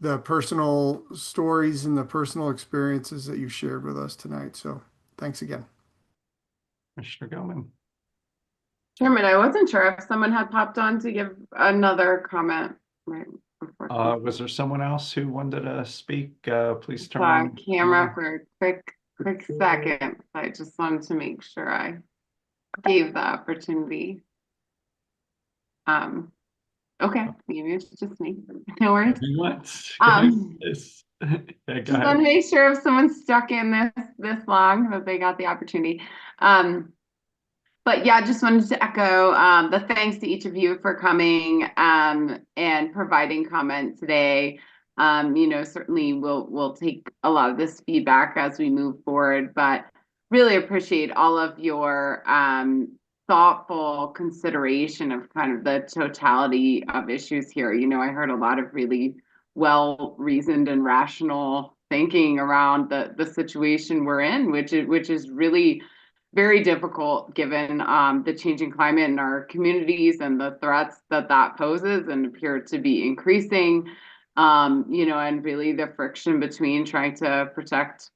the personal stories and the personal experiences that you shared with us tonight. So thanks again. Commissioner Gilman. Chairman, I wasn't sure if someone had popped on to give another comment right before. Was there someone else who wanted to speak? Please turn Saw on camera for a quick second. I just wanted to make sure I gave the opportunity. Okay, maybe it's just me. No worries. Just want to make sure if someone's stuck in this long that they got the opportunity. But yeah, just wanted to echo the thanks to each of you for coming and providing comment today. Certainly we'll take a lot of this feedback as we move forward, but really appreciate all of your thoughtful consideration of kind of the totality of issues here. I heard a lot of really well-reasoned and rational thinking around the situation we're in, which is really very difficult given the changing climate in our communities and the threats that poses and appear to be increasing, and really the friction between trying to protect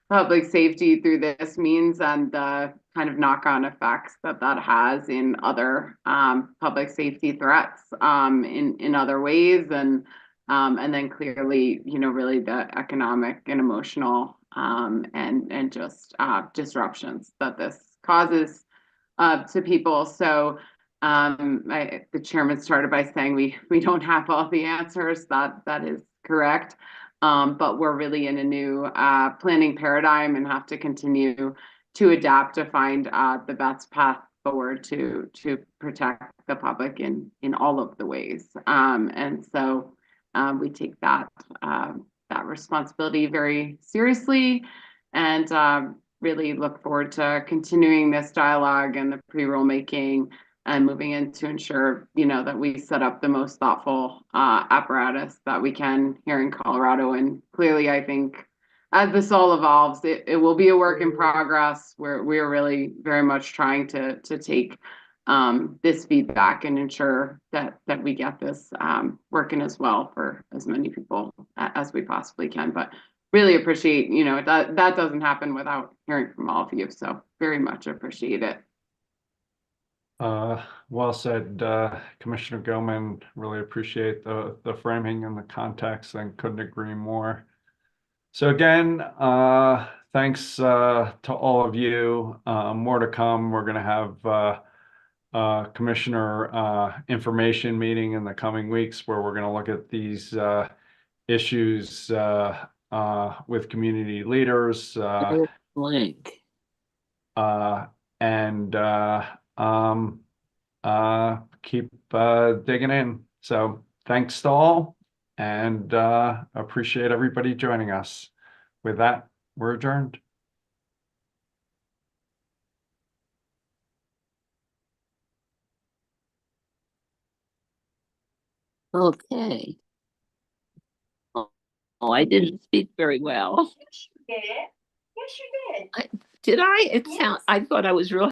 public safety through this means and the kind of knock-on effects that has in other public safety threats in other ways, and then clearly, really the economic and emotional and just disruptions that this causes to people. So the chairman started by saying we don't have all the answers. That is correct. But we're really in a new planning paradigm and have to continue to adapt to find the best path forward to protect the public in all of the ways. And so we take that responsibility very seriously, and really look forward to continuing this dialogue and the pre-rulemaking and moving in to ensure, that we set up the most thoughtful apparatus that we can here in Colorado. And clearly, I think as this all evolves, it will be a work in progress where we are really very much trying to take this feedback and ensure that we get this working as well for as many people as we possibly can. But really appreciate, that doesn't happen without hearing from all of you. So very much appreciate it. Well said, Commissioner Gilman. Really appreciate the framing and the context, and couldn't agree more. So again, thanks to all of you. More to come. We're going to have commissioner information meeting in the coming weeks where we're going to look at these issues with community leaders. Blank. And keep digging in. So thanks to all, and appreciate everybody joining us. With that, we're adjourned. Okay. Oh, I didn't speak very well. Yes, you did. Yes, you did. Did I? It sound. I thought I was real